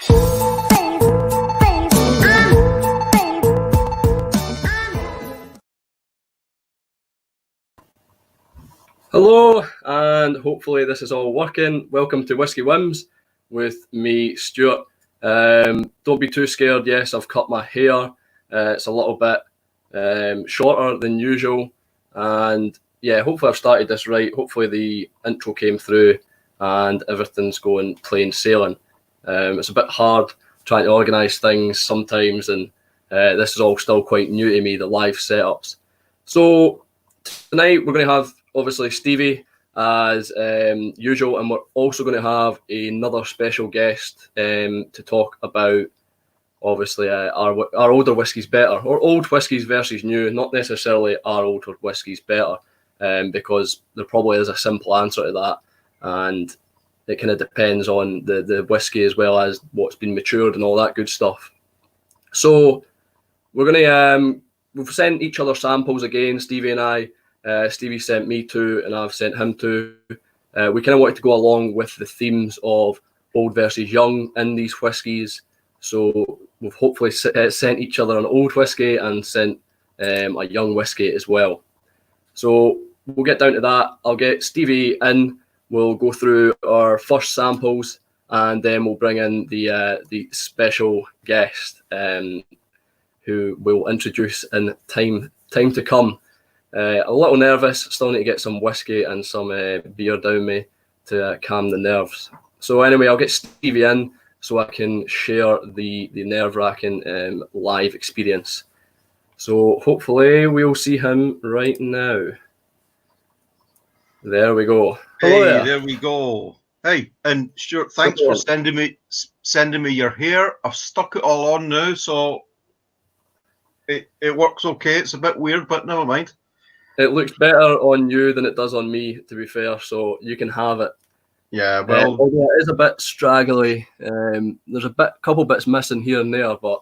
Hello, and hopefully this is all working. Welcome to Whiskey Whims with me, Stuart. Don't be too scared. Yes, I've cut my hair. It's a little bit shorter than usual. And yeah, hopefully I've started this right. Hopefully the intro came through and everything's going plain sailing. It's a bit hard trying to organise things sometimes, and this is all still quite new to me, the live setups. So tonight we're going to have obviously Stevie as usual, and we're also going to have another special guest to talk about obviously our older whiskies better, or old whiskies versus new, not necessarily our older whiskies better, because there probably is a simple answer to that, and it kind of depends on the whiskey as well as what's been matured and all that good stuff. So we're going to we've sent each other samples again, Stevie and I. Stevie sent me two, and I've sent him two. We kind of wanted to go along with the themes of old versus young in these whiskies. So we've hopefully sent each other an old whiskey and sent a young whiskey as well. So we'll get down to that. I'll get Stevie in. We'll go through our first samples, and then we'll bring in the special guest who we'll introduce in time to come. A little nervous, still need to get some whiskey and some beer down me to calm the nerves. So anyway, I'll get Stevie in so I can share the nerve-wracking live experience. So hopefully we'll see him right now. There we go. Hello there we go. Hey, and Stuart, thanks for sending me your hair. I've stuck it all on now, so it works okay. It's a bit weird, but never mind. It looks better on you than it does on me, to be fair, so you can have it. Yeah, well, although it is a bit straggly. There's a couple bits missing here and there, but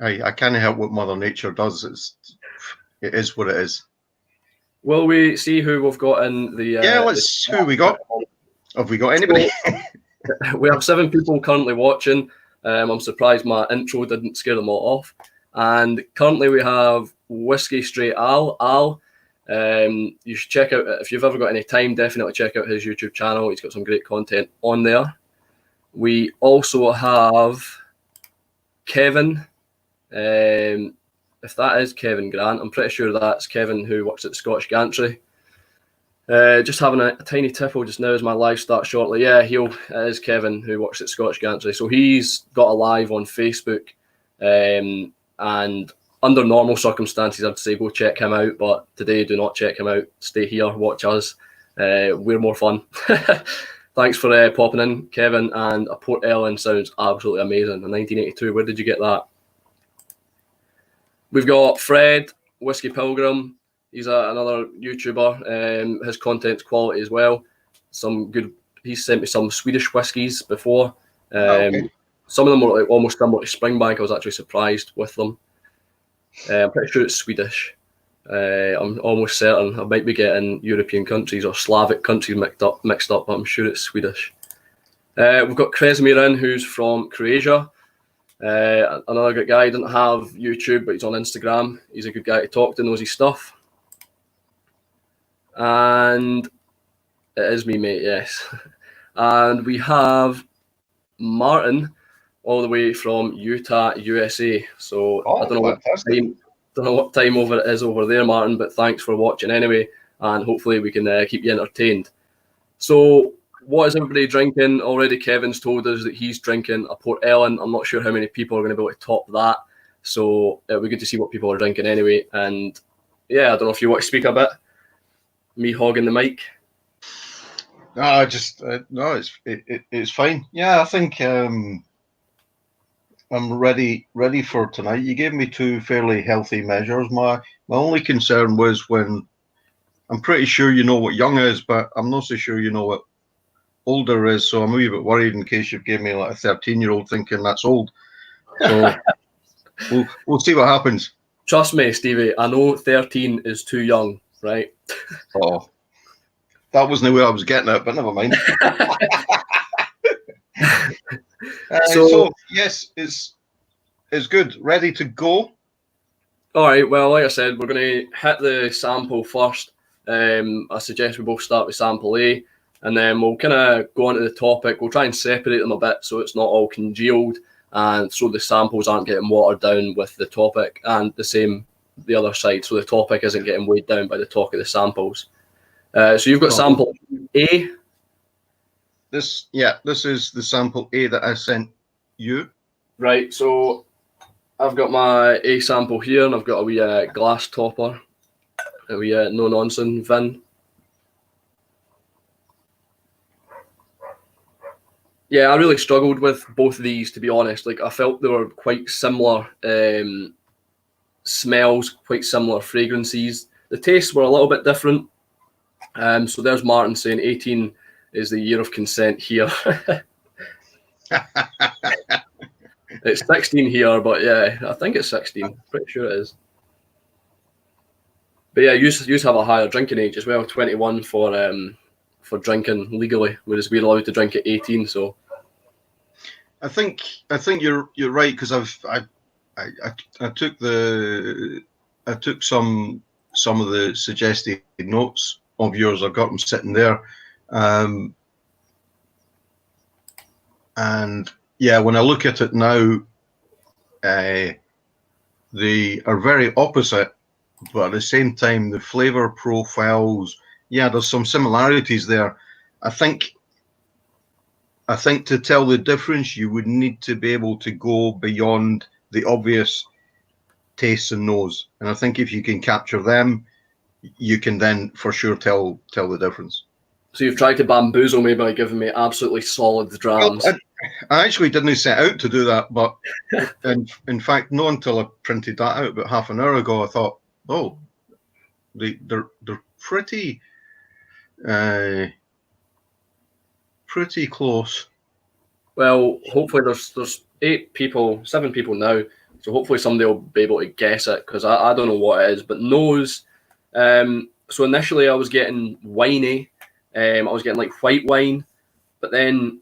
I can't help what Mother Nature does. It is what it is. Will we see who we've got in the? Yeah, let's. Who we got? Have we got anybody? We have 7 people currently watching. I'm surprised my intro didn't scare them all off. And currently we have Whiskey Straight Al. You should check out, if you've ever got any time, definitely check out his YouTube channel. He's got some great content on there. We also have Kevin. If that is Kevin Grant, I'm pretty sure that's Kevin who works at the Scottish Gantry. Just having a tiny tipple just now as my live starts shortly. Yeah, it is Kevin who works at Scottish Gantry. So he's got a live on Facebook. And under normal circumstances, I'd say go check him out. But today, do not check him out. Stay here, watch us. We're more fun. Thanks for popping in, Kevin. And a Port Ellen sounds absolutely amazing. In 1982, where did you get that? We've got Fred, Whiskey Pilgrim. He's another YouTuber. His content's quality as well. Some good. He's sent me some Swedish whiskies before. Okay. Some of them were like almost similar to Springbank. I was actually surprised with them. I'm pretty sure it's Swedish. I'm almost certain. I might be getting European countries or Slavic countries mixed up, but I'm sure it's Swedish. We've got Kresimir in, who's from Croatia. Another good guy. He doesn't have YouTube, but he's on Instagram. He's a good guy to talk to, knows his stuff. And it is me, mate, yes. And we have Martin, all the way from Utah, USA. So I don't know what time over it is over there, Martin, but thanks for watching anyway, and hopefully we can keep you entertained. So what is everybody drinking? Already Kevin's told us that he's drinking a Port Ellen. I'm not sure how many people are going to be able to top that, so it'll be good to see what people are drinking anyway. And yeah, I don't know if you want to speak a bit. Me hogging the mic. No, it's fine. Yeah, I think I'm ready for tonight. You gave me 2 fairly healthy measures. My only concern was when I'm pretty sure you know what young is, but I'm not so sure you know what older is. So I'm a wee bit worried in case you've given me like a 13-year-old thinking that's old. So we'll see what happens. Trust me, Stevie, I know 13 is too young, right? Oh, that wasn't the way I was getting at, but never mind. So yes, it's good. Ready to go. All right. Well, like I said, we're going to hit the sample first. I suggest we both start with sample A, and then we'll kind of go on to the topic. We'll try and separate them a bit so it's not all congealed, and so the samples aren't getting watered down with the topic, and the other side, so the topic isn't getting weighed down by the talk of the samples. So you've got sample A. This is the sample A that I sent you. Right. So I've got my A sample here, and I've got a wee glass topper, a wee no nonsense vin. Yeah, I really struggled with both of these, to be honest. Like, I felt they were quite similar smells, quite similar fragrances. The tastes were a little bit different. So there's Martin saying 18 is the year of consent here. It's 16 here, but yeah, I think it's 16. Pretty sure it is. But yeah, you have a higher drinking age as well, 21 for drinking legally, whereas we're allowed to drink at 18. So I think you're right, because I took some of the suggested notes of yours. I've got them sitting there, and yeah, when I look at it now, they are very opposite, but at the same time, the flavor profiles, yeah, there's some similarities there. I think to tell the difference, you would need to be able to go beyond the obvious tastes and nose. And I think if you can capture them, you can then for sure tell the difference. So you've tried to bamboozle me by giving me absolutely solid drams. Well, I actually didn't set out to do that, but in fact, not until I printed that out about half an hour ago, I thought, oh, they're pretty close. Well, hopefully there's 7 people now, so hopefully somebody will be able to guess it, because I don't know what it is. But nose, so initially I was getting winey, I was getting like white wine, but then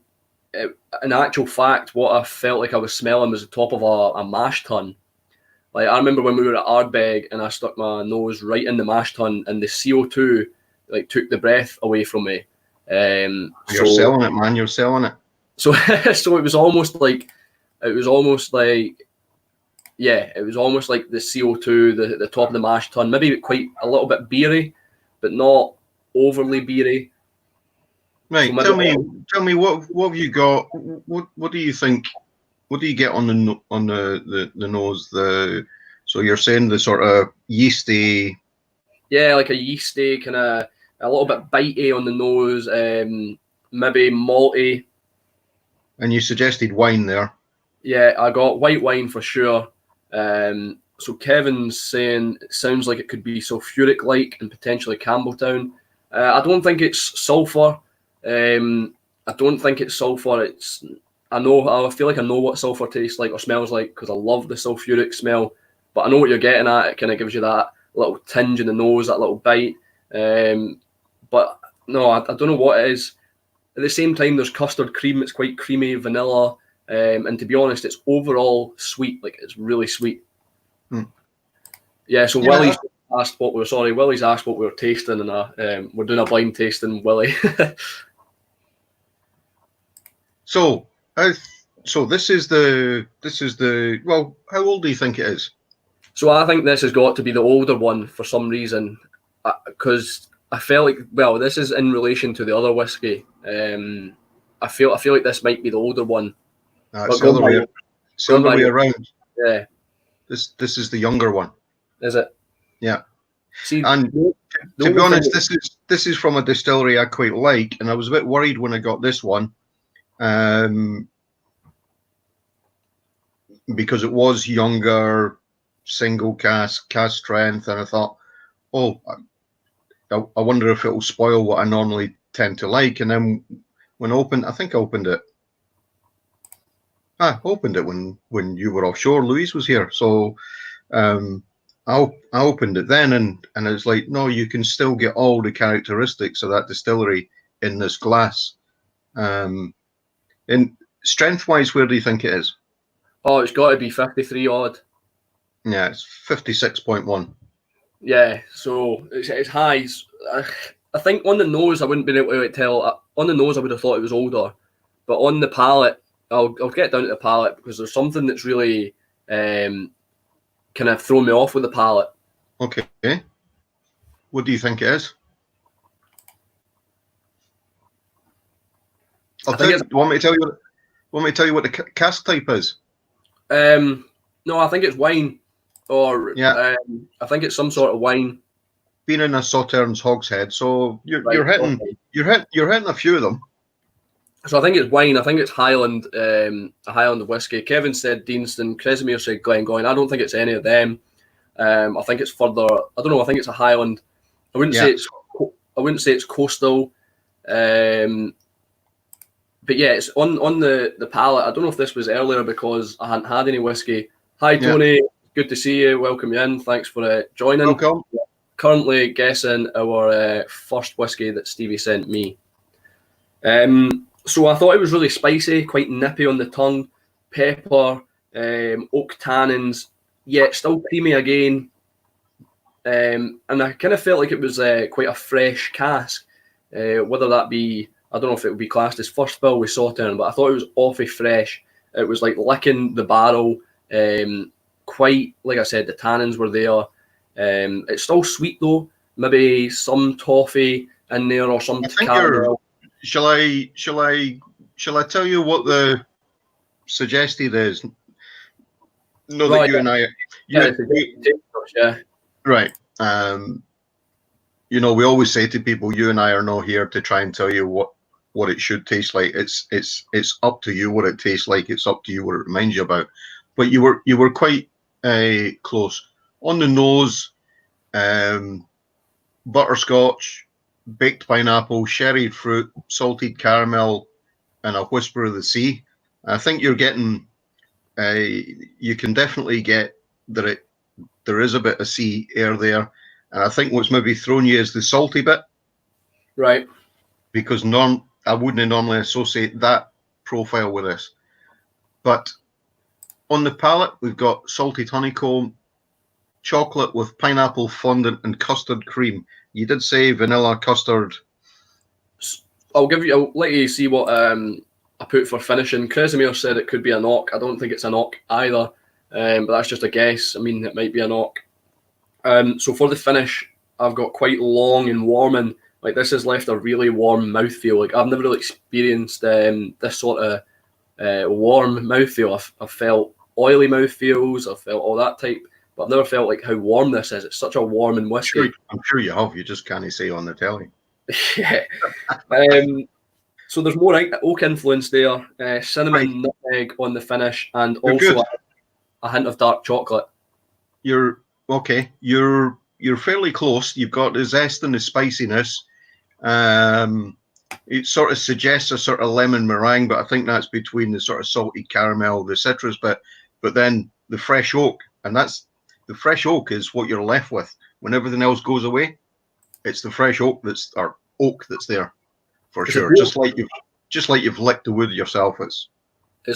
in actual fact, what I felt like I was smelling was the top of a mash tun. Like, I remember when we were at Ardbeg and I stuck my nose right in the mash tun, and the CO2 like took the breath away from me. You're selling it, man. You're selling it. So it was almost like the CO2, the top of the mash tun, maybe quite a little bit beery, but not overly beery. Right. So tell me what have you got? What do you think? What do you get on the nose? So you're saying the sort of yeasty. Yeah, like a yeasty, kind of a little bit bitey on the nose, maybe malty. And you suggested wine there. Yeah, I got white wine for sure. So Kevin's saying it sounds like it could be sulfuric-like and potentially Campbelltown. I don't think it's sulfur. I don't think it's sulfur. I feel like I know what sulfur tastes like or smells like, because I love the sulfuric smell. But I know what you're getting at. It kind of gives you that little tinge in the nose, that little bite. But no, I don't know what it is. At the same time, there's custard cream. It's quite creamy, vanilla. And to be honest, it's overall sweet. Like, it's really sweet. Yeah, so yeah. Willie's asked what we were tasting, and we're doing a blind tasting, Willie. So this is the well, how old do you think it is? So I think this has got to be the older one for some reason, because I felt like, well, this is in relation to the other whiskey. I feel like this might be the older one. It's the other way around. Yeah. This is the younger one. Is it? Yeah. See, and to be honest, this is from a distillery I quite like, and I was a bit worried when I got this one, because it was younger, single cask strength, and I thought, oh, I wonder if it will spoil what I normally tend to like. And then when I think I opened it. I opened it when you were offshore. Louise was here, so I opened it then, and it's like, no, you can still get all the characteristics of that distillery in this glass. And strength-wise, where do you think it is? Oh, it's got to be 53 odd. Yeah, it's 56.1. Yeah, so it's high. I think on the nose, I wouldn't be able to tell. On the nose, I would have thought it was older, but on the palate, I'll get down to the palate because there's something that's really kind of thrown me off with the palate. Okay. What do you think it is? Want me to tell you? Want me to tell you what the cask type is? No, I think it's wine, or yeah, I think it's some sort of wine. Been in a Sauternes hogshead, so you're hitting a few of them. So I think it's wine. I think it's Highland, a Highland whiskey. Kevin said Deanston. Cresimere said Glengoyne. I don't think it's any of them. I think it's further. I don't know. I think it's a Highland. I wouldn't say it's coastal. But yeah, it's on the palate. I don't know if this was earlier because I hadn't had any whiskey. Hi Tony, good to see you. Welcome you in. Thanks for joining. Welcome. Currently guessing our first whiskey that Stevie sent me. So I thought it was really spicy, quite nippy on the tongue, pepper, oak tannins, yet still creamy again. And I kind of felt like it was quite a fresh cask, whether that be, I don't know if it would be classed as first fill with Sauternes, but I thought it was awfully fresh. It was like licking the barrel, quite, like I said, the tannins were there. It's still sweet though, maybe some toffee in there or some caramel. Shall I tell you what the suggested is? No, that you and I, right. You know, we always say to people, you and I are not here to try and tell you what it should taste like. It's up to you what it tastes like. It's up to you what it reminds you about. But you were quite close on the nose. Butterscotch, baked pineapple, sherried fruit, salted caramel, and a whisper of the sea. I think you're getting. You can definitely get that there is a bit of sea air there, and I think what's maybe thrown you is the salty bit, right? Because I wouldn't normally associate that profile with this, but on the palate we've got salted honeycomb, chocolate with pineapple fondant and custard cream. You did say vanilla custard. I'll let you see what I put for finishing. Cresimere said it could be a knock. I don't think it's a knock either, but that's just a guess. I mean, it might be a knock. So for the finish, I've got quite long and warming. Like this has left a really warm mouthfeel. Like I've never really experienced this sort of warm mouthfeel. I've felt oily mouthfeels. I've felt all that type. But I've never felt like how warm this is. It's such a warming whiskey. I'm sure you have. You just can't say on the telly. Yeah. So there's more oak influence there. Cinnamon, nutmeg on the finish, and also a hint of dark chocolate. You're okay. You're fairly close. You've got the zest and the spiciness. It sort of suggests a sort of lemon meringue, but I think that's between the sort of salty caramel, the citrus bit, but then the fresh oak, and that's. The fresh oak is what you're left with when everything else goes away. It's the fresh oak that's there for sure. Just like you've licked the wood yourself. It's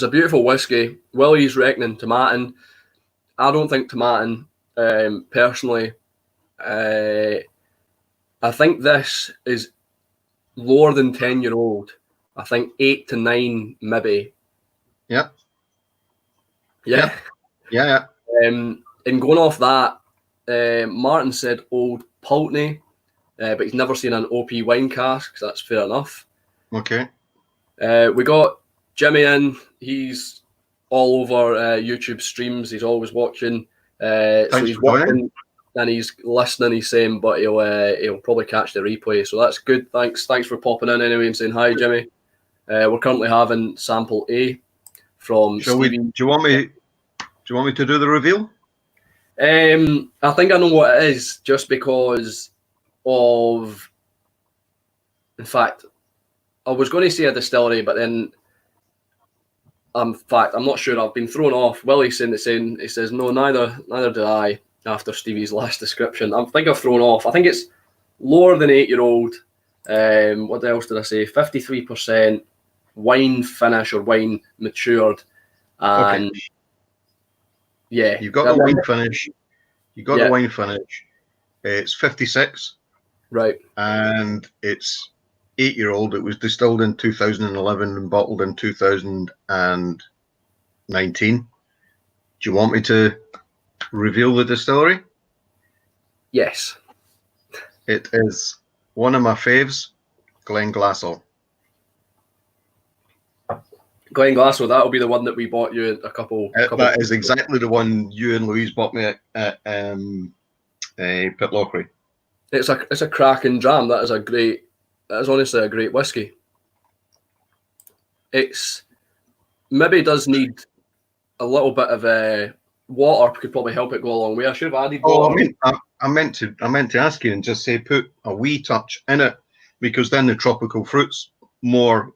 a beautiful whiskey. Willie's reckoning Tomatin. I don't think Tomatin, personally. I think this is lower than 10-year-old. I think 8 to 9 maybe. Yeah. And going off that, Martin said Old Pulteney, but he's never seen an OP wine cask, so that's fair enough. Okay. We got Jimmy in. He's all over YouTube streams. He's always watching. So he's watching and he's listening. He's saying, but he'll probably catch the replay. So that's good. Thanks for popping in anyway and saying hi, Jimmy. We're currently having sample A from Stevie. Do you want me to do the reveal? I think I know what it is just because of. In fact, I was going to say a distillery, but then, in fact, I'm not sure. I've been thrown off. Willie's saying the same. He says no, neither did I. After Stevie's last description, I think I've thrown off. I think it's lower than 8-year-old. What else did I say? 53%. wine finish or wine matured, and Okay. yeah, You've got the wine finish. You've got Yeah. the wine finish. It's 56, right. and it's 8-year-old. It was distilled in 2011 and bottled in 2019. Do you want me to reveal the distillery? Yes. It is one of my faves, Glenglassaugh. Glenglassaugh, that'll be the one that we bought you a couple That is exactly the one you and Louise bought me at Pitlochry. It's a cracking dram. That is honestly a great whiskey. It's maybe does need a little bit of water, could probably help it go a long way. I should have added water. I meant to ask you and just say put a wee touch in it, because then the tropical fruits more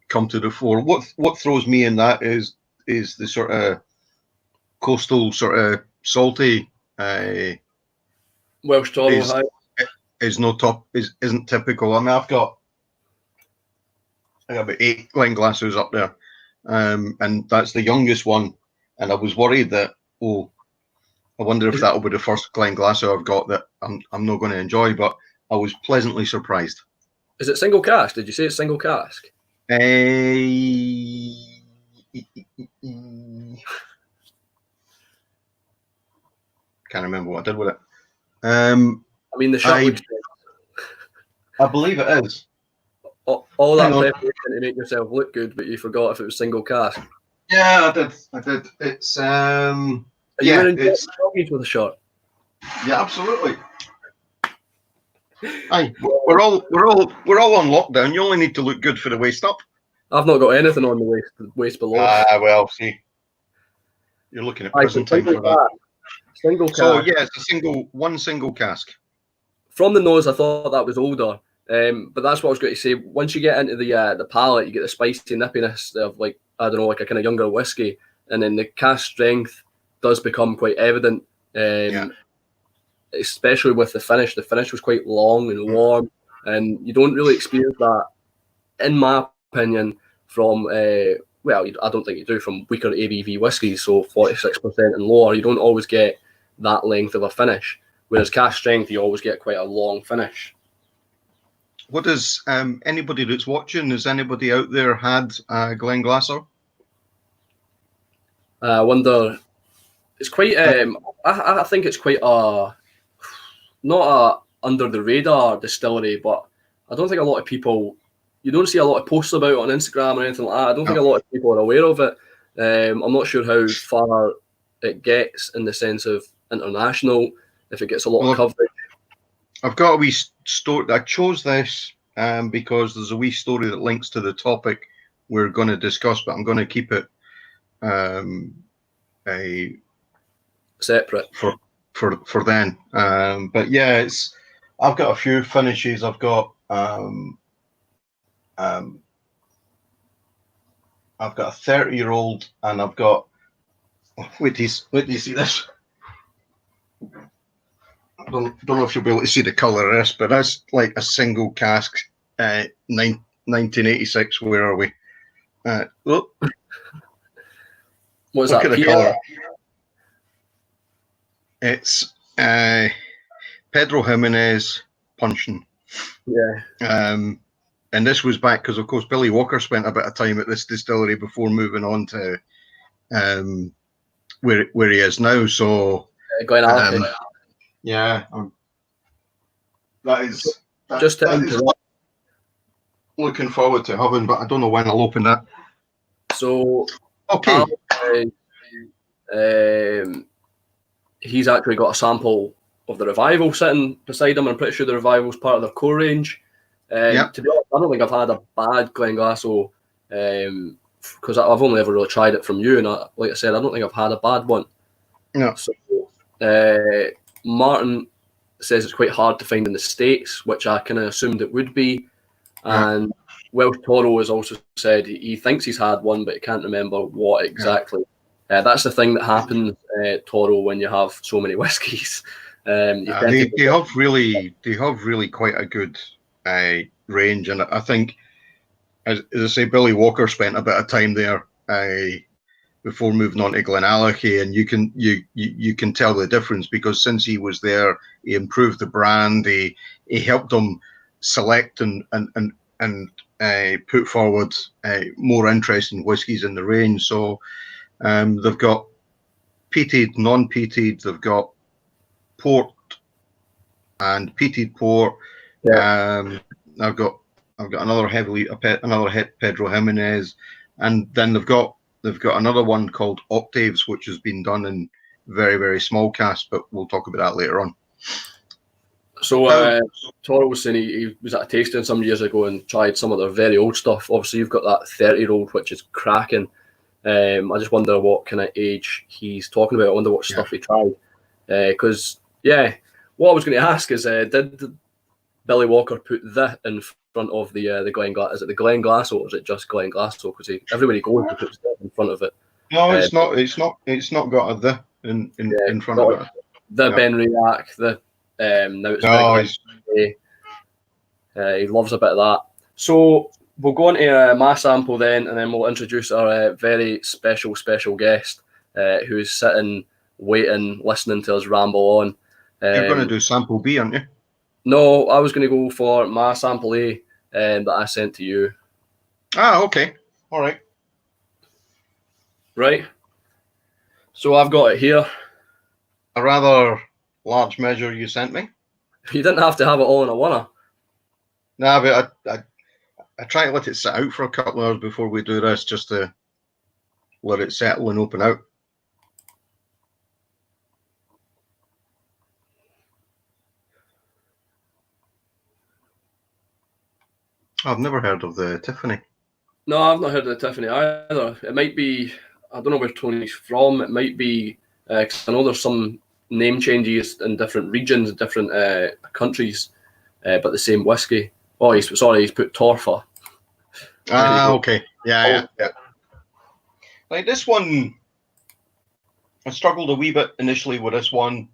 come to the fore. What throws me in that is the sort of coastal, sort of salty Welsh Toro isn't typical. I mean, I got about 8 Glengassaughs up there, and that's the youngest one. And I was worried that, I wonder if that'll be the first Glenglassaugh I've got that I'm not going to enjoy. But I was pleasantly surprised. Is it single cask? Did you say it's single cask? Can't remember what I did with it. I mean, the shot looks good. I believe it is. All that preparation to make yourself look good, but you forgot if it was single cask. Yeah, I did. It's it's with a shot. Yeah, absolutely. Aye, we're all on lockdown. You only need to look good for the waist up. I've not got anything on the waist below. Well, see, you're looking at prison time for that. Single cask. So yeah, it's one single cask. From the nose, I thought that was older, but that's what I was going to say. Once you get into the palate, you get the spicy nippiness of like a kind of younger whiskey, and then the cask strength does become quite evident. Especially with the finish. The finish was quite long and warm, and you don't really experience that, in my opinion, from I don't think you do, from weaker ABV whiskies, so 46% and lower. You don't always get that length of a finish, whereas cask strength, you always get quite a long finish. What does anybody that's watching? Has anybody out there had Glenglassaugh? I wonder. It's quite. I think it's quite not a under the radar distillery, but I don't think a lot of people. You don't see a lot of posts about it on Instagram or anything like that. I don't think a lot of people are aware of it. I'm not sure how far it gets in the sense of international, if it gets a lot of coverage. I've got a wee story. I chose this because there's a wee story that links to the topic we're going to discuss, but I'm going to keep it separate for then. But yeah, I've got a few finishes. I've got a 30-year-old, and I've got. Wait do you see this? I don't know if you'll be able to see the colour of this, but that's like a single cask, 1986. Where are we? Look. What's Look that? at the colour. It's Pedro Jimenez punching. Yeah. And this was back because, of course, Billy Walker spent a bit of time at this distillery before moving on to where he is now. So yeah, that is looking forward to having, but I don't know when I'll open that. So okay, he's actually got a sample of the Revival sitting beside him. I'm pretty sure the Revival's part of their core range. To be honest, I don't think I've had a bad Glenglassaugh because I've only ever really tried it from you, and like I said, I don't think I've had a bad one. No. So Martin says it's quite hard to find in the States, which I kind of assumed it would be. And Welsh Toro has also said he thinks he's had one, but he can't remember what exactly. That's the thing that happens, Toro, when you have so many whiskies. They have really quite a good range, and I think as I say, Billy Walker spent a bit of time there before moving on to Glenallachie, and you can tell the difference, because since he was there, he improved the brand. He helped them select and put forward more interesting whiskies in the range. So they've got peated, non-peated. They've got port and peated port. Yeah. I've got another Pedro Jimenez, and then they've got another one called Octaves, which has been done in very, very small casks, but we'll talk about that later on. So Toro was saying he was at a tasting some years ago and tried some of their very old stuff. Obviously, you've got that 30-year-old, which is cracking. I just wonder what kind of age he's talking about. I wonder what stuff he tried. Because, what I was going to ask is, did Billy Walker put that in front of the Glenglassaugh? Is it the Glenglassaugh, or is it just Glenglassaugh? Because everywhere he goes, he puts that in front of it. No, it's not. It's not got a the in front of it. The Ben Riach, now it's he loves a bit of that. So we'll go on to my sample then, and then we'll introduce our very special guest who's sitting, waiting, listening to us ramble on. You're going to do sample B, aren't you? No, I was going to go for my sample A that I sent to you. Ah, okay. All right. Right. So I've got it here. A rather large measure you sent me. You didn't have to have it all in a oneer. Nah, but I try to let it sit out for a couple of hours before we do this, just to let it settle and open out. I've never heard of the Tiffany. No, I've not heard of the Tiffany either. It might be, I don't know where Tony's from. It might be, because I know there's some name changes in different regions, different countries, but the same whiskey. Oh, he's put Torfa. Ah, okay. Yeah. Like this one, I struggled a wee bit initially with this one.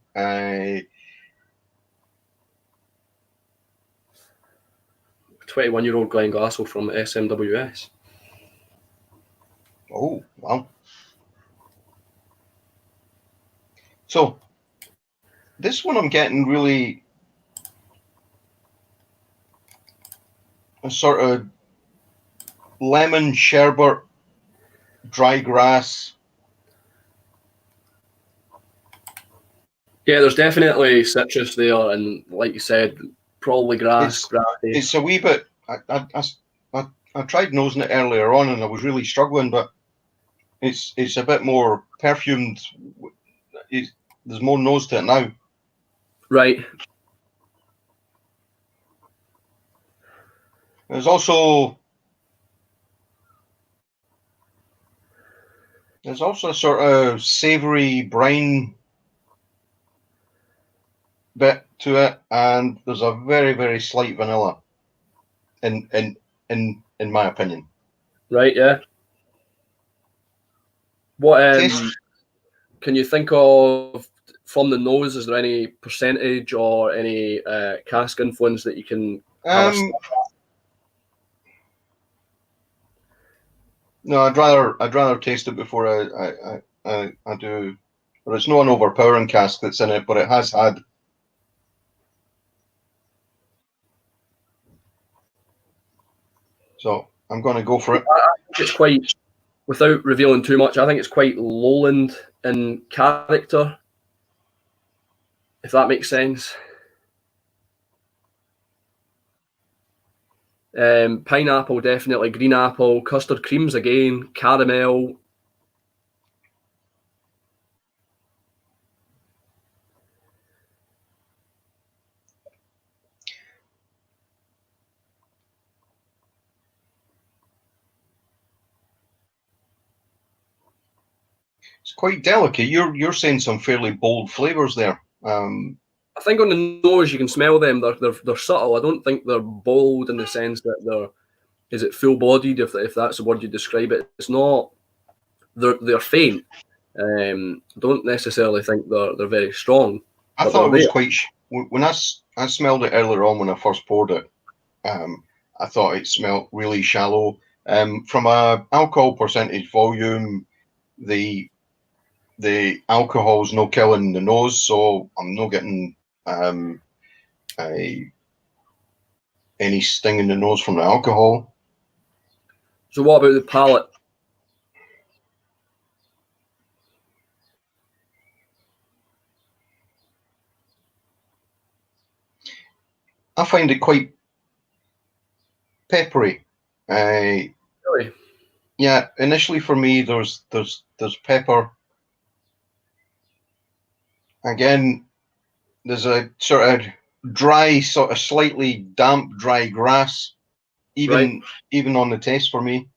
21-year-old Glenglassaugh from SMWS. Oh, wow. So, this one I'm getting really a sort of lemon sherbet, dry grass. Yeah, there's definitely citrus there, and like you said, probably grass. It's a wee bit. I tried nosing it earlier on, and I was really struggling, but it's a bit more perfumed. There's more nose to it now. Right. There's also a sort of savoury brine bit to it, and there's a very, very slight vanilla in my opinion. Right, yeah. What can you think of from the nose? Is there any percentage or any cask influence that you can have No, I'd rather taste it before I do. But it's not an overpowering cask that's in it, but it has had. So I'm going to go for it. It's quite, without revealing too much, I think it's quite lowland in character, if that makes sense. Pineapple, definitely. Green apple, custard creams again, caramel. It's quite delicate. You're saying some fairly bold flavors there. I think on the nose you can smell them. They're subtle. I don't think they're bold in the sense that they're. Is it full bodied? If that's the word you describe it, it's not. They're faint. Don't necessarily think they're very strong. I thought it was quite. When I smelled it earlier on when I first poured it, I thought it smelled really shallow. From a alcohol percentage volume, the alcohol's no killing the nose, so I'm not getting any sting in the nose from the alcohol. So what about the palate? I find it quite peppery. Really? Yeah, initially for me, there's pepper. Again, there's a sort of dry, sort of slightly damp, dry grass, even on the taste for me.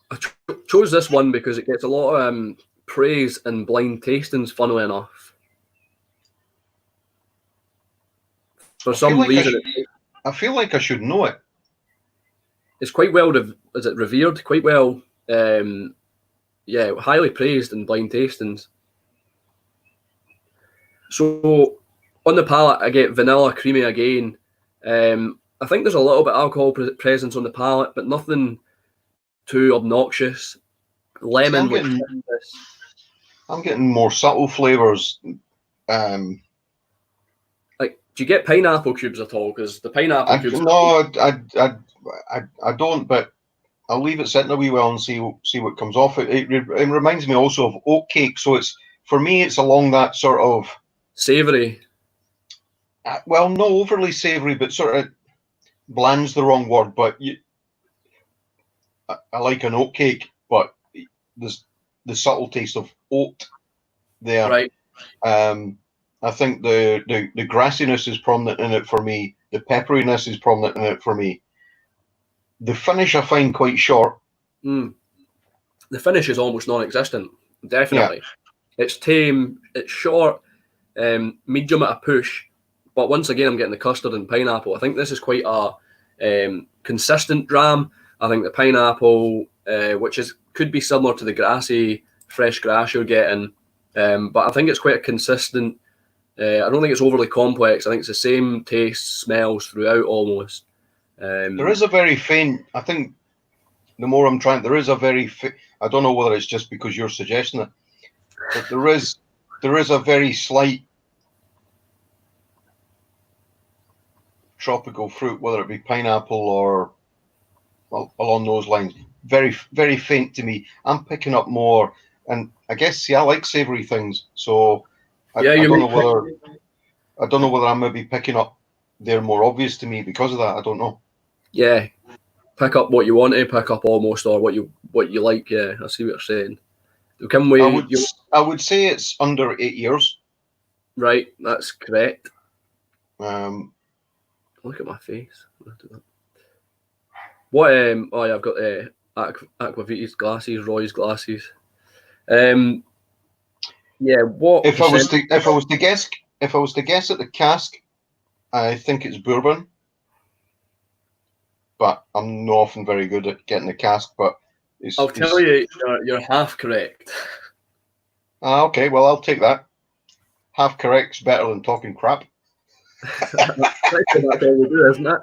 I chose this one because it gets a lot of praise in blind tastings, funnily enough. For some reason, I feel like I should know it. It's quite well, revered? Quite well, highly praised in blind tastings. So on the palate, I get vanilla creamy again. I think there's a little bit of alcohol presence on the palate, but nothing too obnoxious. Lemon. See, I'm getting more subtle flavors. Like, do you get pineapple cubes at all? Because the pineapple cubes. No, I don't. But I'll leave it sitting a wee while and see what comes off it. It reminds me also of oat cake. So it's, for me, it's along that sort of savoury. Well, no overly savoury, but sort of bland's the wrong word. But I like an oat cake, but there's the subtle taste of oat there. Right. I think the grassiness is prominent in it for me. The pepperiness is prominent in it for me. The finish I find quite short. The finish is almost non-existent. Definitely. Yeah. It's tame. It's short. Medium at a push. But once again, I'm getting the custard and pineapple. I think this is quite a consistent dram. I think the pineapple, which could be similar to the grassy, fresh grass you're getting, but I think it's quite a consistent. I don't think it's overly complex. I think it's the same taste, smells throughout almost. There is a very faint, I think the more I'm trying, there is a very, I don't know whether it's just because you're suggesting it, but there is a very slight tropical fruit, whether it be pineapple or, well, along those lines. Very, very faint to me. I'm picking up more, and I guess, I like savoury things, so I don't know whether I'm maybe picking up, they're more obvious to me because of that. I don't know. Yeah, pick up what you want to pick up almost, or what you like. Yeah, I see what you're saying. Can we? I would say it's under 8 years. Right, that's correct. Look at my face. What? Oh yeah, I've got Aquavita's glasses, Roy's glasses. Yeah. What? If I was to guess at the cask, I think it's bourbon. But I'm not often very good at getting the cask. But I'll tell you, you're half correct. Okay, well, I'll take that. Half correct's better than talking crap. That's all we do, isn't it?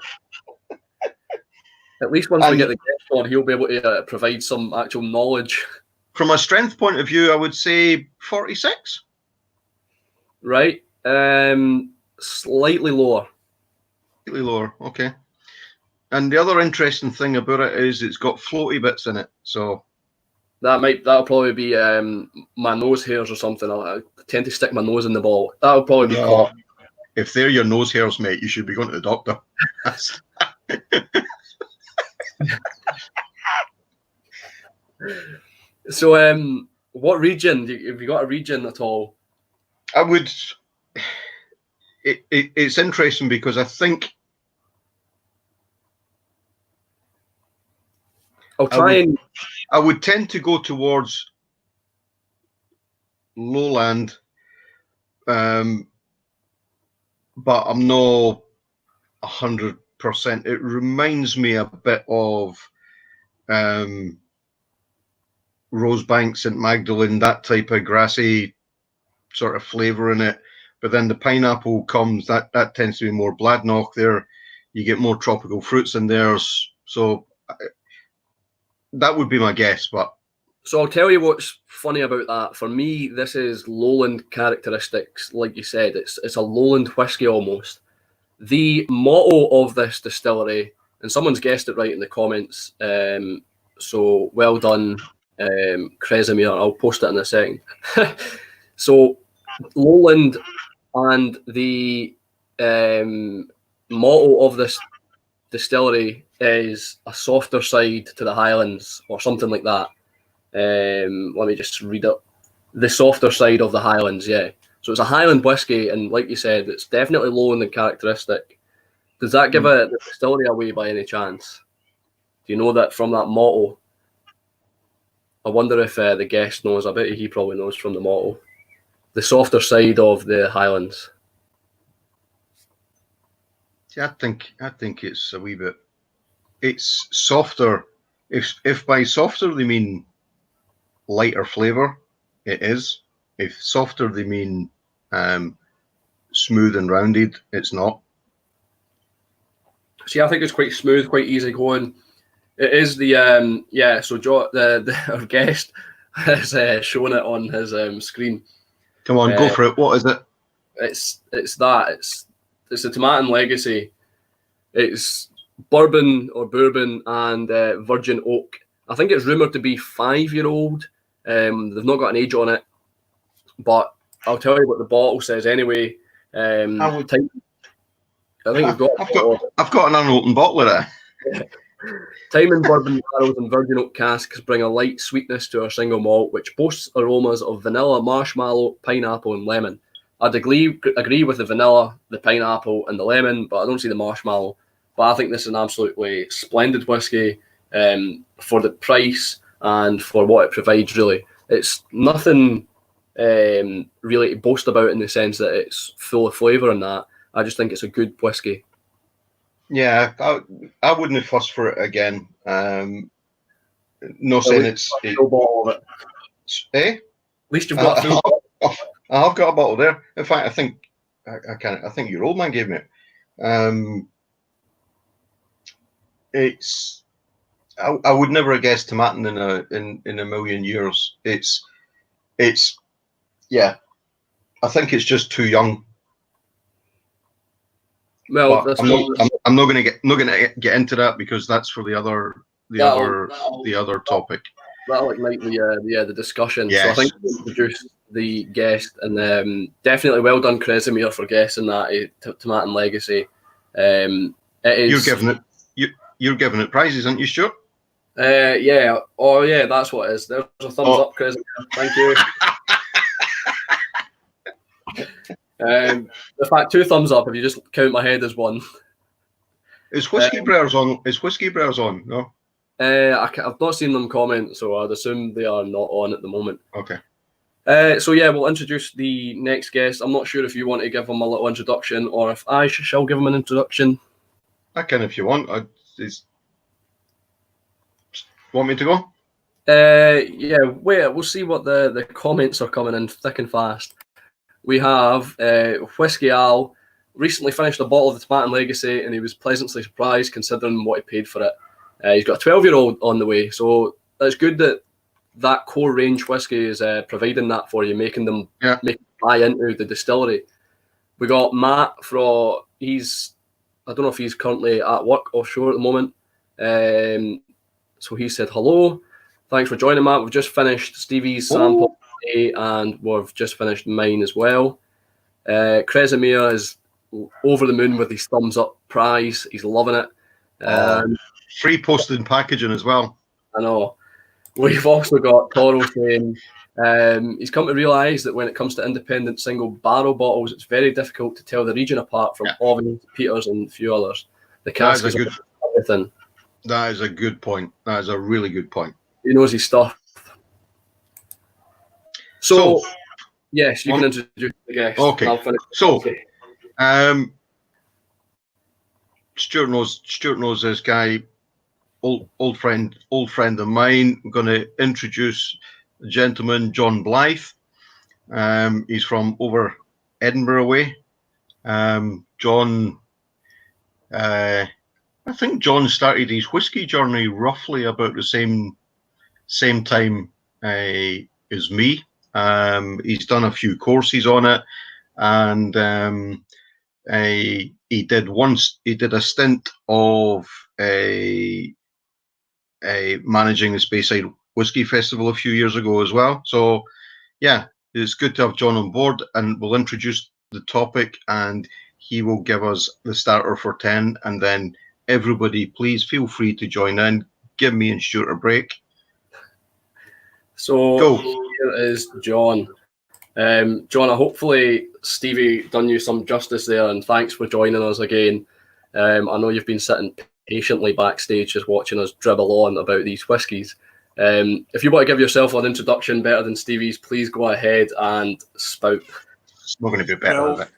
At least once we get the guest on, he'll be able to provide some actual knowledge. From a strength point of view, I would say 46. Right. Slightly lower. Slightly lower, okay. And the other interesting thing about it is it's got floaty bits in it, so that'll probably be my nose hairs or something. I tend to stick my nose in the ball. That'll probably be caught. If they're your nose hairs, mate, you should be going to the doctor. So, what region? Have you got a region at all? I would. It's interesting because I think I would tend to go towards lowland, but I'm not 100%. It reminds me a bit of Rosebank, St Magdalene, that type of grassy sort of flavour in it. But then the pineapple comes, that tends to be more Bladnoch there. you get more tropical fruits in there. So that would be my guess. But so I'll tell you what's funny about that. For me, this is lowland characteristics. Like you said, it's a lowland whiskey almost. The motto of this distillery, and someone's guessed it right in the comments. So well done, Kresimir. I'll post it in a second. So lowland, and the motto of this distillery is a softer side to the Highlands, or something like that. Let me just read it. The softer side of the Highlands, yeah. So it's a Highland whiskey, and like you said, it's definitely low in the characteristic. Does that give the distillery away by any chance? Do you know that from that motto? I wonder if the guest knows. I bet he probably knows from the motto. The softer side of the Highlands. see, I think it's a wee bit. It's softer. If by softer they mean lighter flavour, it is. If softer they mean smooth and rounded, it's not. See, I think it's quite smooth, quite easy going. It is the yeah. So our guest has shown it on his screen. Come on, go for it. What is it? It's the Tomatin Legacy. It's bourbon and virgin oak. I think it's rumoured to be 5-year-old. They've not got an age on it, but I'll tell you what the bottle says anyway. I think we've got. I've got an unopened bottle of that. Time in bourbon barrels and virgin oak casks bring a light sweetness to our single malt, which boasts aromas of vanilla, marshmallow, pineapple, and lemon. I'd agree with the vanilla, the pineapple, and the lemon, but I don't see the marshmallow. But I think this is an absolutely splendid whiskey for the price and for what it provides, really. It's nothing really to boast about in the sense that it's full of flavour and that. I just think it's a good whiskey. Yeah, I wouldn't have fussed for it again. No saying it's a full bottle of it. Eh? At least you've got a full bottle. I've got a bottle there. In fact, I think your old man gave me it. It's I would never have guessed Tomatin in a million years. It's yeah. I think it's just too young. Well, I'm not going to get into that because that's for the other topic. That'll ignite the discussion. Yes. So I think we'll introduce the guest, and definitely well done, Kresimir, for guessing that Tomatin Legacy. It is. You're giving it prizes, aren't you, Stuart? Yeah. Oh, yeah. That's what it is. There's a thumbs up, Kresimir. Thank you. In fact, 2 thumbs up if you just count my head as one. Is Whiskey Brewers on? Is Whiskey Brewers on? No. I've not seen them comment, so I'd assume they are not on at the moment. Okay. So yeah, we'll introduce the next guest. I'm not sure if you want to give him a little introduction or if I shall give him an introduction. I can if you want. Want me to go? Yeah, wait, we'll see what the comments are coming in thick and fast. We have Whiskey Al recently finished a bottle of the Tomatin Legacy, and he was pleasantly surprised considering what he paid for it. He's got a 12-year-old on the way, so it's good that core range whiskey is providing that for you, making them buy into the distillery. We got Matt I don't know if he's currently at work offshore at the moment. So he said hello. Thanks for joining, Matt. We've just finished Stevie's sample today, and we've just finished mine as well. Kresimir is over the moon with his thumbs up prize. He's loving it. Free posted and packaging as well. I know. We've also got Toro saying he's come to realise that when it comes to independent single barrel bottles, it's very difficult to tell the region apart from Oven, Peters, and a few others. The cask is everything. That is a good point. That is a really good point. He knows his stuff. So yes, you can introduce the guest. Okay. So, Stuart knows this guy, old friend of mine. I'm going to introduce the gentleman, John Blythe. He's from over Edinburgh way. John I think John started his whiskey journey roughly about the same time as me. He's done a few courses on it, and he did a stint of managing the Speyside Whisky Festival a few years ago as well. So yeah, it's good to have John on board, and we'll introduce the topic, and he will give us the starter for 10, and then everybody, please feel free to join in. Give me and Stuart a break. So Go. here is John. John, hopefully Stevie done you some justice there, and thanks for joining us again. I know you've been sitting patiently backstage just watching us dribble on about these whiskies. If you want to give yourself an introduction better than Stevie's, please go ahead and spout. It's not going to be better, is it?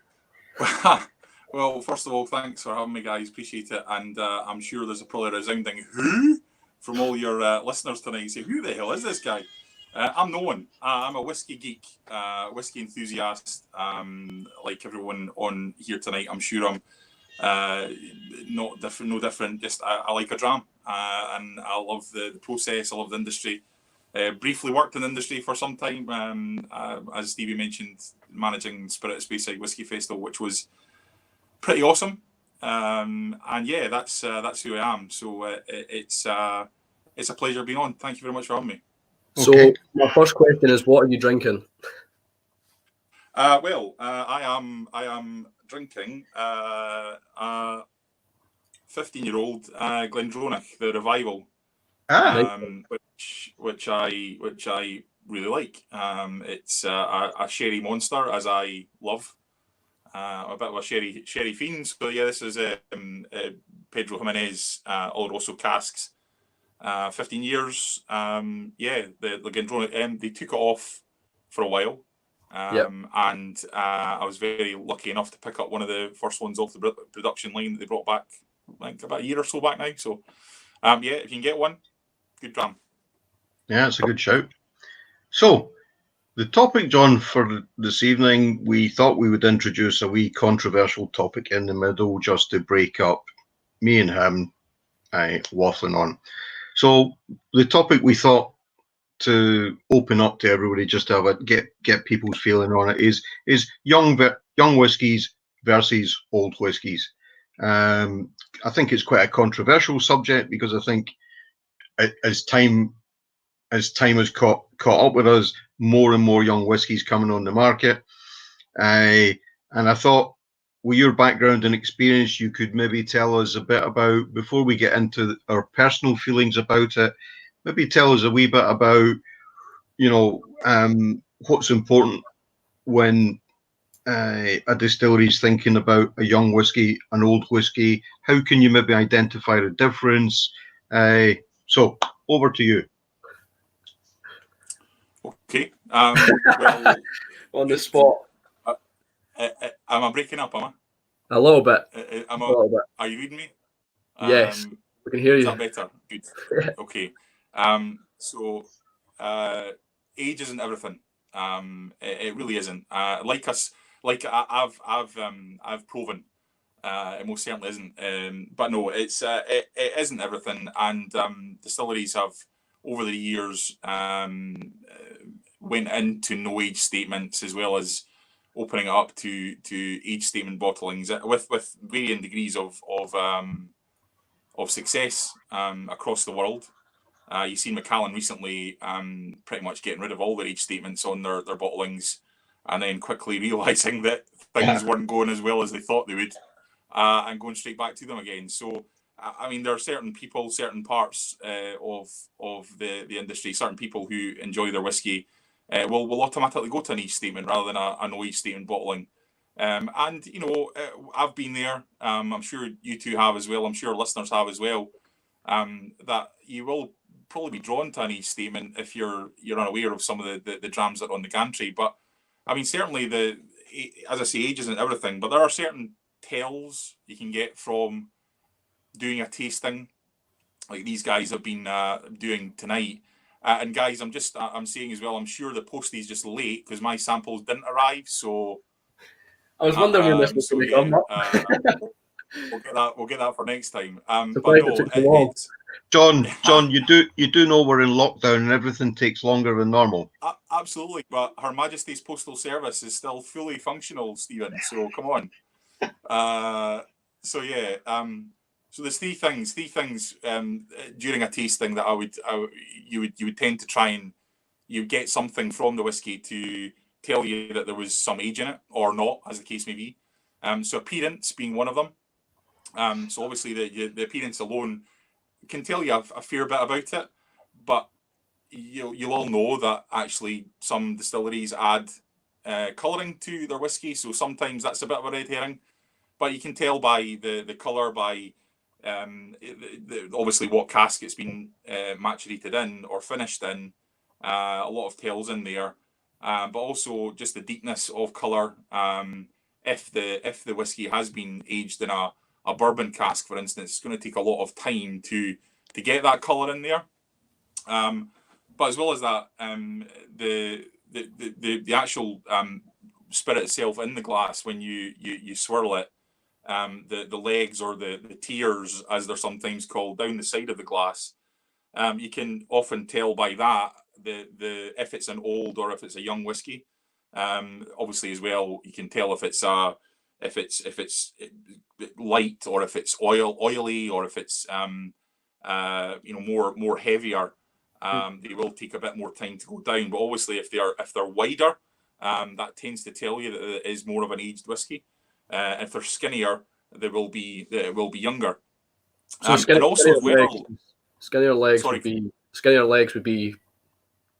Well, first of all, thanks for having me, guys. Appreciate it. And I'm sure there's probably a resounding who from all your listeners tonight. Say, who the hell is this guy? I'm no one. I'm a whiskey geek, whiskey enthusiast, like everyone on here tonight. I'm sure I'm no different. Just I like a dram, and I love the process. I love the industry. Briefly worked in the industry for some time, as Stevie mentioned, managing Spirit of Speyside Whisky Festival, which was pretty awesome. And yeah, that's who I am. So it's a pleasure being on. Thank you very much for having me. So my first question is, what are you drinking? Well, I am drinking a 15-year-old Glendronach, the Revival, which I really like. It's a sherry monster, as I love. A bit of a sherry fiend. So yeah, this is Pedro Jimenez Oloroso casks. 15 years. Yeah, the Glendronach, they took it off for a while. And I was very lucky enough to pick up one of the first ones off the production line that they brought back, I think about a year or so back now. So yeah, if you can get one, good dram. Yeah, it's a good shout. So the topic, John, for this evening, we thought we would introduce a wee controversial topic in the middle just to break up me and him waffling on. So the topic we thought to open up to everybody, just to have it, get people's feeling on it, is young whiskies versus old whiskies. I think it's quite a controversial subject because I think as time has caught up with us, more and more young whiskies coming on the market. And I thought, with your background and experience, you could maybe tell us a bit about, before we get into our personal feelings about it, maybe tell us a wee bit about, what's important when a distillery is thinking about a young whiskey, an old whiskey. How can you maybe identify the difference? So over to you. Okay. Well, On the spot. Am I breaking up? Am I? A little bit. A little bit. Are you reading me? Yes, we can hear you. Is that better? Good. Okay. So age isn't everything. It really isn't. I've proven. It most certainly isn't. But no, it isn't everything. And distilleries have, over the years, went into no age statements, as well as opening it up to age statement bottlings with varying degrees of success across the world. You've seen Macallan recently pretty much getting rid of all their age statements on their bottlings, and then quickly realising that things weren't going as well as they thought they would, and going straight back to them again. So, I mean, there are certain people, certain parts of the industry, certain people who enjoy their whiskey will automatically go to an age statement rather than a no age statement bottling. And I've been there. I'm sure you two have as well. I'm sure listeners have as well. That you will probably be drawn to an age statement if you're unaware of some of the drams that are on the gantry. But I mean, certainly as I say, age isn't everything. But there are certain tells you can get from doing a tasting, like these guys have been doing tonight. And guys, I'm saying as well, I'm sure the postie is just late because my samples didn't arrive. So I was wondering when this was going to come up. We'll get that for next time. But Surprised no, it took so long. it's John, you do know we're in lockdown and everything takes longer than normal. absolutely. But Her Majesty's Postal Service is still fully functional, Stephen. So come on. So yeah. So there's three things during a tasting that you would tend to try and you get something from the whiskey to tell you that there was some age in it or not, as the case may be. So appearance being one of them. So obviously the appearance alone can tell you a fair bit about it, but you'll all know that actually some distilleries add colouring to their whiskey, so sometimes that's a bit of a red herring. But you can tell by the colour, by obviously what cask it's been maturated in or finished in. A lot of tells in there, but also just the deepness of colour. If the whiskey has been aged in a bourbon cask, for instance, it's going to take a lot of time to get that colour in there. But as well as that, the actual spirit itself in the glass, when you swirl it, the legs or the tiers, as they're sometimes called, down the side of the glass, you can often tell by that if it's an old or if it's a young whiskey. Obviously, as well, you can tell if it's light or if it's oily or if it's more heavier. They will take a bit more time to go down. But obviously, if they're wider, that tends to tell you that it is more of an aged whiskey. If they're skinnier, it will be younger. So and also as well, skinnier legs would be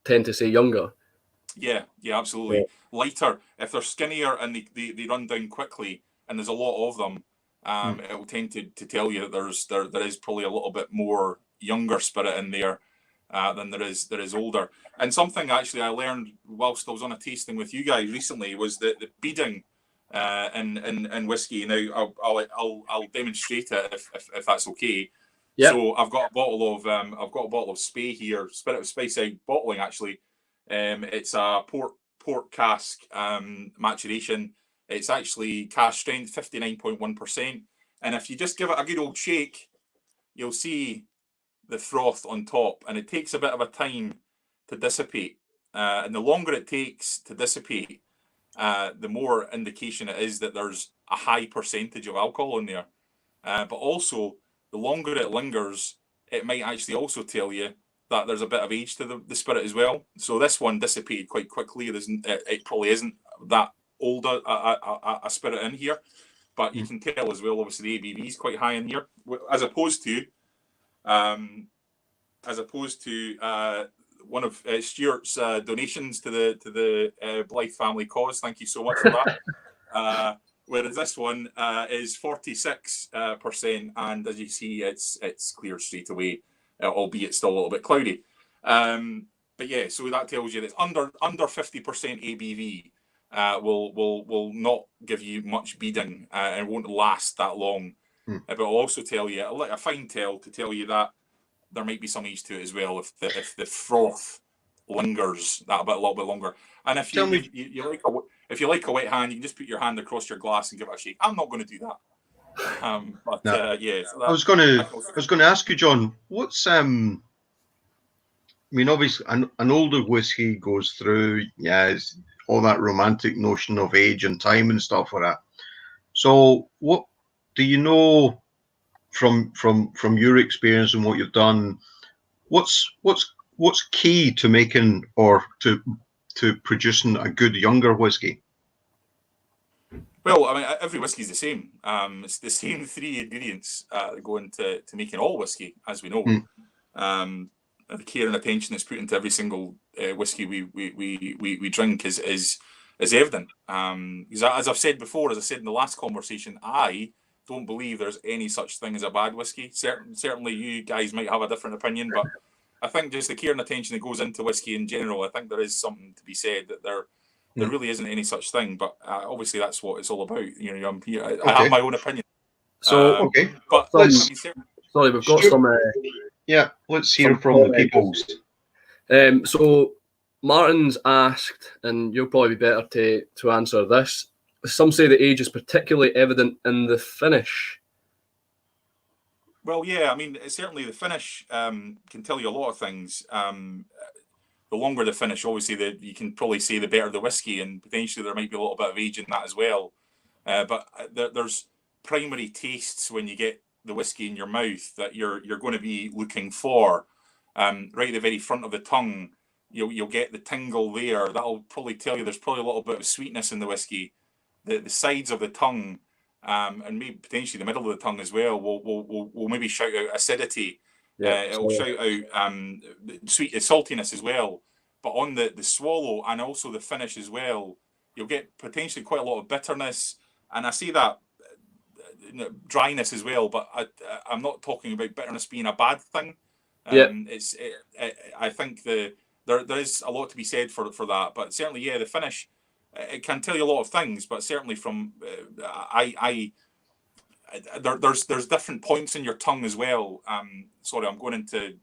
tend to say younger. Yeah, absolutely. Yeah. Lighter. If they're skinnier and they run down quickly, and there's a lot of them, it will tend to tell you that there is probably a little bit more younger spirit in there than there is older. And something actually I learned whilst I was on a tasting with you guys recently was that the beading in whiskey. Now I'll demonstrate it if that's okay. Yeah. So I've got a bottle of Spey here, Spirit of Speyside bottling actually. It's a port cask maturation. It's actually cask strength 59.1%. And if you just give it a good old shake, you'll see the froth on top, and it takes a bit of a time to dissipate. And the longer it takes to dissipate, the more indication it is that there's a high percentage of alcohol in there. But also, the longer it lingers, it might actually also tell you that there's a bit of age to the spirit as well. So this one dissipated quite quickly. It probably isn't that old a spirit in here, but you can tell as well. Obviously, the ABV is quite high in here, as opposed to one of Stuart's donations to the Blythe family cause. Thank you so much for that. Whereas this one is 46%, and as you see, it's clear straight away, albeit still a little bit cloudy. But yeah, so that tells you that under 50% ABV will not give you much beading and won't last that long. But it'll also tell you a fine tell to tell you that there might be some age to it as well if the froth lingers a little bit longer. And if you like a wet hand, you can just put your hand across your glass and give it a shake. I'm not going to do that. So I was going to ask you, John, what's I mean, obviously, an older whiskey goes through, it's all that romantic notion of age and time and stuff like that. So, what do you know from your experience and what you've done? What's key to making or to producing a good younger whiskey? Well, I mean, every whiskey is the same. It's the same three ingredients that go into making all whiskey, as we know. The care and attention that's put into every single whiskey we drink is evident. Because as I've said before, as I said in the last conversation, I don't believe there's any such thing as a bad whiskey. Certainly, you guys might have a different opinion, but I think just the care and attention that goes into whiskey in general, I think there is something to be said that there really isn't any such thing. But obviously, that's what it's all about. I'm here. I have my own opinion. So, but sorry, we've got some. Let's hear from the people. So Martin's asked, and you'll probably be better to answer this. Some say the age is particularly evident in the finish. Well, yeah, I mean, certainly the finish can tell you a lot of things. The longer the finish, obviously, you can probably say the better the whiskey, and potentially there might be a little bit of age in that as well. But there's primary tastes when you get the whiskey in your mouth that you're going to be looking for. Right at the very front of the tongue, you'll get the tingle there. That'll probably tell you there's probably a little bit of sweetness in the whiskey. The sides of the tongue, and maybe potentially the middle of the tongue as well, will maybe shout out acidity. Yeah, It'll shout out sweet saltiness as well. But on the swallow and also the finish as well, you'll get potentially quite a lot of bitterness. And I see that dryness as well, but I'm not talking about bitterness being a bad thing. yeah, I think there is a lot to be said for that. But certainly, yeah, the finish, it can tell you a lot of things. But certainly from there's different points in your tongue as well. Sorry, I'm going into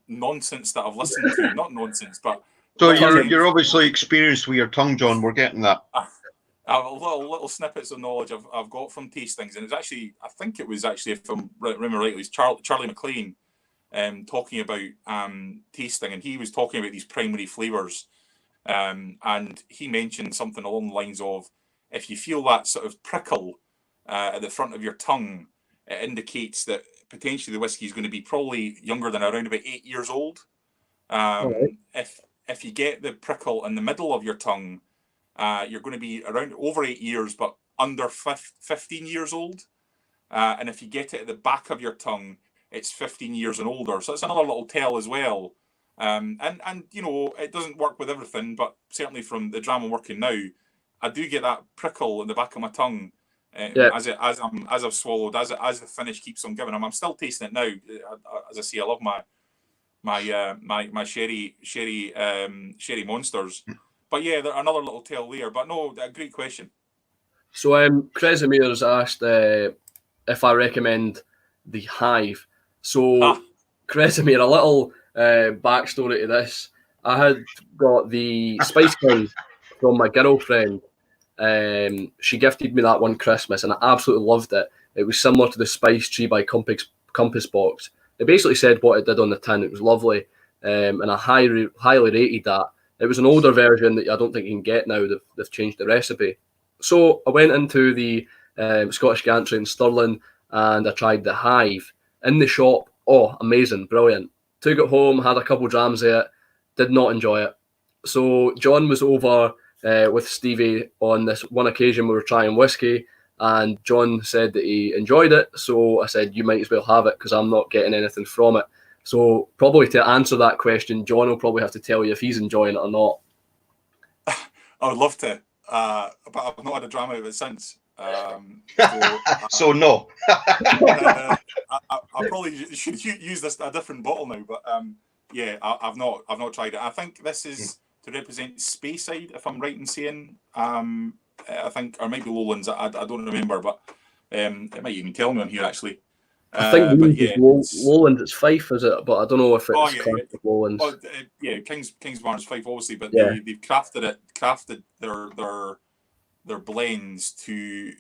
nonsense that I've listened to. Not nonsense, but So you're obviously experienced with your tongue, John. We're getting that. Little snippets of knowledge I've got from tastings, and it's actually, I think it was actually, if I remember rightly, it was Charlie McLean talking about tasting, and he was talking about these primary flavors, and he mentioned something along the lines of, if you feel that sort of prickle at the front of your tongue, it indicates that potentially the whiskey is going to be probably younger than around about 8 years old. Right. If you get the prickle in the middle of your tongue, you're going to be around over 8 years, but under 15 years old. And if you get it at the back of your tongue, it's 15 years and older. So it's another little tell as well. And you know, it doesn't work with everything, but certainly from the dram I'm working now, I do get that prickle in the back of my tongue as I've swallowed, as the finish keeps on giving. I'm still tasting it now. As I say, I love my sherry monsters. But yeah, another little tale there. But no, a great question. So Cresimir's asked if I recommend the Hive. So Cresimir, a little backstory to this. I had got the Spice King from my girlfriend. She gifted me that one Christmas, and I absolutely loved it. It was similar to the Spice Tree by Compass Box. It basically said what it did on the tin. It was lovely, and I highly rated that. It was an older version that I don't think you can get now. They've changed the recipe. So I went into the Scottish Gantry in Stirling, and I tried the Hive in the shop. Oh, amazing, brilliant. Took it home, had a couple drams of it, did not enjoy it. So John was over with Stevie on this one occasion we were trying whiskey, and John said that he enjoyed it. So I said, you might as well have it because I'm not getting anything from it. So probably to answer that question, John will probably have to tell you if he's enjoying it or not. I would love to, but I've not had a drama of it since. So no. I probably should use a different bottle now, but yeah, I've not tried it. I think this is to represent Speyside, if I'm right in saying. I think, or maybe Lowlands. I don't remember, but it might even tell me on here actually. I think but yeah, Lowlands, it's Fife, is it? But I don't know if it's Lowlands. Yeah, Kingsbarn's Fife, obviously, but yeah. they've crafted their blends to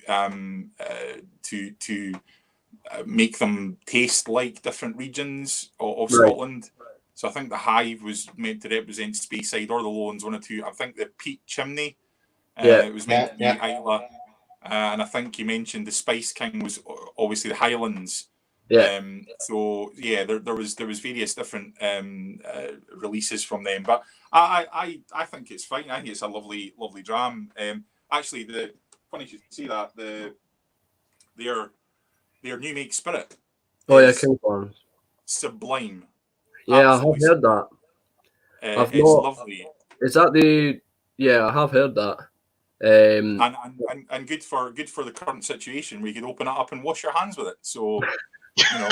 make them taste like different regions of Scotland. So I think the Hive was meant to represent Speyside or the Lowlands, one or two. I think the Peat Chimney it was meant to be Islay. And I think you mentioned the Spice King was obviously the Highlands. Yeah. So yeah, there was various different releases from them, but I think it's fine. I think it's a lovely dram. Actually, funny you should see that their new make spirit. Oh yeah, Kingsbarns. Sublime. Yeah, absolutely. I have heard that. It's lovely. Is that the? Yeah, I have heard that. And good for the current situation where you could open it up and wash your hands with it. So you know,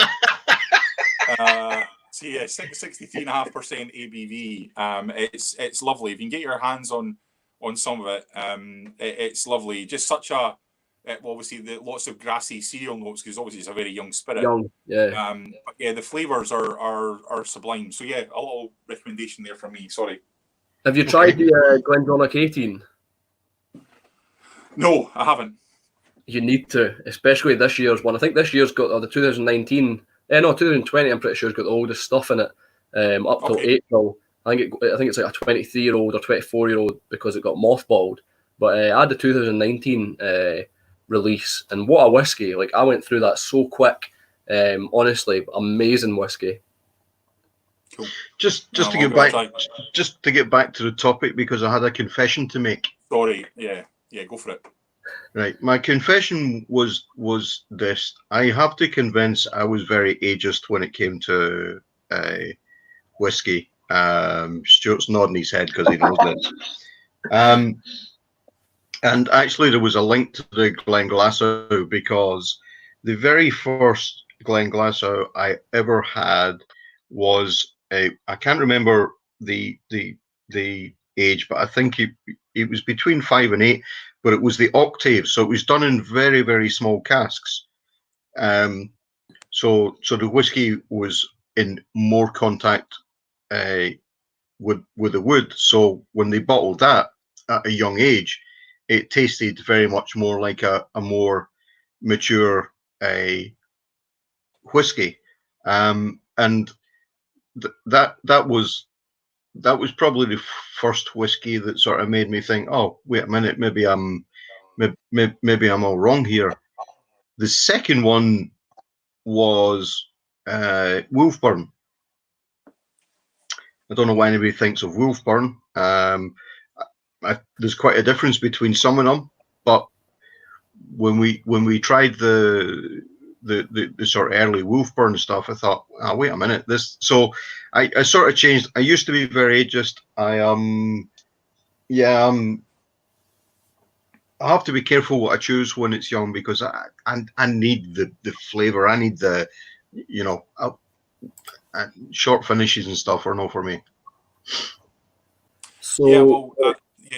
so yeah, 63.5% ABV. It's lovely. If you can get your hands on some of it, it's lovely. Just such a obviously lots of grassy cereal notes because obviously it's a very young spirit. Yeah. But yeah, the flavors are sublime. So yeah, a little recommendation there from me. Sorry. Have you tried the Glendronach 18? No, I haven't. you need to, especially this year's one. I think this year's got the 2020. I'm pretty sure it's got the oldest stuff in it, up till April. I think it's like a 23-year-old or 24-year-old because it got mothballed. But I had the 2019 release, and what a whiskey! Like, I went through that so quick. Honestly, amazing whiskey. Cool. Just to get back to the topic, because I had a confession to make. Sorry, yeah, go for it. Right, my confession was this: I have to convince I was very ageist when it came to whiskey. Stuart's nodding his head because he knows this. And actually, there was a link to the Glenglassaugh, because the very first Glenglassaugh I ever had was I can't remember the age, but I think it was between 5 and 8. But it was the octave, so it was done in very, very small casks. So the whiskey was in more contact with the wood. So when they bottled that at a young age, it tasted very much more like a more mature whiskey, and that was probably the first whiskey that sort of made me think, oh, wait a minute, maybe I'm all wrong here. The second one was Wolfburn. I don't know why anybody thinks of Wolfburn. There's quite a difference between some of them, but when we tried the sort of early Wolfburn stuff, I thought, oh, wait a minute, this. So I sort of changed. I used to be very ageist. I have to be careful what I choose when it's young, because I need the flavor. I need the, short finishes and stuff are no for me. So yeah, well,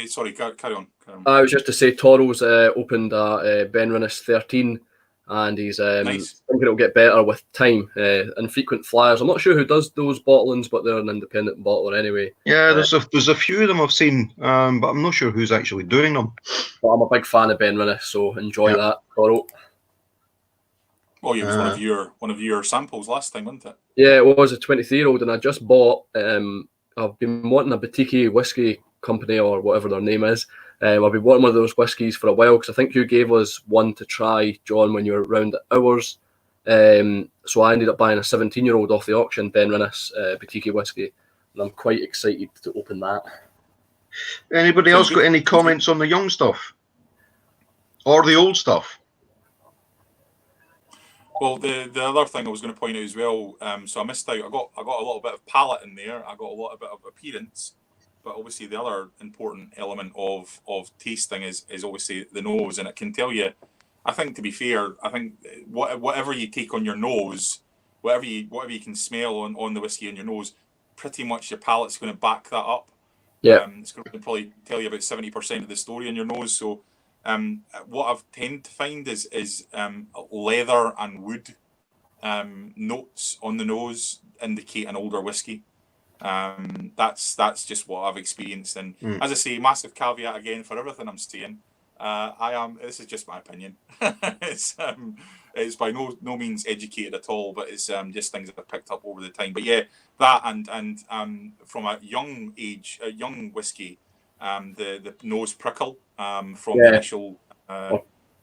sorry, carry on. I was just to say, Toro's opened at Ben Rinnes 13, and he's nice. thinking it'll get better with time. Infrequent Flyers. I'm not sure who does those bottlings, but they're an independent bottler anyway. Yeah, there's a few of them I've seen, but I'm not sure who's actually doing them. But I'm a big fan of Ben Rinnes, so enjoy that, Toro. Oh, yeah, it was one of your samples last time, wasn't it? Yeah, it was a 23-year-old, and I just bought. I've been wanting a boutique whiskey company or whatever their name is. I've been wanting one of those whiskies for a while, because I think you gave us one to try, John, when you were around at ours. So I ended up buying a 17-year-old off the auction, Ben Rinnes boutique whiskey, and I'm quite excited to open that. Anybody else got any comments on the young stuff or the old stuff? Well, the other thing I was going to point out as well, so I missed out. I got a little bit of palate in there. I got a little bit of appearance, but obviously the other important element of tasting is obviously the nose, and it can tell you. I think, to be fair, I think whatever you take on your nose, whatever you can smell on the whiskey on your nose, pretty much your palate's going to back that up. Yeah, it's going to probably tell you about 70% of the story on your nose. So. What I've tend to find is leather and wood notes on the nose indicate an older whiskey. That's just what I've experienced, and as I say, massive caveat again for everything I'm saying. This is just my opinion. It's by no means educated at all, but it's just things that I've picked up over the time. But yeah, that and from a young age, a young whiskey. The nose prickle from the initial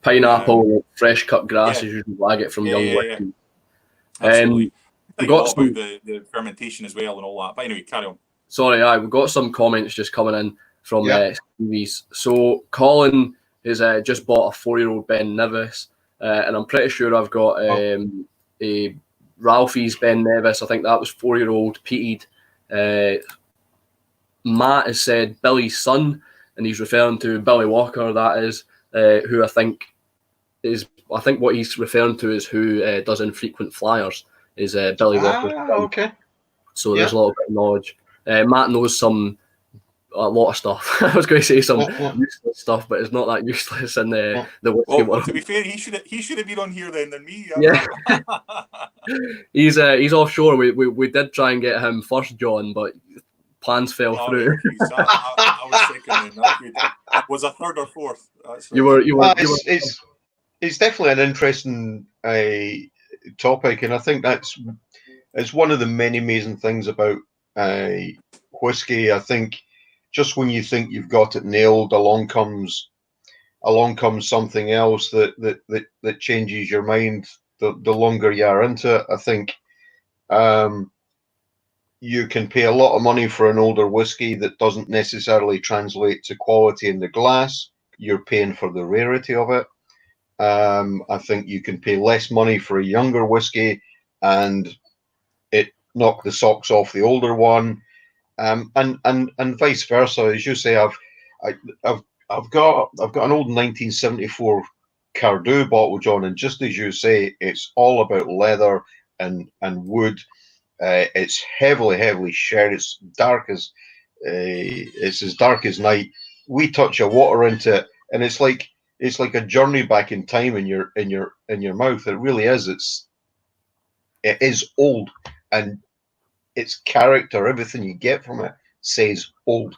pineapple, fresh cut grass is usually what I get from young whiskey. Absolutely. We got about the fermentation as well and all that. But anyway, carry on. Sorry, we've got some comments just coming in from Stevie's. So Colin has just bought a 4-year-old Ben Nevis, and I'm pretty sure I've got a Ralphie's Ben Nevis. I think that was 4-year-old peated. Matt has said Billy's son, and he's referring to Billy Walker. That is who I think what he's referring to is who does Infrequent Flyers is Billy Walker. Okay. So there's a lot of knowledge. Matt knows a lot of stuff. I was going to say some useless stuff, but it's not that useless in the whiskey world. To be fair, he should have been on here then than me. Yeah. He's offshore. We did try and get him first, John, but plans fell through. I was second then. Was a third or fourth. You were. it's definitely an interesting topic, and I think it's one of the many amazing things about whiskey. I think just when you think you've got it nailed, along comes something else that changes your mind. The longer you are into it, I think you can pay a lot of money for an older whiskey that doesn't necessarily translate to quality in the glass. You're paying for the rarity of it. I think you can pay less money for a younger whiskey and it knock the socks off the older one, and vice versa. As you say, I've got an old 1974 Cardew bottle, John, and just as you say, it's all about leather and wood. It's heavily sherry. It's as dark as night. We touch a water into it, and it's like a journey back in time in your mouth. It really is. It is old, and its character, everything you get from it, says old.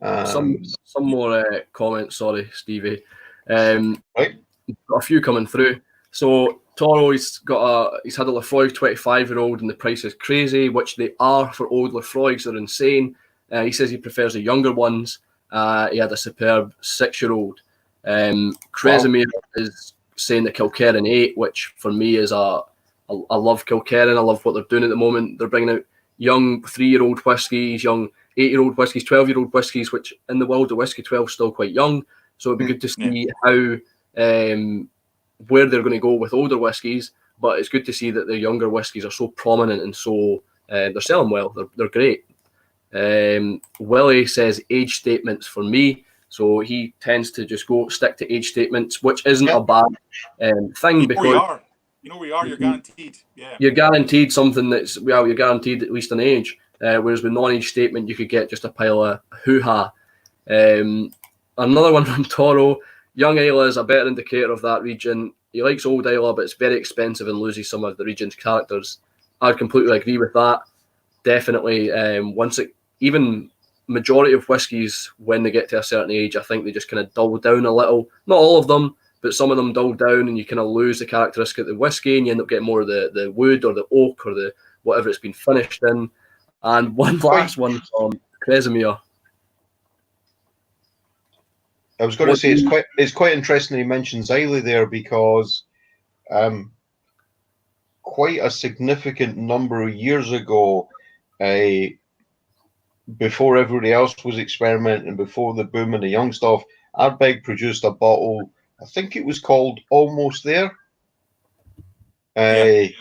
Some more comments. Sorry, Stevie. Right. Got a few coming through. So Toro, he's had a Lefroy 25-year-old, and the price is crazy, which they are for old Lefroys. They're insane. He says he prefers the younger ones. He had a superb 6-year-old. Kresimir is saying the Kilkerran 8, which for me is I love Kilkerran. I love what they're doing at the moment. They're bringing out young 3-year-old whiskies, young 8-year-old whiskies, 12-year-old whiskies, which in the world of whiskey, 12 is still quite young. So it'd be good to see how where they're going to go with older whiskies. But it's good to see that the younger whiskies are so prominent and so they're selling well. They're great. Willie says age statements for me. So he tends to just stick to age statements, which isn't a bad thing. Because you know where you are, you're guaranteed. Yeah. You're guaranteed something you're guaranteed at least an age. Whereas with non-age statement, you could get just a pile of hoo-ha. Another one from Toro. Young Isla is a better indicator of that region. He likes old Isla, but it's very expensive and loses some of the region's characters. I'd completely agree with that. Definitely. Even majority of whiskies, when they get to a certain age, I think they just kind of dull down a little. Not all of them, but some of them dull down, and you kind of lose the characteristic of the whiskey, and you end up getting more of the wood or the oak or the whatever it's been finished in. And one last one from Kresimir. I was going to say it's quite interesting he mentions Islay there, because quite a significant number of years ago, before everybody else was experimenting, before the boom and the young stuff, Ardbeg produced a bottle. I think it was called Almost There. And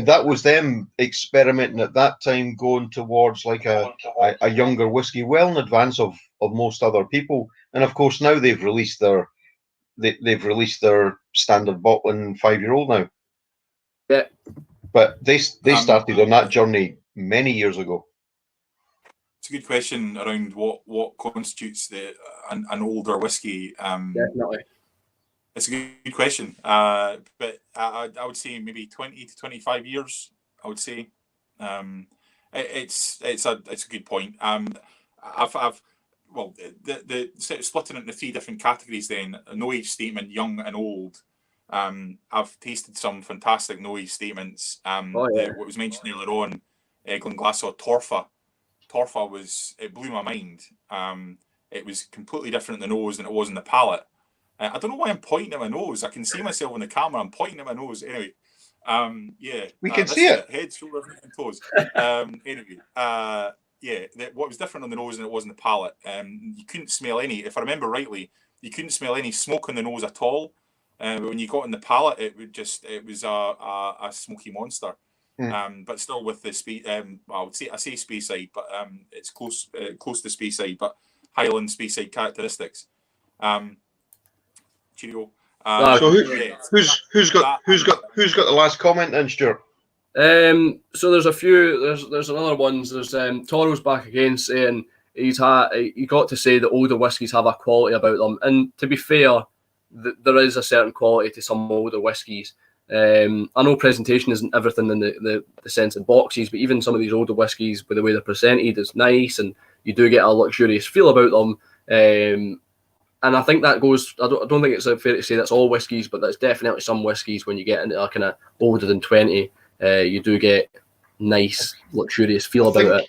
that was them experimenting at that time, going towards like a younger whiskey, well in advance of most other people. And of course now they've released their standard bottling 5-year-old now. Yeah. But they started on that journey many years ago. It's a good question around what constitutes an older whiskey. Definitely. It's a good question, but I would say maybe 20 to 25 years. I would say it's a good point. Splitting it into 3 different categories. Then no age statement, young and old. I've tasted some fantastic no age statements. What was mentioned earlier on, Glenglassaugh Torfa. Torfa it blew my mind. It was completely different in the nose than it was in the palate. I don't know why I'm pointing at my nose. I can see myself on the camera. I'm pointing at my nose. Anyway, we can see it. Head, shoulders, and toes. What was different on the nose than it was in the palate. You couldn't smell any. If I remember rightly, you couldn't smell any smoke on the nose at all. When you got in the palate, it was a smoky monster. But still with the I say Speyside, but it's close to Speyside, but Highland Speyside characteristics. Cheerio. So who's got the last comment then, Stuart? So there's a few. There's another ones. There's Toro's back again saying he got to say that older whiskies have a quality about them, and to be fair, there is a certain quality to some older whiskies. I know presentation isn't everything in the sense in boxes, but even some of these older whiskies, with the way they're presented, is nice, and you do get a luxurious feel about them. and I think that goes. I don't think it's fair to say that's all whiskies, but that's definitely some whiskies. When you get into kind of older than 20, you do get nice, luxurious feel about it.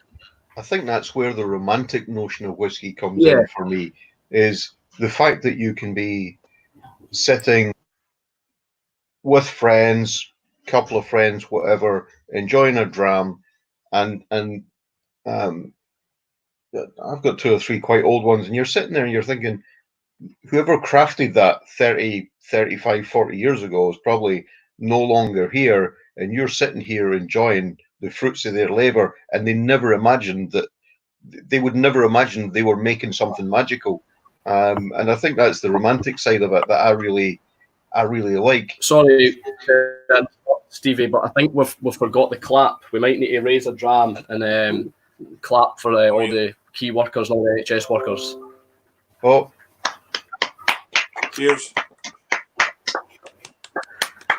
I think that's where the romantic notion of whiskey comes in for me, is the fact that you can be sitting with friends, couple of friends, whatever, enjoying a dram, and I've got 2 or 3 quite old ones, and you're sitting there and you're thinking, whoever crafted that 30, 35, 40 years ago is probably no longer here, and you're sitting here enjoying the fruits of their labor, and they would never imagine they were making something magical. And I think that's the romantic side of it that I really like. Sorry, Stevie, but I think we've forgot the clap. We might need to raise a dram and clap for all the key workers, all the NHS workers. Oh, cheers!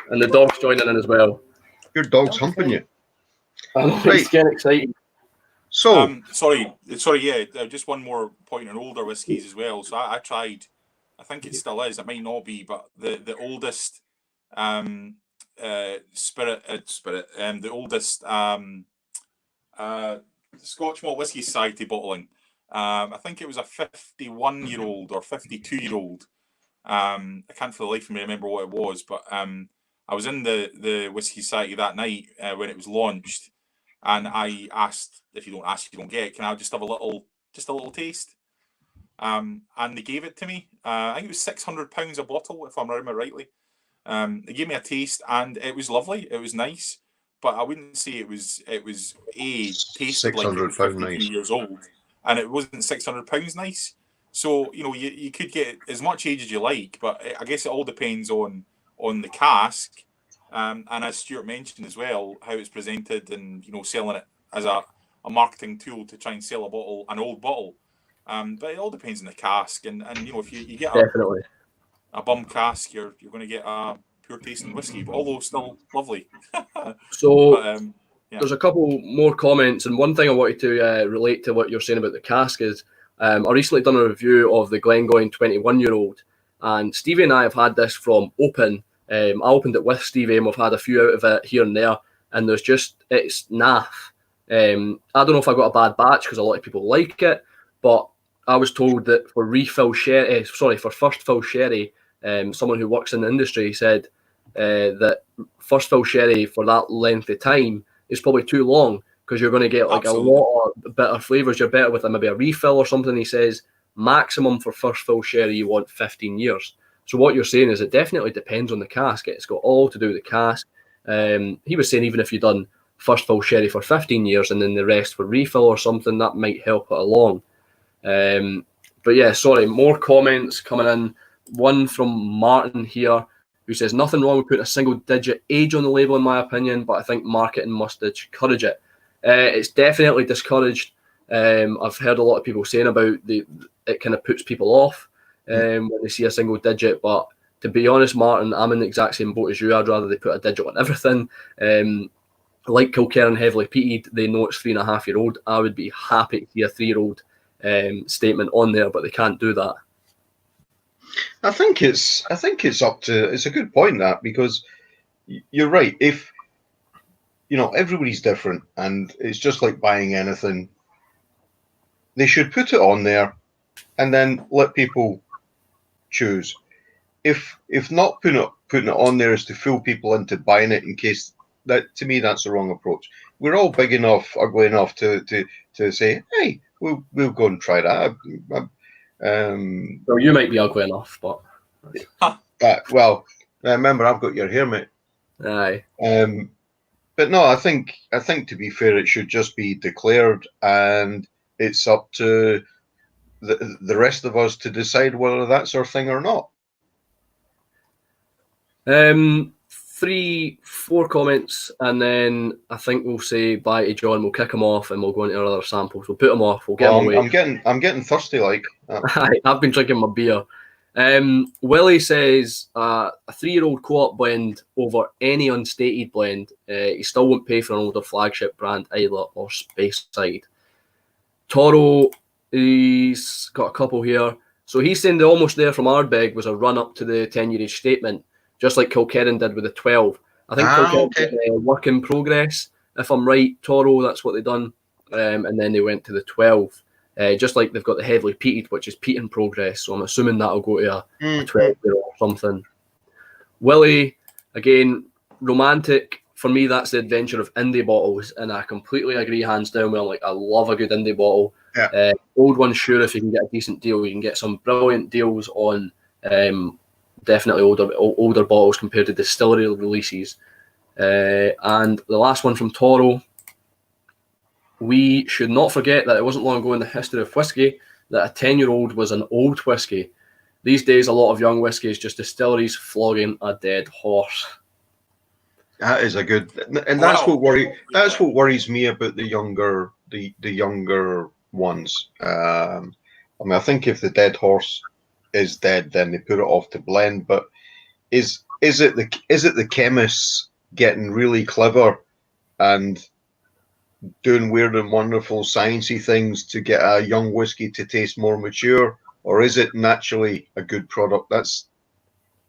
And the dog's joining in as well. Your dog's humping you. I know, he's getting excited. So, sorry, yeah. Just one more point on older whiskies as well. So I tried. I think it still is. It might not be, but the oldest the oldest Scotch Malt Whisky Society bottling. I think it was a 51-year-old or 52-year-old. I can't for the life of me remember what it was, but I was in the Whisky Society that night when it was launched, and I asked, if you don't ask, you don't get. Can I just have a little taste? And they gave it to me. I think it was £600 a bottle, if I remember rightly. They gave me a taste, and it was lovely. It was nice, but I wouldn't say it was tasted like it was 52 nice. years old, and it wasn't £600 nice. So you could get as much age as you like, but I guess it all depends on the cask, and as Stuart mentioned as well, how it's presented, and selling it as a marketing tool to try and sell an old bottle. But it all depends on the cask, and if you get Definitely a bum cask, you're going to get a pure tasting whiskey, but although still lovely. So but, there's a couple more comments, and one thing I wanted to relate to what you're saying about the cask is I recently done a review of the Glengoyne 21-year-old, and Stevie and I have had this from open. I opened it with Stevie, and we've had a few out of it here and there, and it's naff. I don't know if I got a bad batch because a lot of people like it, but I was told that for first fill sherry, someone who works in the industry said that first fill sherry for that length of time is probably too long, because you're going to get like Absolutely. a lot of bitter flavours. You're better with maybe a refill or something. He says maximum for first fill sherry you want 15 years. So what you're saying is it definitely depends on the cask. It's got all to do with the cask. He was saying even if you've done first fill sherry for 15 years and then the rest for refill or something, that might help it along. But yeah, sorry, more comments coming in. One from Martin here, who says nothing wrong with putting a single digit age on the label in my opinion, but I think marketing must discourage it. It's definitely discouraged. I've heard a lot of people saying about it kind of puts people off when they see a single digit, but to be honest, Martin, I'm in the exact same boat as you. I'd rather they put a digit on everything. Like Kilkerran heavily peated, they know it's 3.5-year-old. I would be happy to see a 3-year-old statement on there, but they can't do that. I think it's up to. It's a good point, that, because you're right. If everybody's different, and it's just like buying anything. They should put it on there, and then let people choose. If not putting it on there is to fool people into buying it, in case that, to me, that's the wrong approach. We're all big enough, ugly enough to say, hey, we'll go and try that. Well, you might be ugly enough, but well, remember, I've got your hair, mate. Aye. But no, I think to be fair, it should just be declared, and it's up to the rest of us to decide whether that's our thing or not. 3-4 comments, and then I think we'll say bye to John. We'll kick him off, and we'll go into our other samples. We'll put him off. We'll get him away. I'm getting thirsty, like. I've been drinking my beer. Willie says a 3-year-old co-op blend over any unstated blend. He still won't pay for an older flagship brand, Isla or Speyside. Toro, he's got a couple here. So he's saying the almost there from Ardbeg was a run up to the 10-year age statement, just like Kilkerran did with the 12. I think Kilkerran did a work in progress, if I'm right. Toro, that's what they done. And then they went to the 12. Just like they've got the heavily peated, which is peat in progress. So I'm assuming that'll go to a 12 or something. Willie, again, romantic. For me, that's the adventure of indie bottles. And I completely agree, hands down. Well, like, I love a good indie bottle. Yeah. Old ones, sure, if you can get a decent deal. You can get some brilliant deals on definitely older bottles compared to distillery releases. And the last one from Toro, we should not forget that it wasn't long ago in the history of whiskey that a 10-year-old was an old whiskey. These days, a lot of young whiskey is just distilleries flogging a dead horse. That is a good, and that's what worries me about the younger ones. I mean, I think if the dead horse is dead, then they put it off to blend. But is it the chemists getting really clever and doing weird and wonderful sciencey things to get a young whiskey to taste more mature, or is it naturally a good product?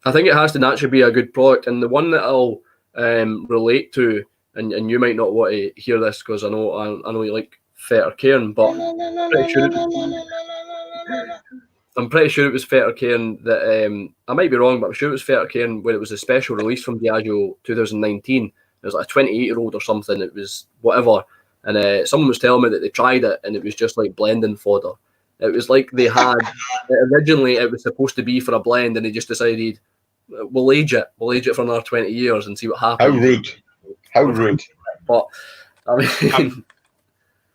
I think it has to naturally be a good product, and the one that I'll relate to, and you might not want to hear this because I know you like Fetter Cairn, but I'm pretty sure it was Fetter Cairn that I might be wrong, but I'm sure it was Fetter Cairn when it was a special release from Diageo 2019. It was like a 28-year-old or something. It was whatever. And someone was telling me that they tried it and it was just like blending fodder. It was like they had, originally it was supposed to be for a blend and they just decided, we'll age it for another 20 years and see what happens. How rude. But, I mean...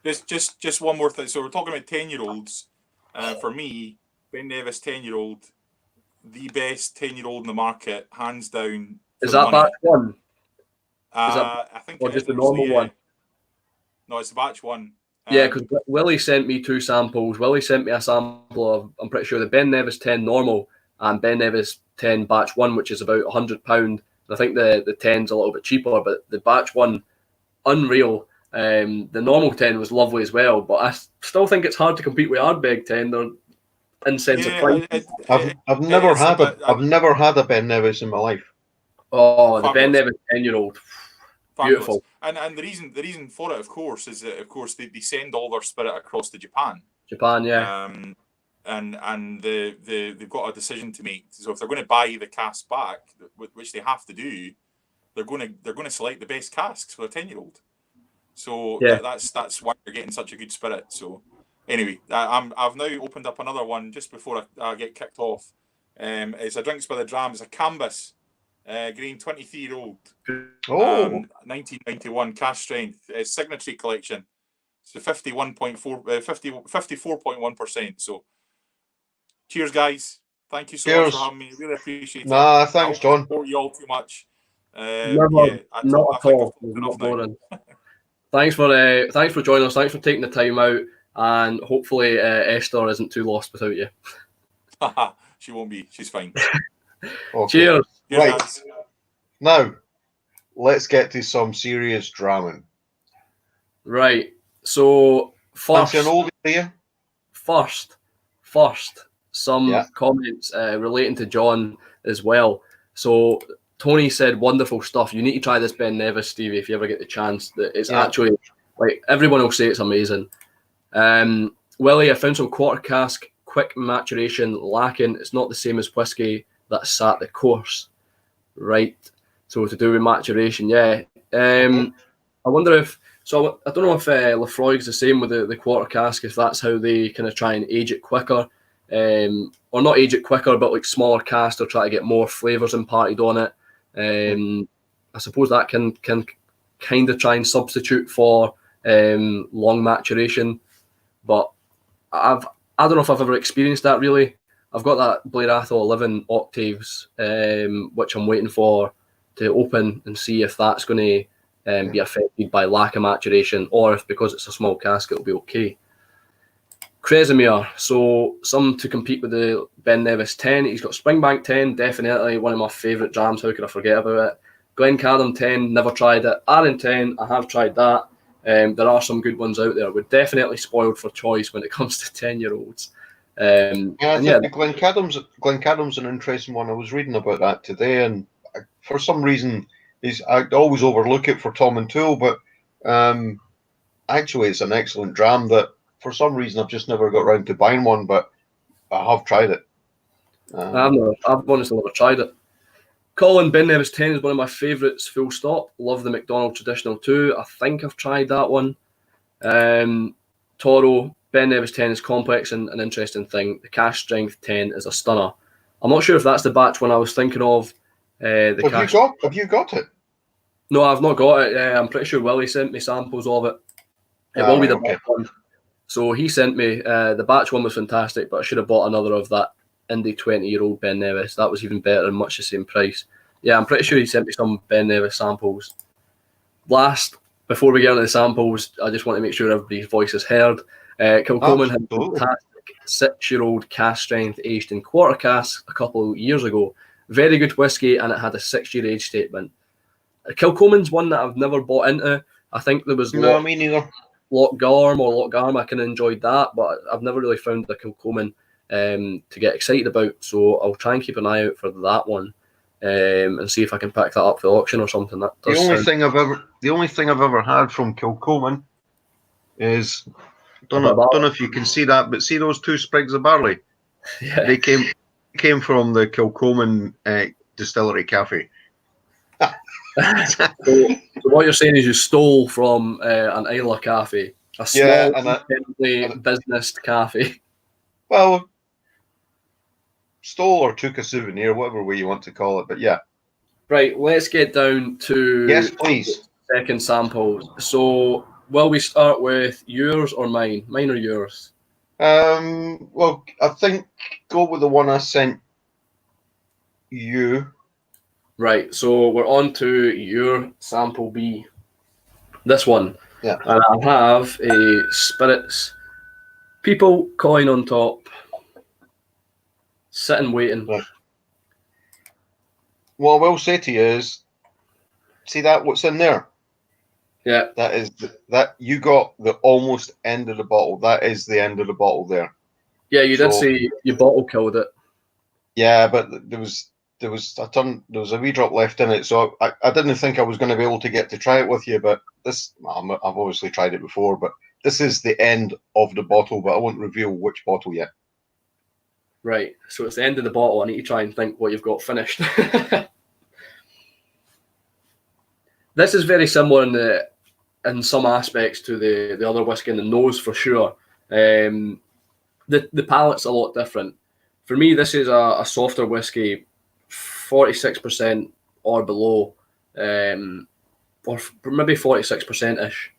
Just one more thing. So we're talking about 10-year-olds. For me, Ben Nevis 10-year-old, the best 10-year-old in the market, hands down. Is that batch one? I think or just the normal one? No, it's the batch one. Yeah, because Willie sent me 2 samples. Willie sent me a sample of, I'm pretty sure, the Ben Nevis 10 normal and Ben Nevis 10 batch 1, which is about £100. And I think the 10's a little bit cheaper, but the batch 1, unreal. The normal 10 was lovely as well, but I still think it's hard to compete with Ardbeg 10. They're insensitive price. I've never had a Ben Nevis in my life. Oh, the Ben Nevis 10-year-old. Beautiful. And the reason for it, of course, is that of course they send all their spirit across to Japan. Japan, yeah. And they've got a decision to make. So if they're going to buy the cask back, which they have to do, they're going to select the best casks for a 10-year-old. So yeah. That's why they're getting such a good spirit. So anyway, I've now opened up another one just before I get kicked off. It's a Drinks by the Dram. It's a Canvas. Green 23-year-old, 1991 cash strength signatory collection. So 54.1%. So cheers, guys. Thank you so much for having me. Really appreciate it. Thanks, John. I don't support you all too much. Not at all. Not boring. Thanks for joining us. Thanks for taking the time out, and hopefully Esther isn't too lost without you. She won't be. She's fine. Okay. Cheers. Right. Now, let's get to some serious drama. Right. So, first, some comments relating to John as well. So, Tony said, wonderful stuff. You need to try this Ben Nevis, Stevie, if you ever get the chance. It's actually, like, everyone will say it's amazing. Willie, I found some quarter cask, quick maturation lacking. It's not the same as whiskey that sat the course. Right. So to do with maturation, yeah. I wonder if, so I don't know if Lefroy's the same with the quarter cask, if that's how they kind of try and age it quicker. Or not age it quicker, but like smaller cask, they'll try to get more flavours imparted on it. I suppose that can kind of try and substitute for long maturation. But I don't know if I've ever experienced that really. I've got that Blair Athol 11 octaves, which I'm waiting for to open and see if that's going to be affected by lack of maturation, or if because it's a small cask it'll be okay. Kresimir, so some to compete with the Ben Nevis 10. He's got Springbank 10, definitely one of my favourite jams. How could I forget about it? Glencairn 10, never tried it. Arran 10, I have tried that. There are some good ones out there. We're definitely spoiled for choice when it comes to 10-year-olds. Yeah, I And think yeah, the Glencadam's an interesting one. I was reading about that today, and for some reason, I always overlook it for Tom and Tool, but actually, it's an excellent dram that for some reason I've just never got around to buying one, but I have tried it. I've honestly never tried it. Colin Ben Nevis 10 is one of my favourites, full stop. Love the McDonald Traditional too. I think I've tried that one. Toro, Ben Nevis 10 is complex and an interesting thing. The cash strength 10 is a stunner. I'm not sure if that's the batch one I was thinking of. Have you got it? No, I've not got it. I'm pretty sure Willie sent me samples of it. It will be the batch one. So he sent me, the batch one was fantastic, but I should have bought another of that indie 20-year-old Ben Nevis. That was even better and much the same price. Yeah, I'm pretty sure he sent me some Ben Nevis samples. Last, before we get into the samples, I just want to make sure everybody's voice is heard. Kilcoman had a fantastic 6-year-old cask strength aged in quarter casks a couple of years ago. Very good whiskey, and it had a 6-year age statement. Kilcoman's one that I've never bought into. I think there was me neither. Lochgarm. I kind of enjoyed that, but I've never really found the Kilcoman to get excited about. So I'll try and keep an eye out for that one and see if I can pick that up for the auction or something. The only thing I've ever had from Kilcoman is don't know if you can see that, but see those 2 sprigs of barley? Yeah. They came from the Kilcoman Distillery Cafe. So what you're saying is you stole from an Isla cafe, a small, business cafe. Well, stole or took a souvenir, whatever way you want to call it, but yeah. Right, let's get down to yes, please. Second samples. So, will we start with yours or mine? Mine or yours? Well, I think go with the one I sent you. Right, so we're on to your sample B. This one. Yeah. And I have a Spirits People coin on top. Sitting waiting. Right. What I will say to you is, see that what's in there? Yeah. That is that you got the almost end of the bottle. That is the end of the bottle there. Yeah, you did say your bottle killed it. Yeah, but there was a wee drop left in it, so I didn't think I was going to be able to get to try it with you. But I've obviously tried it before, but this is the end of the bottle. But I won't reveal which bottle yet. Right, so it's the end of the bottle. I need to try and think what you've got finished. This is very similar in some aspects to the other whiskey in the nose for sure. The palate's a lot different. For me, this is a softer whiskey, 46% or below, or maybe 46%-ish.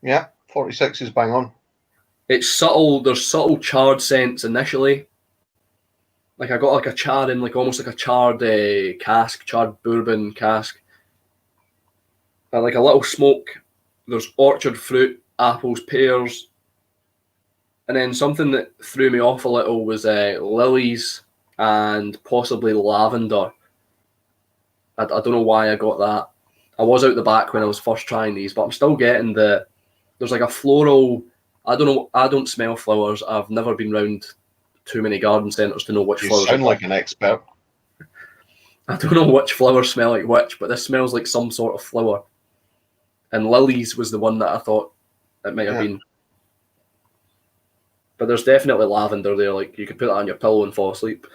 Yeah, 46 is bang on. It's subtle. There's subtle charred scents initially. Like I got like a charred in, like almost like a charred cask, charred bourbon cask. And like a little smoke. There's orchard fruit, apples, pears. And then something that threw me off a little was lilies and possibly lavender. I don't know why I got that. I was out the back when I was first trying these, but I'm still getting there's like a floral, I don't know, I don't smell flowers. I've never been round too many garden centres to know which flowers. You sound like an expert. I don't know which flowers smell like which, but this smells like some sort of flower. And lilies was the one that I thought it might have been. But there's definitely lavender there. Like you could put that on your pillow and fall asleep.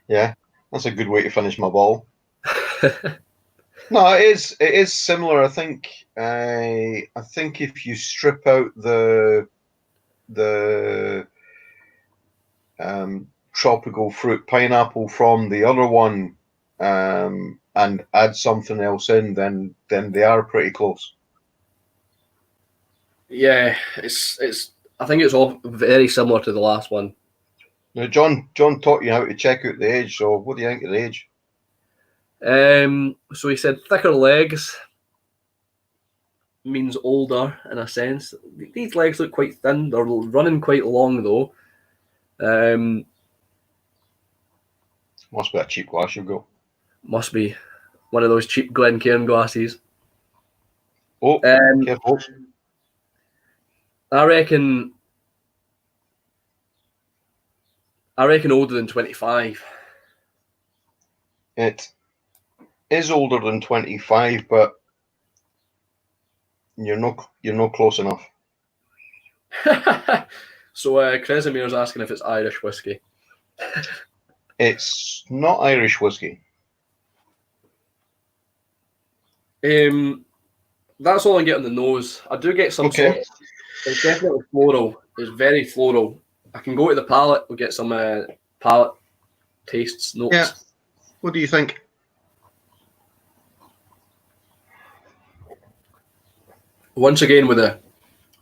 Yeah, that's a good way to finish my ball. No, it is similar. I think if you strip out the tropical fruit pineapple from the other one and add something else in, then they are pretty close. Yeah, it's. I think it's all very similar to the last one. Now, John taught you how to check out the age. So, what do you think of the age? So he said thicker legs means older in a sense. These legs look quite thin. They're running quite long though. Must be a cheap glass you've got. Must be one of those cheap Glencairn glasses. Oh, careful. I reckon older than 25. It is older than 25, but you're not close enough. So Cresimir's asking if it's Irish whiskey. It's not Irish whiskey. That's all I get on the nose. I do get some sort of, it's definitely floral. It's very floral. I can go to the palate. We'll get some palate tastes, notes. Yeah. What do you think? Once again with a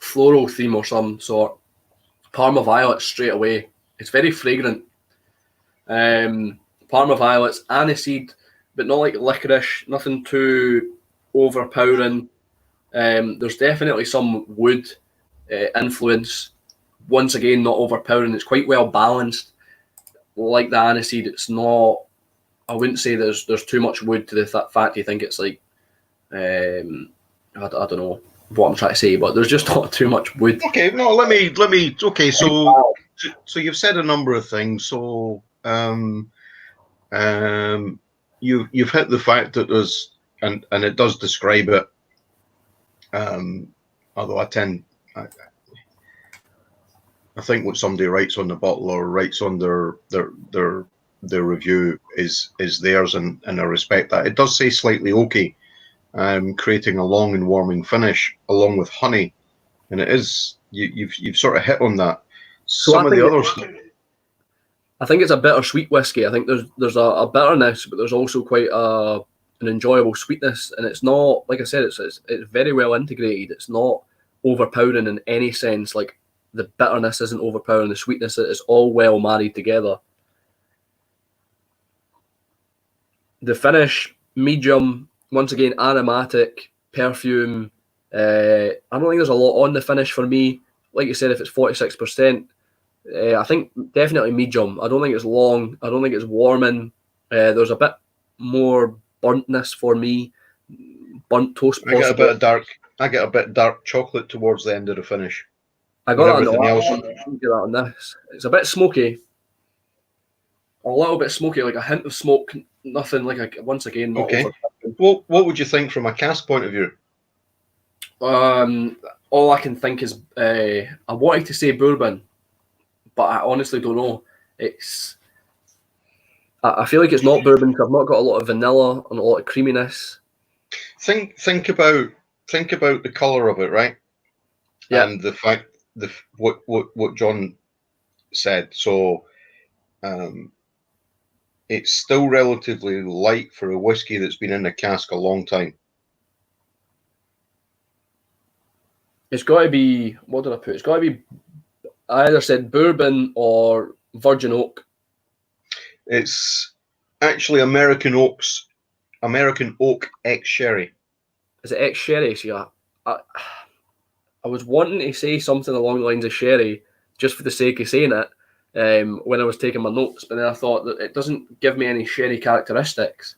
floral theme or some sort. Parma violets straight away. It's very fragrant. Parma violets, aniseed, but not like licorice. Nothing too overpowering. There's definitely some wood influence. Once again, not overpowering. It's quite well balanced. Like the aniseed, it's not. I wouldn't say there's too much wood to the fact you think it's like. I don't know what I'm trying to say, but there's just not too much wood. Okay, no, let me. Okay, so you've said a number of things. So you've hit the fact that there's and it does describe it. Although I think what somebody writes on the bottle or writes on their review is theirs, and I respect that. It does say slightly oaky, creating a long and warming finish along with honey, and it is you've sort of hit on that. Some of the others. I think it's a bittersweet whiskey. I think there's a bitterness, but there's also quite an enjoyable sweetness, and it's not, like I said, it's very well integrated. It's not overpowering in any sense. Like the bitterness isn't overpowering, the sweetness is all well married together. The finish, medium, once again aromatic, perfume. I don't think there's a lot on the finish for me. Like you said, if it's 46%, I think definitely medium. I don't think it's long. I don't think it's warming. There's a bit more burntness for me. Burnt toast. I get a bit dark. I get a bit dark chocolate towards the end of the finish. I got that on this. It's a bit smoky. A little bit smoky, like a hint of smoke. Nothing like once again. Not okay. What would you think from a cask point of view? All I can think is I wanted to say bourbon, but I honestly don't know. I feel like it's not bourbon because I've not got a lot of vanilla and a lot of creaminess. Think about the color of it, right? Yeah. And the fact what John said. So, it's still relatively light for a whiskey that's been in the cask a long time. It's got to be, what did I put? It's got to be, I either said bourbon or virgin oak. It's actually American oak ex-sherry. Is it ex-sherry? See, I was wanting to say something along the lines of sherry just for the sake of saying it when I was taking my notes, but then I thought that it doesn't give me any sherry characteristics.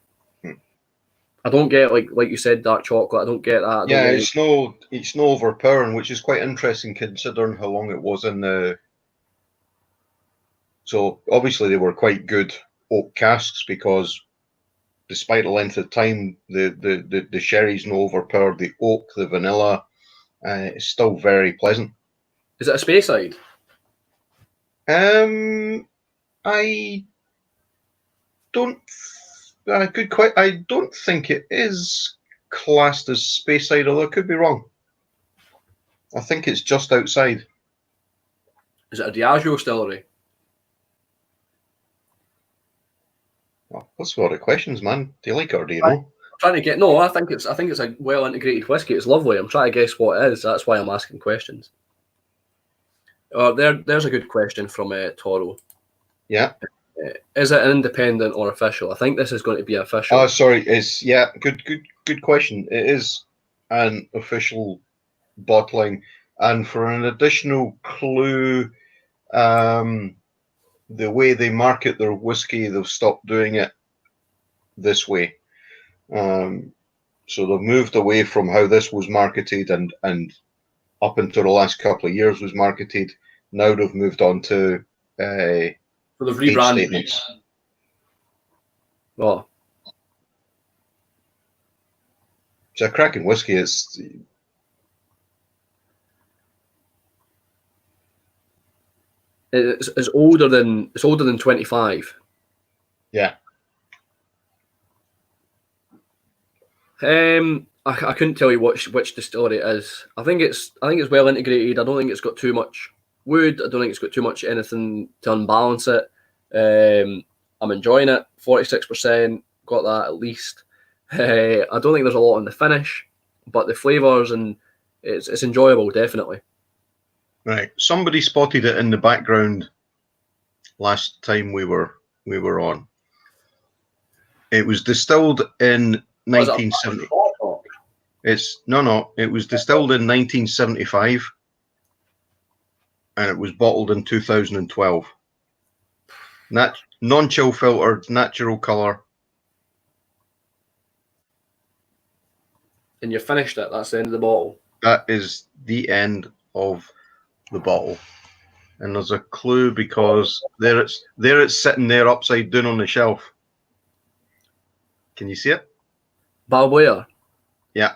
I don't get like you said, dark chocolate. I don't get that. It's no overpowering, which is quite interesting considering how long it was in the. So obviously they were quite good oak casks because, despite the length of time, the sherry's no overpowered. The oak, the vanilla, is still very pleasant. Is it a Speyside? I don't. I don't think it is classed as Speyside, although I could be wrong. I think it's just outside. Is it a Diageo distillery? Well, that's a lot of questions, man. Do you like it or do you know? I'm trying to get. No, I think it's a well integrated whiskey. It's lovely. I'm trying to guess what it is. That's why I'm asking questions. There's a good question from Toro. Yeah. Is it independent or official? I think this is going to be official. Oh, sorry. Good question. It is an official bottling, and for an additional clue, the way they market their whiskey, they've stopped doing it this way. So they've moved away from how this was marketed and up until the last couple of years was marketed. Now they've moved on to So they've age rebranded. statements. Oh, It's a cracking whiskey. it's older than 25. Yeah. I couldn't tell you which distillery it is. I think it's well integrated. I don't think it's got too much wood. I don't think it's got too much anything to unbalance it. I'm enjoying it. 46%, got that at least. I don't think there's a lot in the finish, but the flavours and it's enjoyable, definitely. Right. Somebody spotted it in the background last time we were on. It was distilled in 1970. It was distilled in 1975 and it was bottled in 2012. Non-chill filtered, natural colour. And you finished it. That's the end of the bottle. That is the end of the bottle. And there's a clue because there it's sitting there upside down on the shelf. Can you see it? Balboa. Yeah.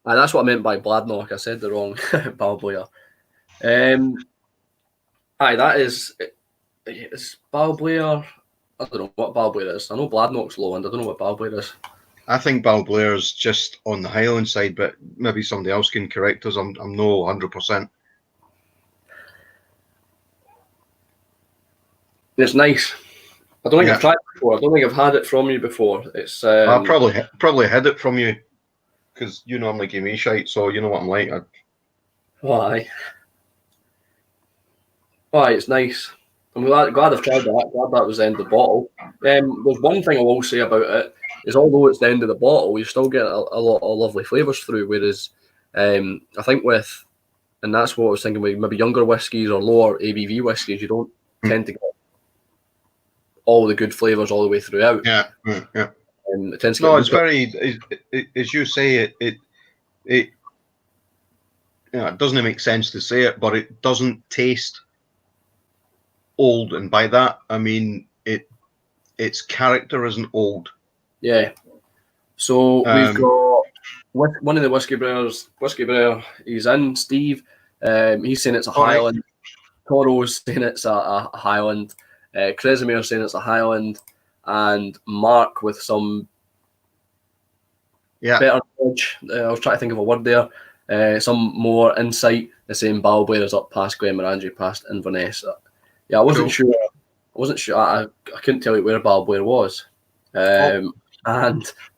That's what I meant by Bladnoch. I said the wrong Balboa. That is it's Balboa. I don't know what Balboa is. I know Bladnoch's Lowland. I don't know what Balboa is. I think Balblair's just on the Highland side, but maybe somebody else can correct us. I'm no 100%. It's nice. I don't think I've tried it before. I don't think I've had it from you before. It's I probably had it from you because you normally give me shite, so you know what I'm like. Why? It's nice. I'm glad I've tried that. Glad that was the end of the bottle. There's one thing I will say about it is although it's the end of the bottle, you still get a lot of lovely flavours through. Whereas I think and that's what I was thinking with maybe younger whiskies or lower ABV whiskies, you don't tend to get all the good flavours all the way throughout. Yeah. It tends to No, get it's very, as you say, it doesn't make sense to say it, but it doesn't taste old, and by that I mean its character isn't old. Yeah. So we've got one of the whiskey brewer. He's in Steve. He's saying it's a Highland. Toro's saying it's a Highland. Cresimir's saying it's a Highland, and Mark with some better knowledge. I was trying to think of a word there. Some more insight. The same Balboa is up past Glenmorangie, past Inverness. Yeah, I wasn't sure. I couldn't tell you where Balboa was. And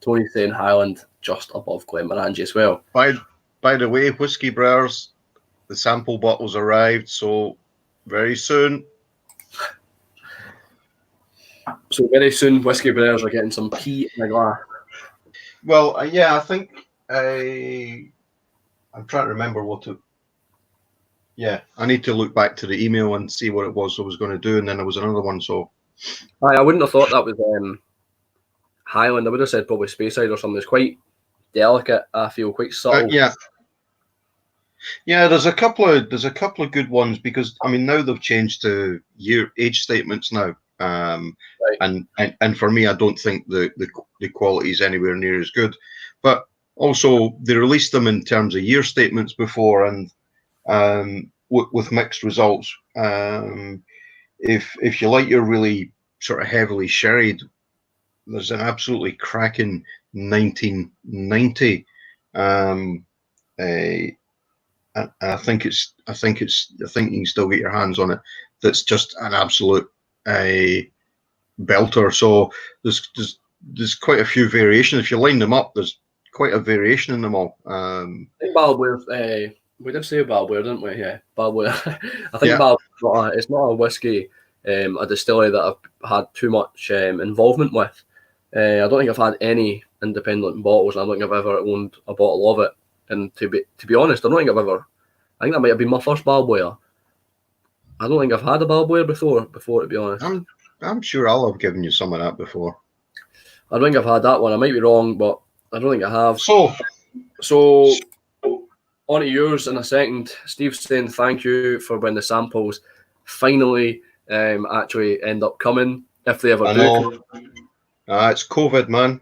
Tony's saying Highland just above Glenmorangie as well. By the way, whiskey brewers, the sample bottles arrived, so very soon. So very soon, whiskey brewers are getting some pee in a glass. Well, I think I'm trying to remember what to. Yeah, I need to look back to the email and see what it was I was going to do, and then there was another one. So, I wouldn't have thought that was Highland. I would have said probably Speyside or something. It's quite delicate. I feel quite subtle. Yeah. There's a couple of good ones because I mean now they've changed to age statements now, and for me I don't think the quality is anywhere near as good, but also they released them in terms of year statements before and. With mixed results. If you like your really sort of heavily sherried, there's an absolutely cracking 1990. And I think you can still get your hands on it. That's just an absolute belter. So there's quite a few variations. If you line them up, there's quite a variation in them all. I think Balboa. We did say Balboa, didn't we? Yeah, Balboa. I think Balboa, it's not a whiskey, a distillery that I've had too much involvement with. I don't think I've had any independent bottles. I don't think I've ever owned a bottle of it. And to be honest, I think that might have been my first Balboa. I don't think I've had a Balboa before, to be honest. I'm sure I'll have given you some of that before. I don't think I've had that one. I might be wrong, but I don't think I have. So On to yours in a second. Steve's saying thank you for when the samples finally actually end up coming, if they ever I do. know. It's COVID, man.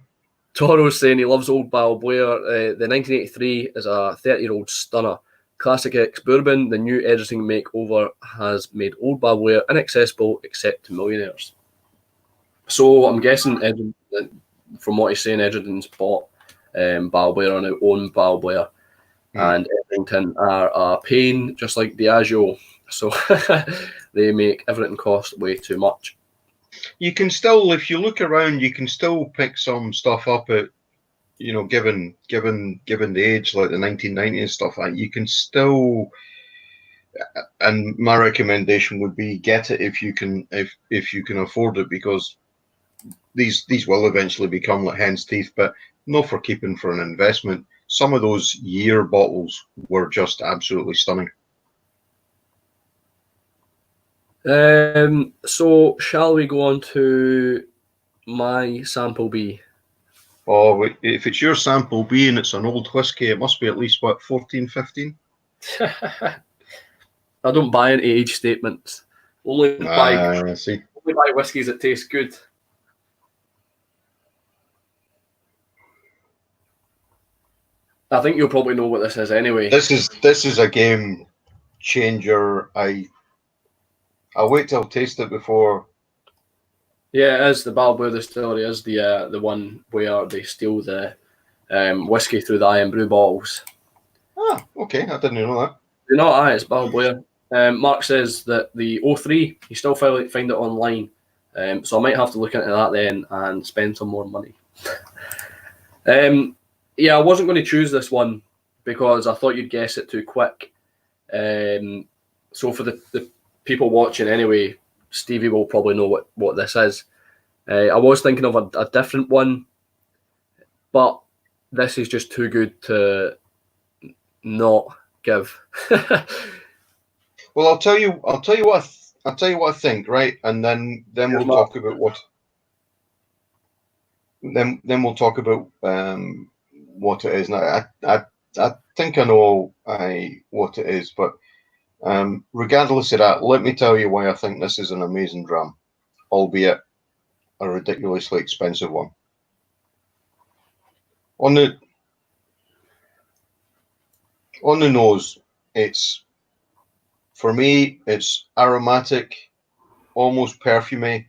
Toro's saying he loves Old Bal Blair. The 1983 is a 30-year-old stunner. Classic ex-bourbon, the new editing makeover has made Old Bal Blair inaccessible except to millionaires. So I'm guessing, from what he's saying, Edgerton's bought Bal Blair and own Bal Blair. And Edrington are a pain, just like Diageo. So they make everything cost way too much. You can still, if you look around, you can still pick some stuff up at, given the age, like the 1990s stuff. You can still, and my recommendation would be get it if you can afford it, because these will eventually become like hen's teeth, but not for keeping, for an investment. Some of those year bottles were just absolutely stunning. So shall we go on to my sample B? Oh, if it's your sample B and it's an old whiskey, it must be at least, 14, 15? I don't buy into age statements. Only buy whiskies that taste good. I think you'll probably know what this is anyway. This is a game changer. I'll wait till I've tasted it before. Yeah, it is. The Bal Blair Distillery is the one where they steal the whiskey through the iron brew bottles. Ah, okay. I didn't know that. You know, it's Bal Blair. Mark says that the 03, you still find it online. So I might have to look into that then and spend some more money. Yeah, I wasn't going to choose this one because I thought you'd guess it too quick. So for the people watching anyway, Stevie will probably know what this is. I was thinking of a different one, but this is just too good to not give. Well, I'll tell you what I think, right? And then we'll talk about what. Then we'll talk about what it is. Now, I think I know what it is, but regardless of that, let me tell you why I think this is an amazing dram, albeit a ridiculously expensive one. On the nose, for me, it's aromatic, almost perfumey,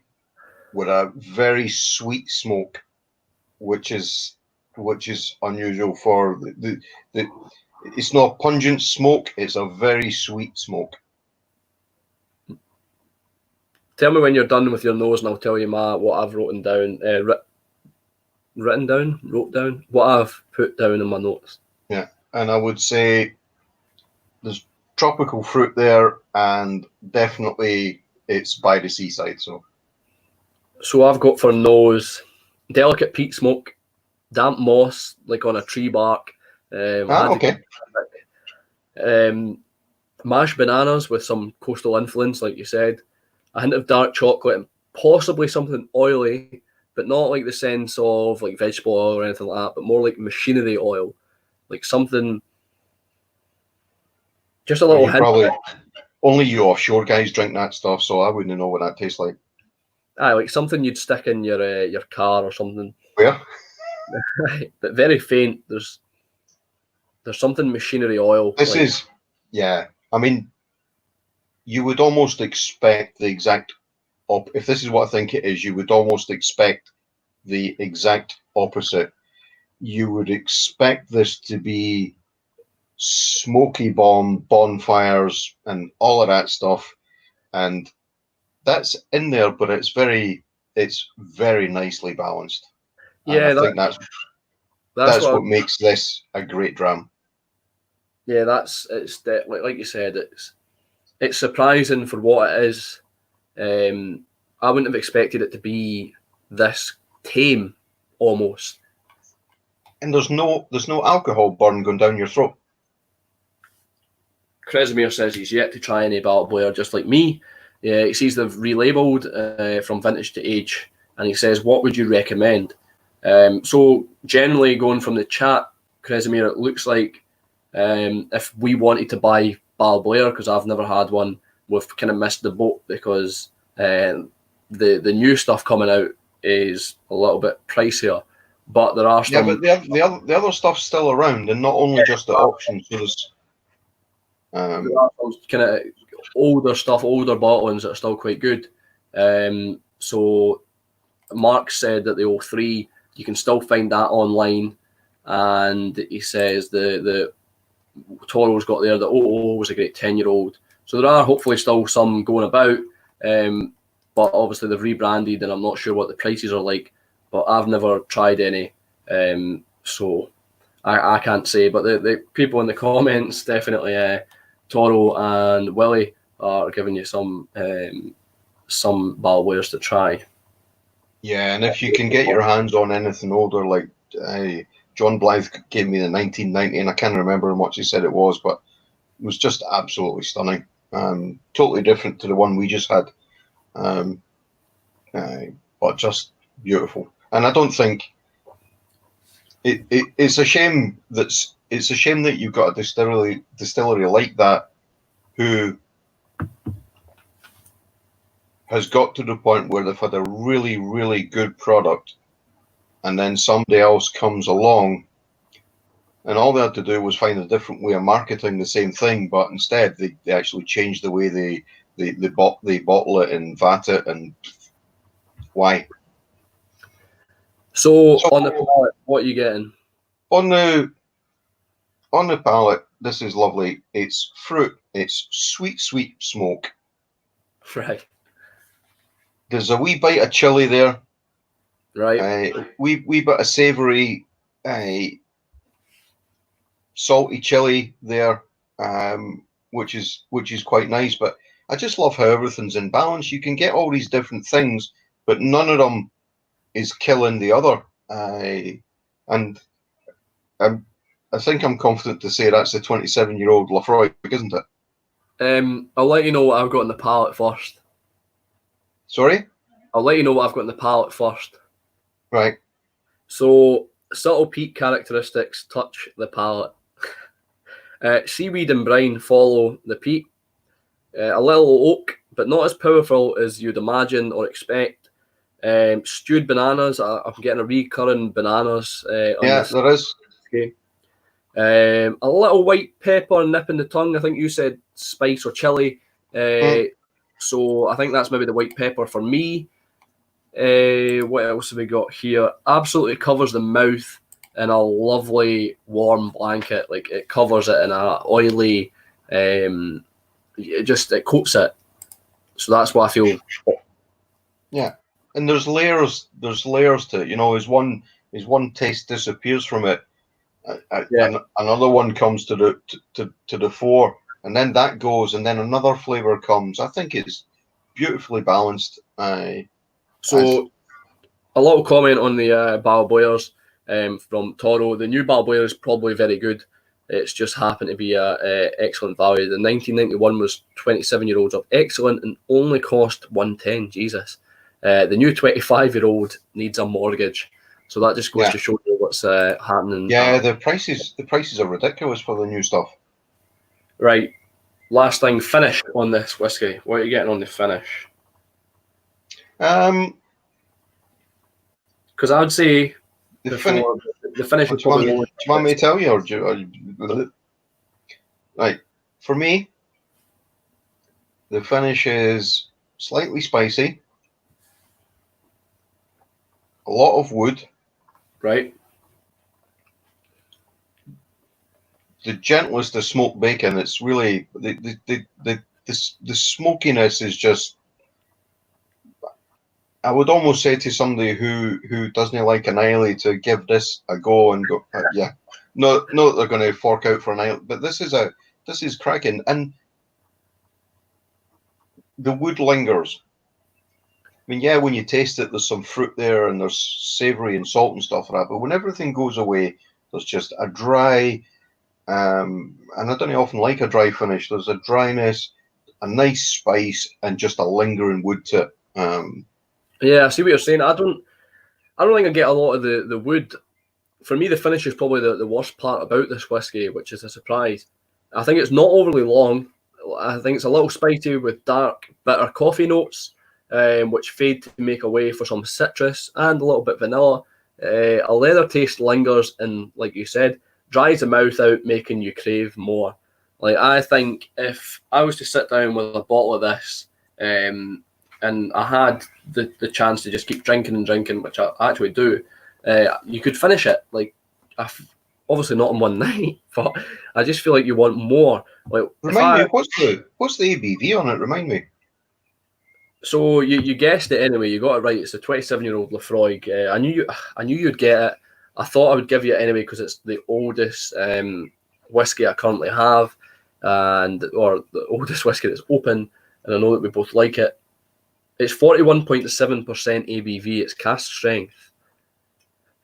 with a very sweet smoke, which is unusual for the it's not a pungent smoke, it's a very sweet smoke. Tell me when you're done with your nose and I'll tell you what I've wrote down, what I've put down in my notes. Yeah, and I would say there's tropical fruit there, and definitely it's by the seaside. So I've got for nose, delicate peat smoke, damp moss like on a tree bark. Okay. Mashed bananas with some coastal influence, like you said. A hint of dark chocolate and possibly something oily, but not like the sense of like vegetable oil or anything like that, but more like machinery oil, like something. Just a little hint. Probably only you offshore guys drink that stuff, so I wouldn't know what that tastes like. Like something you'd stick in your car or something. Yeah. But very faint. There's something machinery oil. This is, yeah. I mean, you would almost expect the exact if this is what I think it is, you would almost expect the exact opposite. You would expect this to be smoky bonfires and all of that stuff, and that's in there, but it's very nicely balanced. Yeah, and I think that's what makes this a great dram. Yeah, like you said, it's surprising for what it is. I wouldn't have expected it to be this tame, almost. And there's no alcohol burn going down your throat. Kresimir says he's yet to try any Bal Blair, just like me. Yeah, he sees they've relabeled from vintage to age, and he says, "What would you recommend?" So generally, going from the chat, Kresimir, it looks like If we wanted to buy Balboa, because I've never had one, we've kind of missed the boat because the new stuff coming out is a little bit pricier. But there are some. Yeah, but the other stuff's still around, and not only just the options. So there's there are some kind of older stuff, older bottlings that are still quite good. So Mark said that the 03, you can still find that online, and he says the Toro's got there. The 00 was a great 10-year-old. So there are hopefully still some going about, but obviously they've rebranded, and I'm not sure what the prices are like. But I've never tried any, so I can't say. But the people in the comments definitely, Toro and Willie are giving you some Balboas to try. Yeah, and if you can get your hands on anything older, like John Blythe gave me the 1990, and I can't remember how much he said it was, but it was just absolutely stunning. Totally different to the one we just had, but just beautiful. And I don't think it's a shame that you've got a distillery like that who has got to the point where they've had a really, really good product, and then somebody else comes along, and all they had to do was find a different way of marketing the same thing, but instead they actually changed the way they bottle it and vat it, and why? So on the palate, what are you getting? On the palate, this is lovely. It's fruit. It's sweet smoke. Right. There's a wee bite of chili there. Right. Wee bit of savoury, salty chili there, which is quite nice. But I just love how everything's in balance. You can get all these different things, but none of them is killing the other. And I think I'm confident to say that's the 27-year-old Lafroy, isn't it? I'll let you know what I've got in the palate first. Sorry? I'll let you know what I've got in the palate first. Right. So subtle peat characteristics touch the palate. Seaweed and brine follow the peat. A little oak, but not as powerful as you'd imagine or expect. Stewed bananas. I'm getting a recurring bananas. Yeah, there is. Okay. A little white pepper nip in the tongue. I think you said spice or chili. So I think that's maybe the white pepper for me. What else have we got here? Absolutely covers the mouth in a lovely warm blanket. Like it covers it in a oily, it coats it. So that's what I feel. Yeah, and there's layers to it. You know, as one taste disappears from it, and another one comes to the fore, and then that goes, and then another flavor comes. I think it's beautifully balanced. So a little comment on the Balboas from Toro. The new Balboa is probably very good. It's just happened to be a excellent value. The 1991 was 27-year-olds of excellent and only cost $110. Jesus. The new 25-year-old needs a mortgage. So that just goes to show you what's happening. Yeah, the prices are ridiculous for the new stuff. Right. Last thing, finish on this whiskey. What are you getting on the finish? Because I would say the finish is probably. Do you want me to tell you, or right? For me, the finish is slightly spicy, a lot of wood. Right. The gentlest of smoked bacon. It's really the smokiness is just. I would almost say to somebody who doesn't like an Islay to give this a go and go, yeah, no, they're going to fork out for an Islay, but this is cracking, and the wood lingers. I mean, yeah, when you taste it, there's some fruit there, and there's savoury and salt and stuff like that. But when everything goes away, there's just a dry, and I don't often like a dry finish. There's a dryness, a nice spice, and just a lingering wood to it. Yeah, I see what you're saying. I don't think I get a lot of the wood for me, the finish is probably the worst part about this whiskey, which is a surprise. I think it's not overly long. I think it's a little spicy with dark, bitter coffee notes, which fade to make a way for some citrus and a little bit vanilla. A leather taste lingers and, like you said, dries the mouth out, making you crave more. Like, I think if I was to sit down with a bottle of this, and I had the chance to just keep drinking and drinking, which I actually do, you could finish it. Like, obviously not in one night, but I just feel like you want more. Like, Remind me, what's the ABV on it? Remind me. So you guessed it anyway. You got it right. It's a 27-year-old Lafroig. I knew you'd get it. I thought I would give you it anyway because it's the oldest whiskey I currently have, or the oldest whiskey that's open, and I know that we both like it. It's 41.7% ABV. It's cask strength.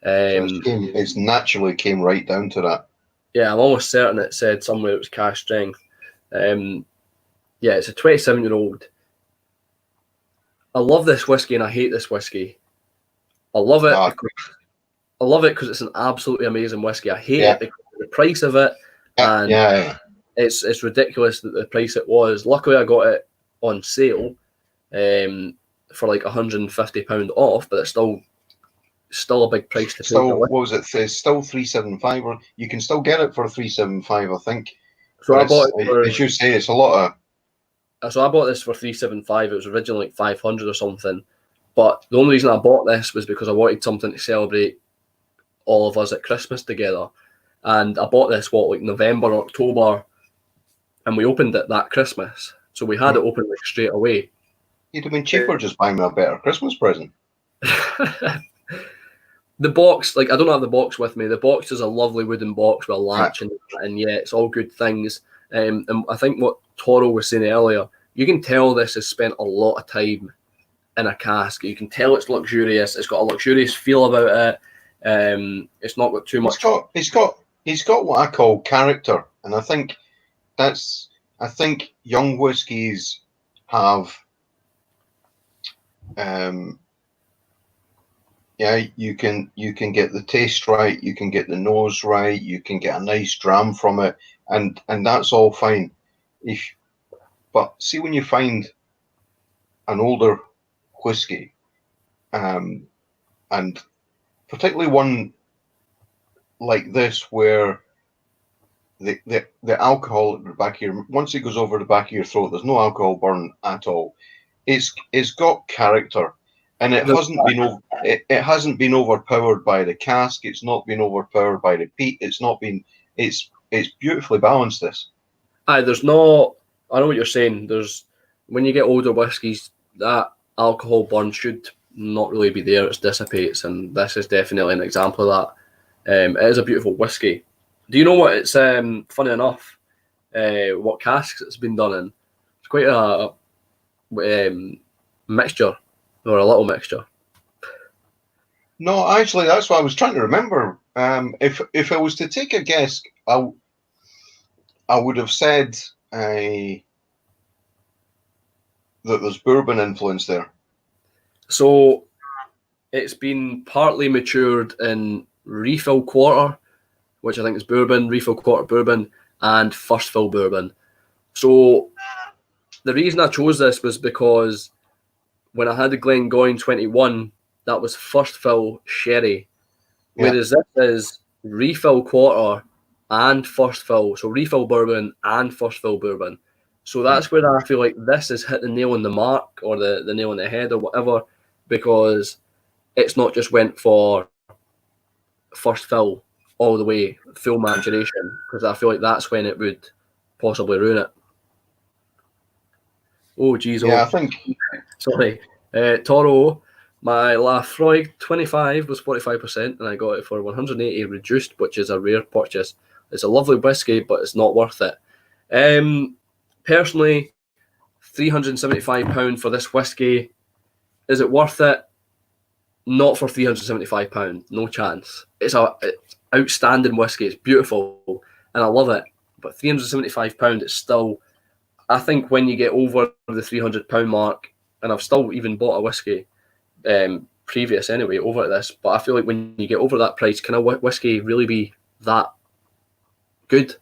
So it's naturally came right down to that. Yeah, I'm almost certain it said somewhere it was cask strength. Yeah, it's a 27-year-old. I love this whiskey and I hate this whiskey. I love it. I love it because it's an absolutely amazing whiskey. I hate it because of the price of it, and it's ridiculous that the price it was. Luckily, I got it on sale for like £150 off, but it's still a big price to pay. What was it? It's still $375, or you can still get it for $375, I think. So I bought it for, as you say, it's a lot of. So I bought this for $375. It was originally like 500 or something, but the only reason I bought this was because I wanted something to celebrate all of us at Christmas together. And I bought this like November, October, and we opened it that Christmas. So we had it open like straight away. You'd have been cheaper just buying me a better Christmas present. The box, like, I don't have the box with me. The box is a lovely wooden box with a latch and yeah, it's all good things. And I think what Toro was saying earlier, you can tell this has spent a lot of time in a cask. You can tell it's luxurious. It's got a luxurious feel about it. It's not got too much. He's got what I call character, and I think young whiskies have. You can get the taste right, you can get the nose right, you can get a nice dram from it, and that's all fine. But see, when you find an older whiskey, and particularly one like this, where the alcohol at the back of your, once it goes over the back of your throat, there's no alcohol burn at all. It's got character. And it hasn't been overpowered by the cask. It's not been overpowered by the peat. It's beautifully balanced. This. There's no. I know what you're saying. When you get older whiskies, that alcohol burn should not really be there. It dissipates, and this is definitely an example of that. It is a beautiful whiskey. Do you know what? It's funny enough. What casks it's been done in? It's quite a mixture. Or a little mixture. No, actually, that's what I was trying to remember. If I was to take a guess, I would have said that there's bourbon influence there. So it's been partly matured in refill quarter, which I think is bourbon, refill quarter bourbon, and first fill bourbon. So the reason I chose this was because when I had the Glengoyne 21, that was first fill sherry, whereas this is refill quarter and first fill, so refill bourbon and first fill bourbon. So that's where I feel like this has hit the nail on the mark, or the nail on the head, or whatever, because it's not just went for first fill all the way, full maturation, because I feel like that's when it would possibly ruin it. Oh, geez. Yeah, I think. Sorry. Toro, my Lafroig 25 was 45%, and I got it for 180 reduced, which is a rare purchase. It's a lovely whiskey, but it's not worth it. Personally, £375 for this whiskey. Is it worth it? Not for £375. No chance. It's outstanding whiskey. It's beautiful, and I love it. But £375, it's still. I think when you get over the £300 mark, and I've still even bought a whiskey previous anyway over to this, but I feel like when you get over that price, can a whiskey really be that good?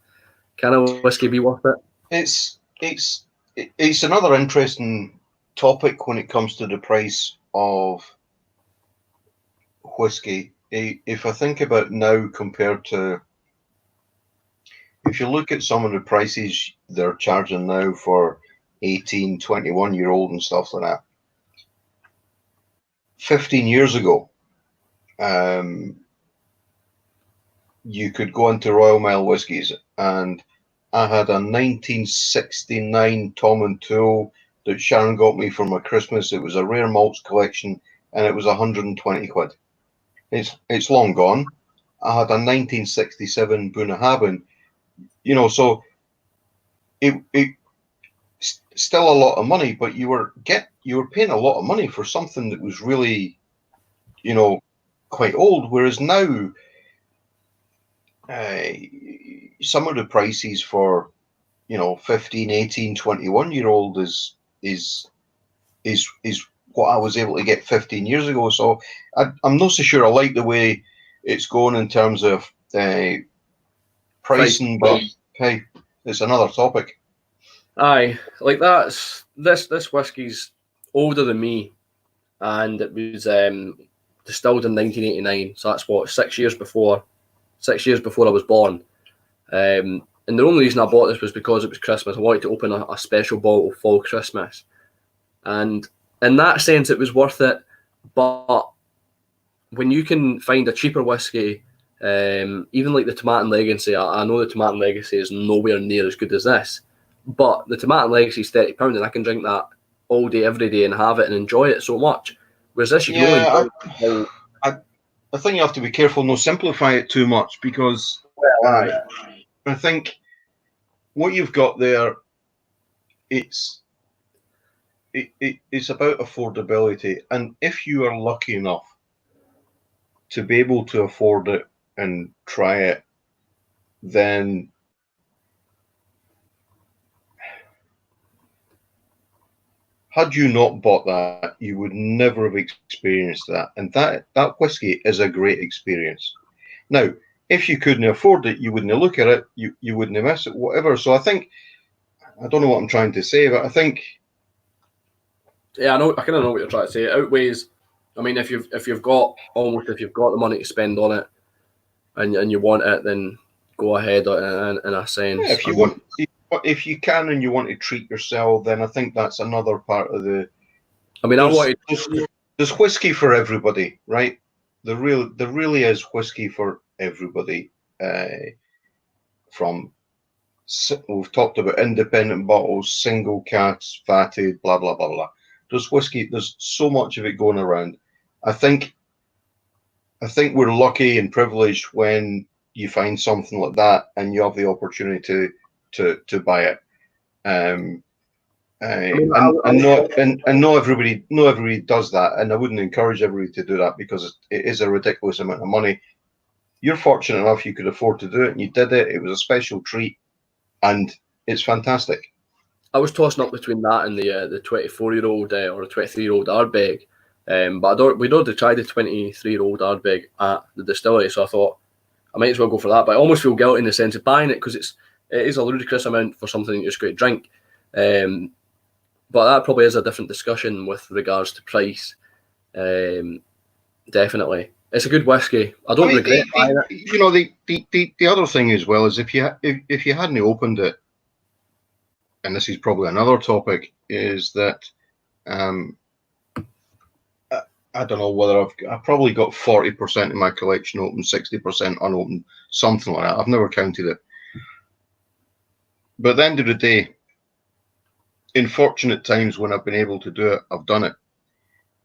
Can a whiskey be worth it? It's another interesting topic when it comes to the price of whiskey. If I think about now compared to, if you look at some of the prices they're charging now for 18, 21-year-old and stuff like that, 15 years ago, you could go into Royal Mile Whiskies, and I had a 1969 Tom and Tool that Sharon got me for my Christmas. It was a rare malts collection, and it was 120 quid. It's long gone. I had a 1967 Bunnahabhain, so it still a lot of money, but you were paying a lot of money for something that was really, quite old. Whereas now, some of the prices for 15, 18, 21-year-old is what I was able to get 15 years ago. So I'm not so sure I like the way it's going in terms of pricing, but hey, it's another topic. Aye, like this whiskey's older than me, and it was distilled in 1989. So that's what 6 years before I was born. And the only reason I bought this was because it was Christmas. I wanted to open a special bottle for Christmas, and in that sense, it was worth it. But when you can find a cheaper whiskey, even like the Tomatin Legacy, I know the Tomatin Legacy is nowhere near as good as this, but the Tomatin Legacy is £30, and I can drink that all day, every day, and have it and enjoy it so much. Whereas this, you can only. I think you have to be careful not simplify it too much, because I think what you've got there, it's about affordability, and if you are lucky enough to be able to afford it and try it, then had you not bought that, you would never have experienced that. And that whiskey is a great experience. Now, if you couldn't afford it, you wouldn't look at it, you wouldn't miss it, whatever. So I think, I don't know what I'm trying to say, but I think, yeah, I kind of know what you're trying to say. It outweighs. I mean, if you've got the money to spend on it, and you want it, then go ahead in a sense. Yeah, if you can and you want to treat yourself, then I think that's another part of the. I mean, there's whiskey for everybody, right? There really is whiskey for everybody. We've talked about independent bottles, single casks, vatted, blah blah blah blah. There's whiskey. There's so much of it going around. I think we're lucky and privileged when you find something like that and you have the opportunity to buy it. And not everybody does that, and I wouldn't encourage everybody to do that, because it is a ridiculous amount of money. You're fortunate enough you could afford to do it, and you did it. It was a special treat, and it's fantastic. I was tossing up between that and the 24-year-old or a 23-year-old Ardbeg, but we'd already tried the 23-year-old Ardbeg at the distillery, so I thought I might as well go for that. But I almost feel guilty in the sense of buying it, because it is a ludicrous amount for something that you're just going to drink. But that probably is a different discussion with regards to price. Definitely, it's a good whiskey. I don't regret buying it. The other thing as well is if you hadn't opened it, and this is probably another topic, is that I don't know whether I've probably got 40% of my collection open, 60% unopened, something like that. I've never counted it. But at the end of the day, in fortunate times when I've been able to do it, I've done it.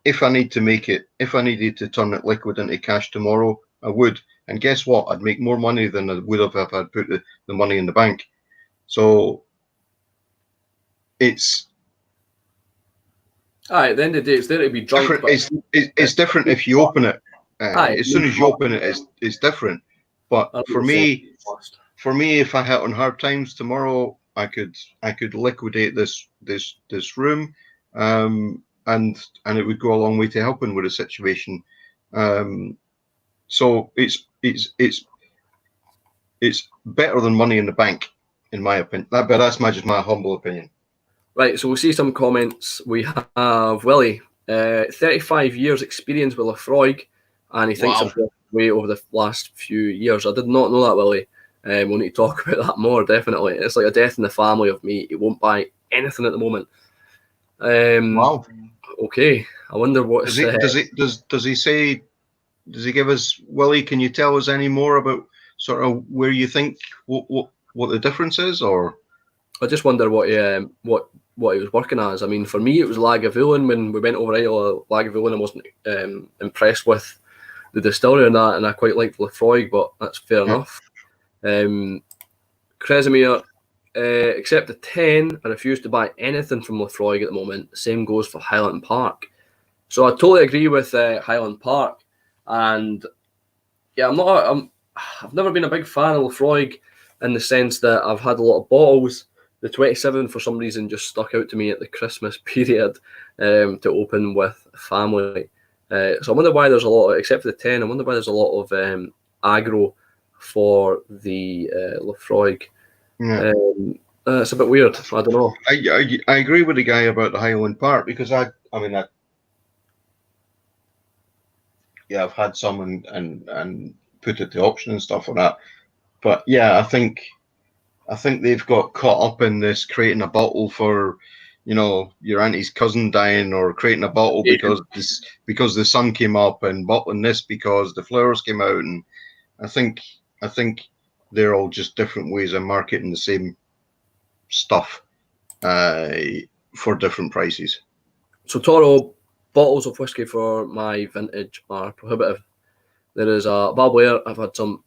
If I needed to turn it liquid into cash tomorrow, I would. And guess what? I'd make more money than I would have if I'd put the money in the bank. So it's... At the end of the day, it's there to be drunk. It's different if you open it. As soon as you open it, it's different. But for me, if I hit on hard times tomorrow, I could liquidate this room, and it would go a long way to helping with the situation. So it's better than money in the bank, in my opinion. But that's just my humble opinion. Right, so we'll see some comments. We have Willie, 35 years experience with Lefroy, and he thinks of way over the last few years. I did not know that, Willie. We'll need to talk about that more, definitely. It's like a death in the family of me. He won't buy anything at the moment. Wow. Okay, I wonder what does he say? Does he give us, Willie? Can you tell us any more about sort of where you think what the difference is, or? I just wonder what he was working as. I mean, for me, it was Lagavulin when we went over Lagavulin. I wasn't impressed with the distillery and that, and I quite liked Lefroy, but that's fair enough. Kresimir, except the 10, I refuse to buy anything from Lefroy at the moment. Same goes for Highland Park. So I totally agree with Highland Park, and yeah, I've never been a big fan of Lefroy in the sense that I've had a lot of bottles. The 27 for some reason just stuck out to me at the Christmas period to open with family. So I wonder why there's a lot, except for the 10, I wonder why there's a lot of aggro for the Lefroy. Yeah. It's a bit weird. I don't know. I agree with the guy about the Highland Park, because I've had some and put it to auction and stuff like that. But yeah, I think they've got caught up in this, creating a bottle for, your auntie's cousin dying, or creating a bottle because the sun came up, and bottling this because the flowers came out. And I think they're all just different ways of marketing the same stuff for different prices. So Toro, bottles of whiskey for my vintage are prohibitive. There is a Balboa. I've had some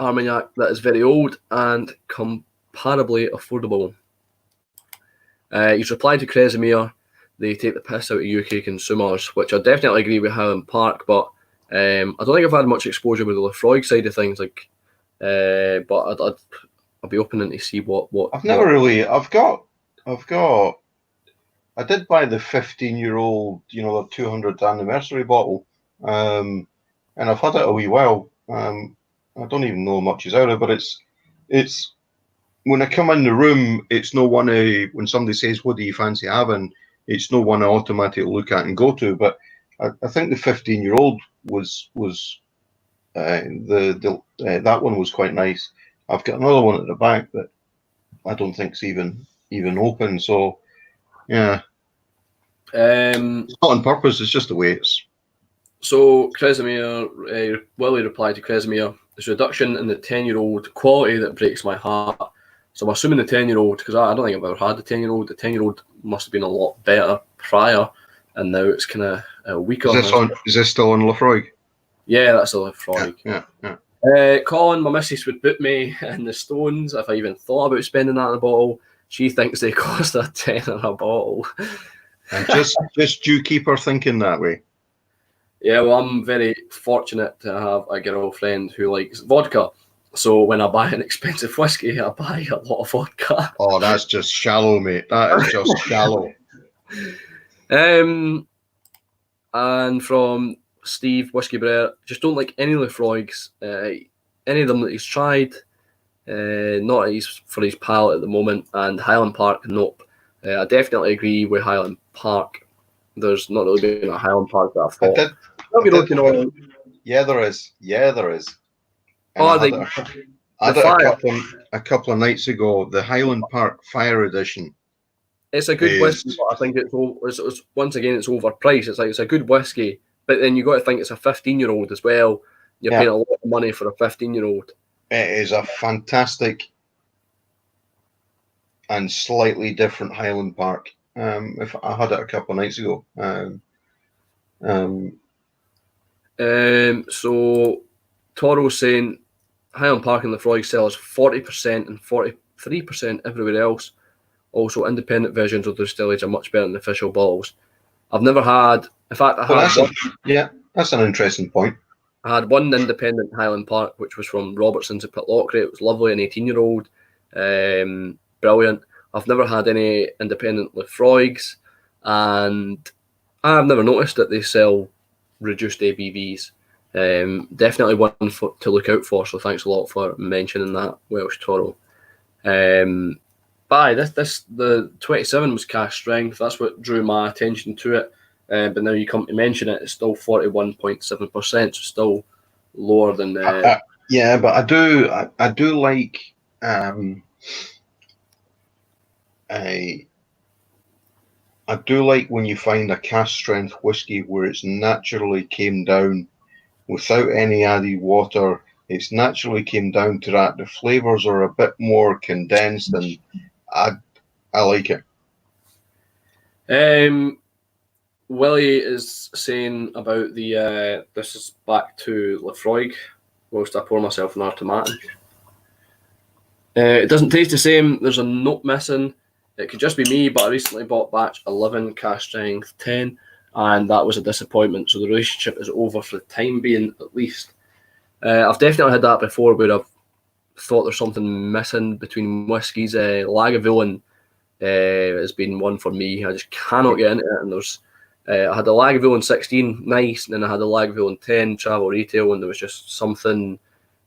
Armagnac that is very old and comparably affordable. He's replied to Kresimir, they take the piss out of UK consumers, which I definitely agree with Highland Park, but I don't think I've had much exposure with the Lefroy side of things. But I'll be open to see what. I did buy the 15-year-old, the 200th anniversary bottle, and I've had it a wee while. I don't even know much is out of it, but it's when I come in the room, it's no one when somebody says, "What do you fancy having?" It's no one I automatically look at and go to. But I think the 15-year-old was that one was quite nice. I've got another one at the back that I don't think's even open. So yeah, it's not on purpose. It's just the way it's. So Kresimir, Willie replied to Kresimir, "There's a reduction in the 10-year-old quality that breaks my heart." So I'm assuming the 10-year-old, because I don't think I've ever had the 10-year-old. The 10-year-old must have been a lot better prior, and now it's kind of weaker. Is this still on Lefroy? Yeah, that's a Lefroy. Yeah. Colin, my missus would boot me in the stones if I even thought about spending that on a bottle. She thinks they cost a tenner a bottle. And just you keep her thinking that way. Yeah, well, I'm very fortunate to have a girlfriend who likes vodka. So when I buy an expensive whiskey, I buy a lot of vodka. Oh, that's just shallow, mate. That is just shallow. And from Steve, Whiskey Brer, just don't like any Lefroy's. Any of them that he's tried, not for his palate at the moment. And Highland Park, nope. I definitely agree with Highland Park. There's not really been a Highland Park that I've thought. Yeah, there is. And I had it a couple of nights ago. The Highland Park Fire Edition. It's a good whiskey, but I think it's once again it's overpriced. It's a good whiskey, but then you got to think it's a 15-year-old as well. You're paying a lot of money for a 15-year-old. It is a fantastic and slightly different Highland Park. If I had it a couple of nights ago. So Toro's saying Highland Park and Lefroy sells 40% and 43% everywhere else. Also, independent versions of the distilleries are much better than official bottles. I've never had. In fact, that's an interesting point. I had one independent Highland Park, which was from Robertson's at Pitlochry. It was lovely, an 18-year-old, brilliant. I've never had any independent Lefroy's, and I've never noticed that they sell reduced ABVs. Definitely one to look out for. So thanks a lot for mentioning that, Welsh Toro. But the 27 was cask strength. That's what drew my attention to it. But now you come to mention it, it's still 41.7%, so still lower than the. Yeah, but I do like I do like when you find a cask strength whiskey where it's naturally came down without any added water. It's naturally came down to that. The flavors are a bit more condensed, and I like it. Willie is saying about the this is back to Lafroig, whilst I pour myself an Artomatin. It doesn't taste the same. There's a note missing. It could just be me, but I recently bought batch 11 cask strength 10, and that was a disappointment. So the relationship is over for the time being, at least. I've definitely had that before, where I've thought there's something missing between whiskies. Lagavulin has been one for me. I just cannot get into it. And there's I had a Lagavulin 16, nice, and then I had a Lagavulin 10 travel retail, and there was just something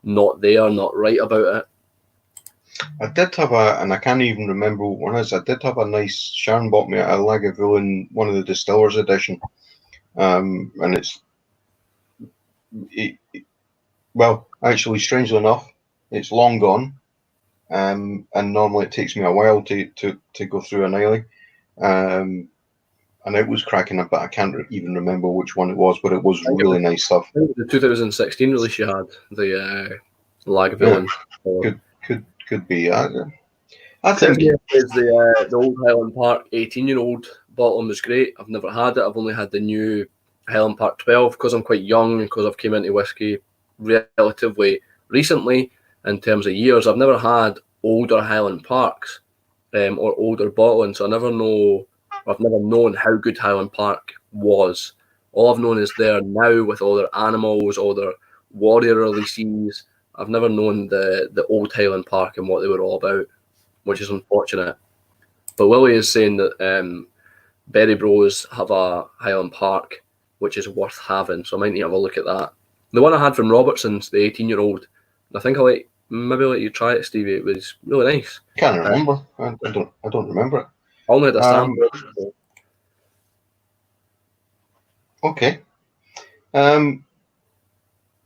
not there, not right about it. I did have and I can't even remember what one is. I did have a nice, Sharon bought me a Lagavulin, one of the Distillers edition. And well, actually, strangely enough, it's long gone. And normally it takes me a while to go through an Islay. And it was cracking up, but I can't even remember which one it was, but it was really nice stuff. I think the 2016 release you had, the Lagavulin. Yeah, could be. I think is the old Highland Park 18-year-old bottle was great. I've never had it. I've only had the new Highland Park 12 because I'm quite young and because I've came into whiskey relatively recently in terms of years. I've never had older Highland Parks or older bottling, so I've never known how good Highland Park was. All I've known is they're now with all their animals, all their warrior releases. I've never known the old Highland Park and what they were all about, which is unfortunate. But Willie is saying that Berry Bros have a Highland Park, which is worth having, so I might need to have a look at that. The one I had from Robertson's, the 18-year-old, I think I'll maybe let you try it, Stevie. It was really nice. Can't remember. I don't remember it. I only had a sample. Okay.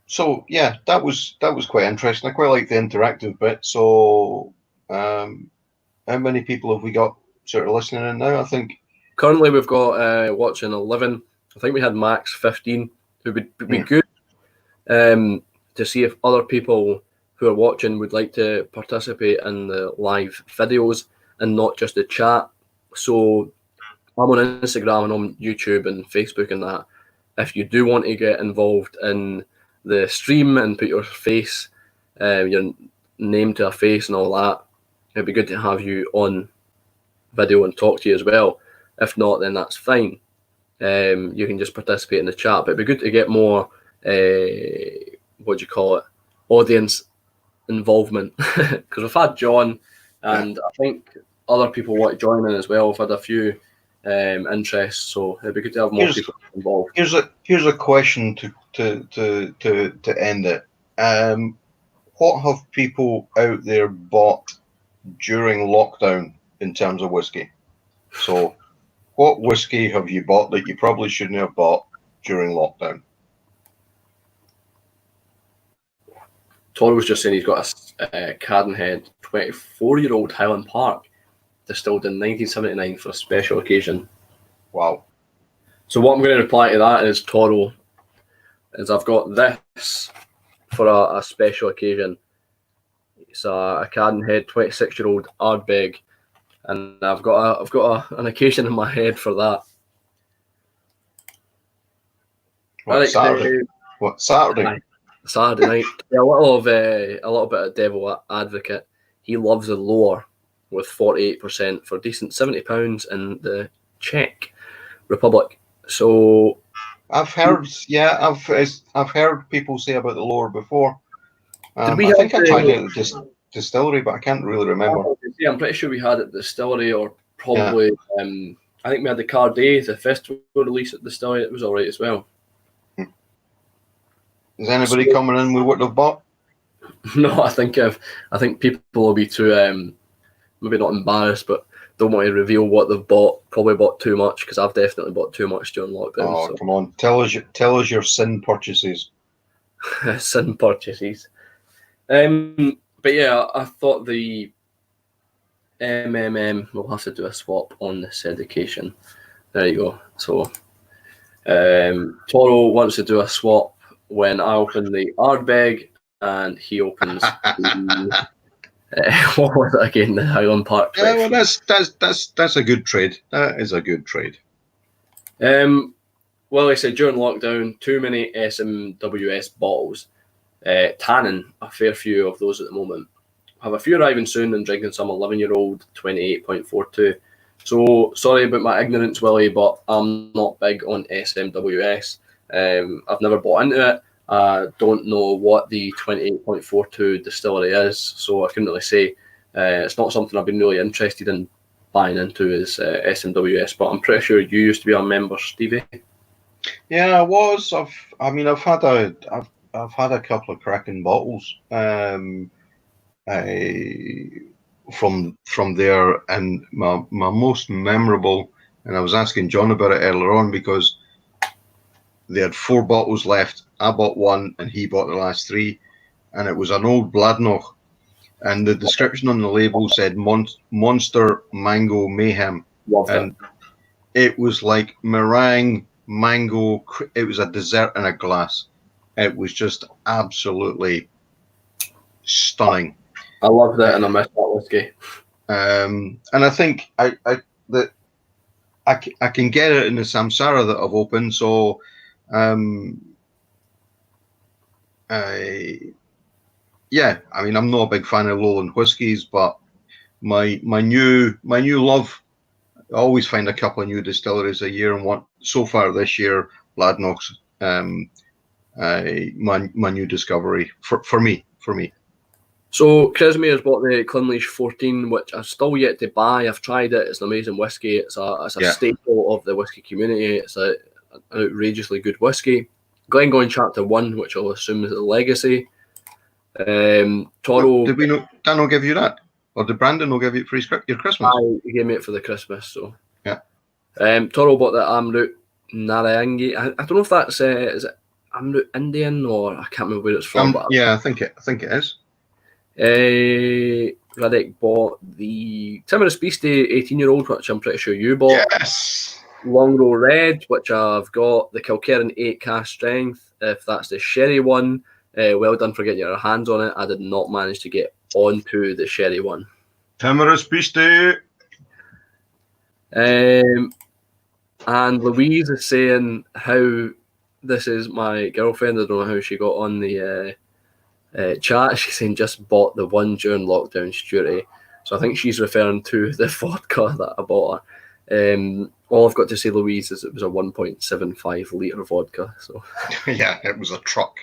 So yeah, that was quite interesting. I quite like the interactive bit. So, how many people have we got sort of listening in now? I think currently we've got watching 11. I think we had max 15. It would be good to see if other people who are watching would like to participate in the live videos and not just the chat. So I'm on Instagram and on YouTube and Facebook and that. If you do want to get involved in the stream and put your face, your name to a face and all that, it'd be good to have you on video and talk to you as well. If not, then that's fine. You can just participate in the chat, but it'd be good to get more, audience involvement. Because we've had John, and I think other people want to join in as well. We've had a few interests, so it'd be good to have more people involved. Here's a question to end it. What have people out there bought during lockdown in terms of whiskey? So, what whiskey have you bought that you probably shouldn't have bought during lockdown? Tor was just saying he's got a Cadenhead 24-year-old Highland Park distilled in 1979 for a special occasion. Wow. So what I'm going to reply to that is, Toro, is I've got this for a special occasion. It's a Cadenhead 26-year-old Ardbeg, and I've got an occasion in my head for that. Saturday? What, Saturday? Saturday night. A little bit of devil advocate. He loves the lower with 48% for a decent £70 in the Czech Republic. So I've heard people say about the lower before. I think I tried it at the distillery, but I can't really remember. I'm pretty sure we had it at the distillery or probably I think we had the Carday, the festival release at the distillery. It was all right as well. Is anybody coming in with what they've bought? No, I think people will be too maybe not embarrassed, but don't want to reveal what they've bought. Probably bought too much, because I've definitely bought too much during lockdown. Oh, so. come on. Tell us your sin purchases. Sin purchases. But yeah, I thought the we'll have to do a swap on this education. There you go. So Toro wants to do a swap when I open the Ardbeg and he opens the, what was it again? The Highland Park. Yeah, well, that's a good trade. That is a good trade. Well, I said during lockdown, too many SMWS bottles. Tannin, a fair few of those at the moment. Have a few arriving soon and drinking some 11-year-old 28.42. So sorry about my ignorance, Willie, but I'm not big on SMWS. I've never bought into it. I don't know what the 28.42 distillery is, so I couldn't really say. It's not something I've been really interested in buying into is SMWS, but I'm pretty sure you used to be a member, Stevie. Yeah, I was. I've had a couple of cracking bottles from there, and my most memorable. And I was asking John about it earlier on because they had 4 bottles left. I bought one, and he bought the last 3, and it was an old Bladnoch, and the description on the label said Monster Mango Mayhem, and it was like meringue mango. It was a dessert in a glass. It was just absolutely stunning. I love that, and I miss that whiskey. And I think I can get it in the Samsara that I've opened. So, yeah, I mean, I'm not a big fan of Lowland whiskies, but my new love. I always find a couple of new distilleries a year, and so far this year, Bladnoch's my new discovery for me. So Crismere's bought the Clinleash 14, which I've still yet to buy. I've tried it. It's an amazing whiskey. It's a staple of the whiskey community. It's an outrageously good whiskey. Glengoyne Chapter 1, which I'll assume is the legacy. Toro. Did we know Dan will give you that? Or did Brandon will give you it for your Christmas? He gave me it for the Christmas, so. Yeah. Toro bought the Amrut Narayangi. I don't know if that's is it Amrut Indian, or I can't remember where it's from. Yeah, I think it is. Radek bought the Timorous Beastie 18-year-old, which I'm pretty sure you bought. Yes. Longrow Red, which I've got. The Kilkerran 8 cask strength, if that's the sherry one. Well done for getting your hands on it. I did not manage to get onto the sherry one. Timorous Beastie. And Louise is saying how this is my girlfriend. I don't know how she got on the chat. She's saying just bought the one during lockdown, Stuarty. So I think she's referring to the vodka that I bought her. All I've got to say, Louise, is it was a 1.75 litre vodka. So yeah, it was a truck.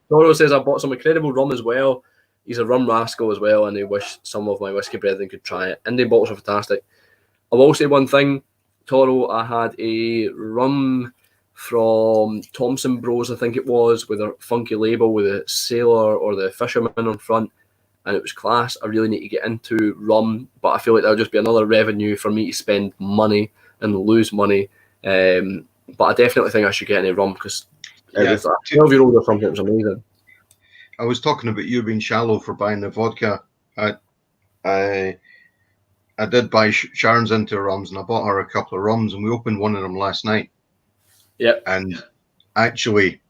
Toro says I bought some incredible rum as well. He's a rum rascal as well, and he wished some of my whiskey brethren could try it. Indian bottles are fantastic. I will say one thing, Toro, I had a rum from Thompson Bros, I think it was, with a funky label with a sailor or the fisherman on front, and it was class. I really need to get into rum, but I feel like that'll just be another revenue for me to spend money and lose money. But I definitely think I should get any rum, because it was a 12-year-old or something. It was amazing. I was talking about you being shallow for buying the vodka. I did buy Sharon's into rums, and I bought her a couple of rums, and we opened one of them last night. Yeah. And actually,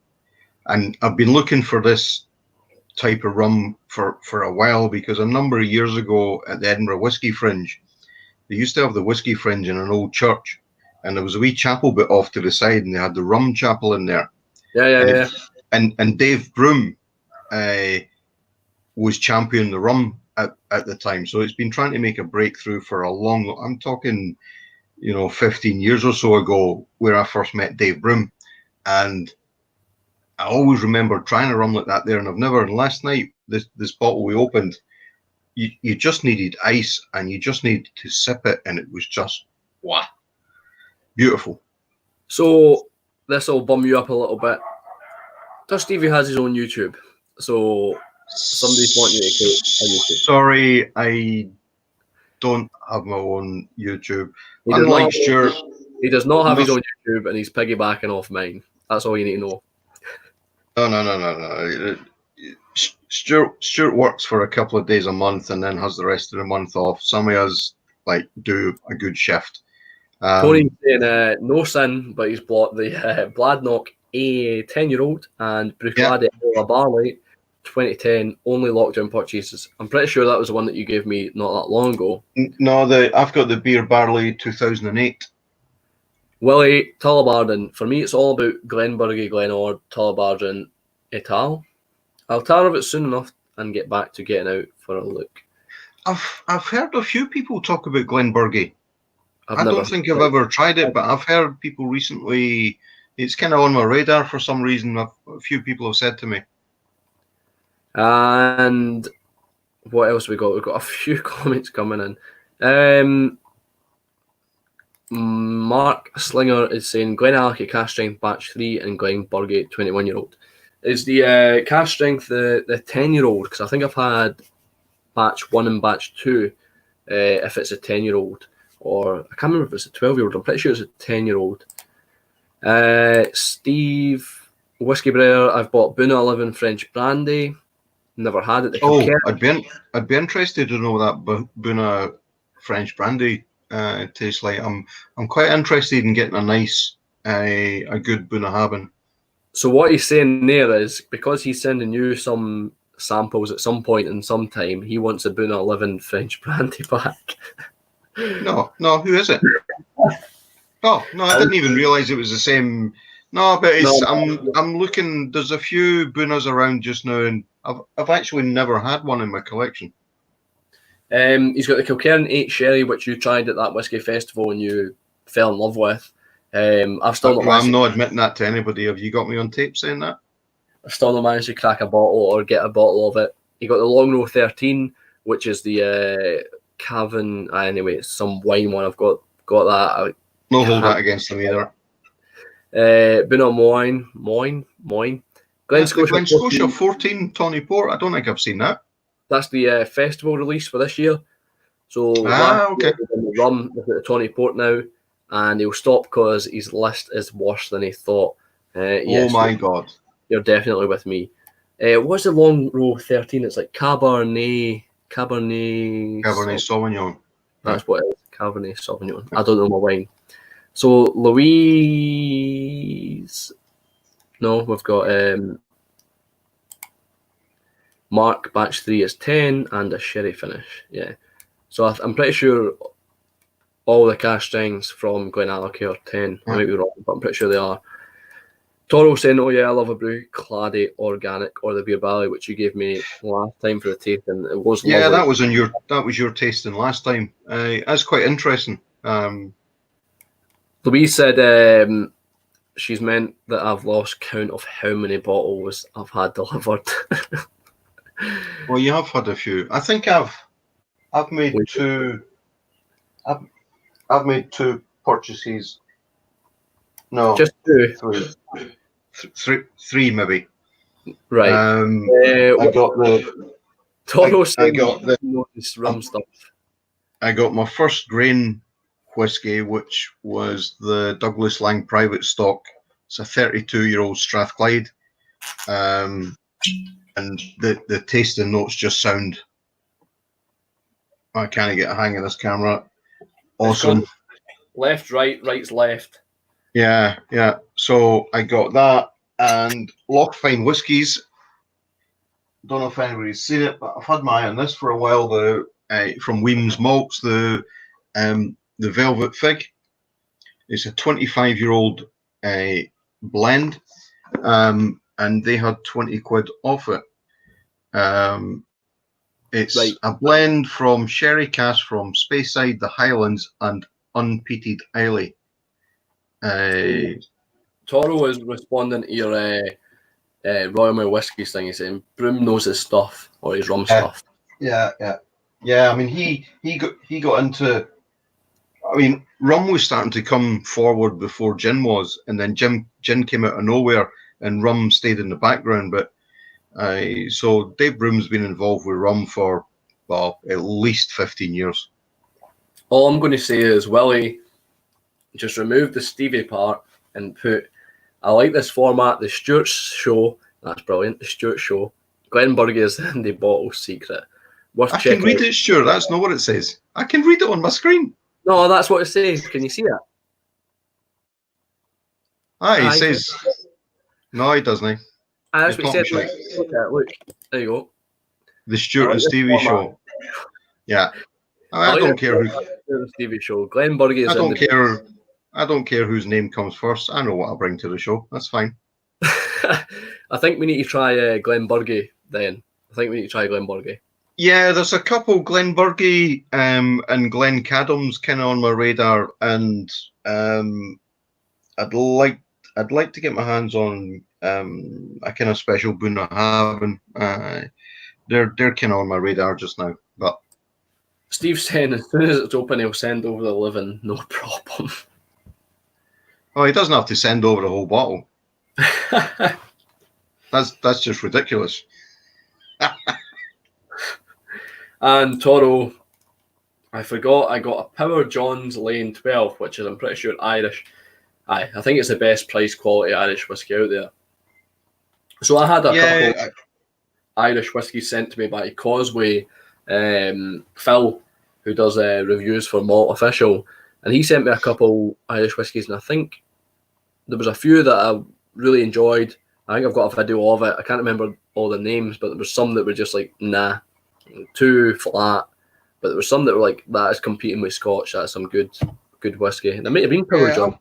and I've been looking for this type of rum for a while, because a number of years ago at the Edinburgh Whisky Fringe, they used to have the Whisky Fringe in an old church, and there was a wee chapel bit off to the side, and they had the rum chapel in there. Yeah. And Dave Broom was championing the rum at the time. So it's been trying to make a breakthrough for a long, I'm talking, 15 years or so ago, where I first met Dave Broom. And I always remember trying a rum like that there, and I've never, and last night, this bottle we opened, you just needed ice and you just needed to sip it, and it was just wow, beautiful. So this will bum you up a little bit. Does Stevie has his own YouTube? So somebody's wanting you to create a YouTube. Sorry, I don't have my own YouTube. He does Unlike not- Stuart, He does not have his No. own YouTube, and he's piggybacking off mine. That's all you need to know. no. Stuart works for a couple of days a month and then has the rest of the month off. Some of us like do a good shift. Tony's saying no sin, but he's blocked the Bladnock a 10-year-old and Bruichladdich Barley 2010 only lockdown purchases. I'm pretty sure that was the one that you gave me not that long ago. No, I've got the Beer Barley 2008. Willie, Tullibardine. For me, it's all about Glenburgie, Glenord, Tullibardine, et al. I'll tire of it soon enough and get back to getting out for a look. I've heard a few people talk about Glenburgie. I've I never don't think I've ever tried it, but I've heard people recently. It's kind of on my radar for some reason. A few people have said to me. And what else we got? We've got a few comments coming in. Mark Slinger is saying Glenallachie Cash Strength Batch 3 and Glenburgie 21-year-old. Is the Cash Strength the 10-year-old? Because I think I've had Batch 1 and Batch 2 if it's a 10-year-old. Or I can't remember if it's a 12-year-old. I'm pretty sure it's a 10-year-old. Steve Whiskey Brewer, I've bought Buna 11 French Brandy. Never had it. I'd be interested to know what that Buna French Brandy tastes like. I'm quite interested in getting a nice, a good Bunnahabhain. So what he's saying there is because he's sending you some samples at some point in some time, he wants a Buna 11 French Brandy back. No, who is it? Oh, no, I didn't even realise it was the same. No, but it's, I'm looking. There's a few Bunas around just now, and I've actually never had one in my collection. He's got the Kilkerran 8 Sherry, which you tried at that whiskey festival and you fell in love with. I've still not. I'm not admitting that to anybody. Have you got me on tape saying that? I've still not managed to crack a bottle or get a bottle of it. You got the Long Row 13, which is the Cavan. Anyway, it's some wine one. I've got that. No hold that against them either. Buna Moyne. Glen Scotia 14 Tawny Port. I don't think I've seen that. That's the festival release for this year. So okay. The rum with the Tawny Port now, and he'll stop because his list is worse than he thought. Yes, oh my God! You're definitely with me. What's the Long Row 13? It's like Cabernet Sauvignon. That's what it is. Cabernet Sauvignon. I don't know my wine. So Louise, no, we've got Mark Batch 3 is 10 and a sherry finish. Yeah, so I'm pretty sure all the cash strings from Glenallachie are 10. I might be wrong, but I'm pretty sure they are. Toro saying, "Oh yeah, I love a Bruichladdich organic or the Beer Barley, which you gave me last time for the tasting. It was lovely." that was your tasting last time. That's quite interesting. Louise said she's meant that I've lost count of how many bottles I've had delivered. Well, you have had a few. I think I've made two. I've made two purchases. No, just two. Three maybe. Right. I got the. Toro I got the rum stuff. I got my first grain whiskey, which was the Douglas Lang Private Stock. It's a 32-year-old Strathclyde, and the tasting notes just sound. I can't get a hang of this camera. Awesome. Left, right, right's left. Yeah. So I got that and Lochfine Whiskies. Don't know if anybody's seen it, but I've had my eye on this for a while. The from Weems Malts, the Velvet Fig. It's a 25-year-old blend, and they had 20 quid off it. It's a blend from sherry cask from Speyside, the Highlands, and unpeated Islay. Toro is responding to your Royal Mail Whiskies thing. He's saying Broom knows his stuff or his rum stuff. Yeah. Yeah, I mean, he got into. I mean, rum was starting to come forward before gin was, and then gin came out of nowhere, and rum stayed in the background. But so Dave Broom's been involved with rum for, well, at least 15 years. All I'm going to say is Willie just removed the Stevie part and put, I like this format, the Stuart's show. That's brilliant. The Stuart show. Glenburgie is the Indie Bottle secret. Worth I checking can read out. it, sure. That's not what it says. I can read it on my screen. No, that's what it says. Can you see it? He says. No, he doesn't. That's what he said. Shite. Look, there you go. The Stuart and Stevie show. Yeah. I don't care who. The Stevie show. Glenburgie is. I don't care. I don't care whose name comes first. I know what I'll bring to the show. That's fine. I think we need to try Glenburgie then. I think we need to try Glenburgie. Yeah, there's a couple, Glenburgie and Glencadam's kind of on my radar, and I'd like to get my hands on a kind of special boon I have, and they're kind of on my radar just now. But Steve's saying as soon as it's open, he'll send over the living, no problem. Oh, he doesn't have to send over the whole bottle. That's just ridiculous. And Toro, I forgot I got a Power John's Lane 12, which is, I'm pretty sure, Irish. I think it's the best price quality Irish whiskey out there. So I had a couple Irish whiskies sent to me by Causeway Phil, who does reviews for Malt Official, and he sent me a couple Irish whiskies, and I think there was a few that I really enjoyed. I think I've got a video of it. I can't remember all the names, but there was some that were just like, nah, too flat. But there were some that were like, that is competing with Scotch. That's some good whiskey. And it might have been Power John.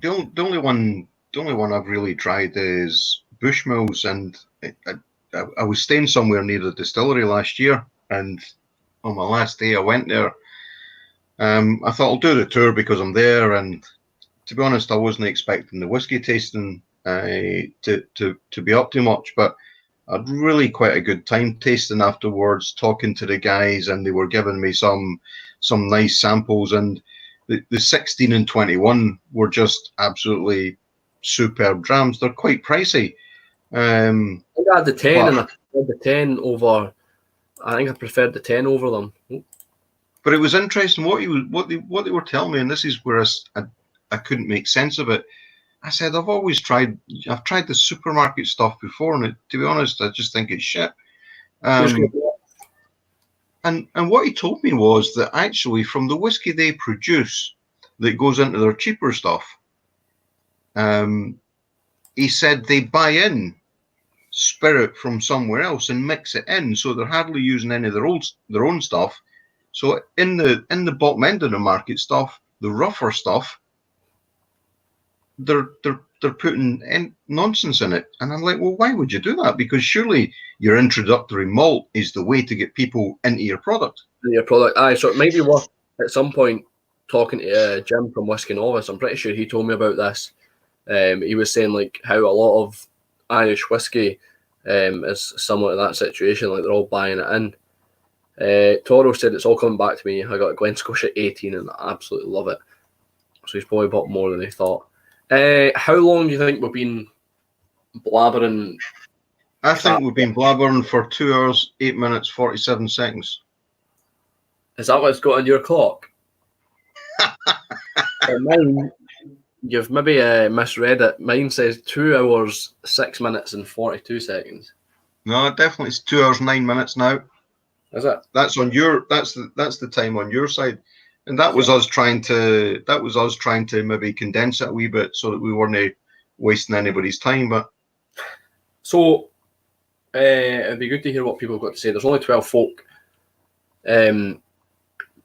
The only one I've really tried is Bushmills, and I was staying somewhere near the distillery last year, and on my last day I went there. I thought I'll do the tour because I'm there, and to be honest, I wasn't expecting the whiskey tasting to be up too much, but I had really quite a good time tasting afterwards, talking to the guys, and they were giving me some nice samples, and the 16 and 21 were just absolutely superb drams. They're quite pricey. I think I had the 10, and I preferred the 10 over. I think I preferred the 10 over them. But it was interesting what they were telling me, and this is where I couldn't make sense of it. I said, I've tried the supermarket stuff before, and to be honest, I just think it's shit. And what he told me was that actually from the whiskey they produce that goes into their cheaper stuff, he said they buy in spirit from somewhere else and mix it in, so they're hardly using any of their own stuff. So in the bottom end of the market stuff, the rougher stuff, they're putting in nonsense in it. And I'm like, well, why would you do that? Because surely your introductory malt is the way to get people into your product. Aye, so it might be worth at some point talking to Jim from Whiskey Novice. I'm pretty sure he told me about this. He was saying like how a lot of Irish whiskey is similar to that situation, like they're all buying it in. Toro said it's all coming back to me. I got a Glen Scotia 18 and I absolutely love it. So he's probably bought more than he thought. How long do you think we've been blabbering? I think we've been blabbering for 2 hours, 8 minutes, 47 seconds. Is that what's got on your clock? Mine, you've maybe misread it. Mine says 2 hours, 6 minutes and 42 seconds. No, definitely it's 2 hours, 9 minutes now. Is it? That's on your. That's the time on your side, and that was us trying to. That was us trying to maybe condense it a wee bit so that we weren't wasting anybody's time. But so it'd be good to hear what people have got to say. There's only 12 folk,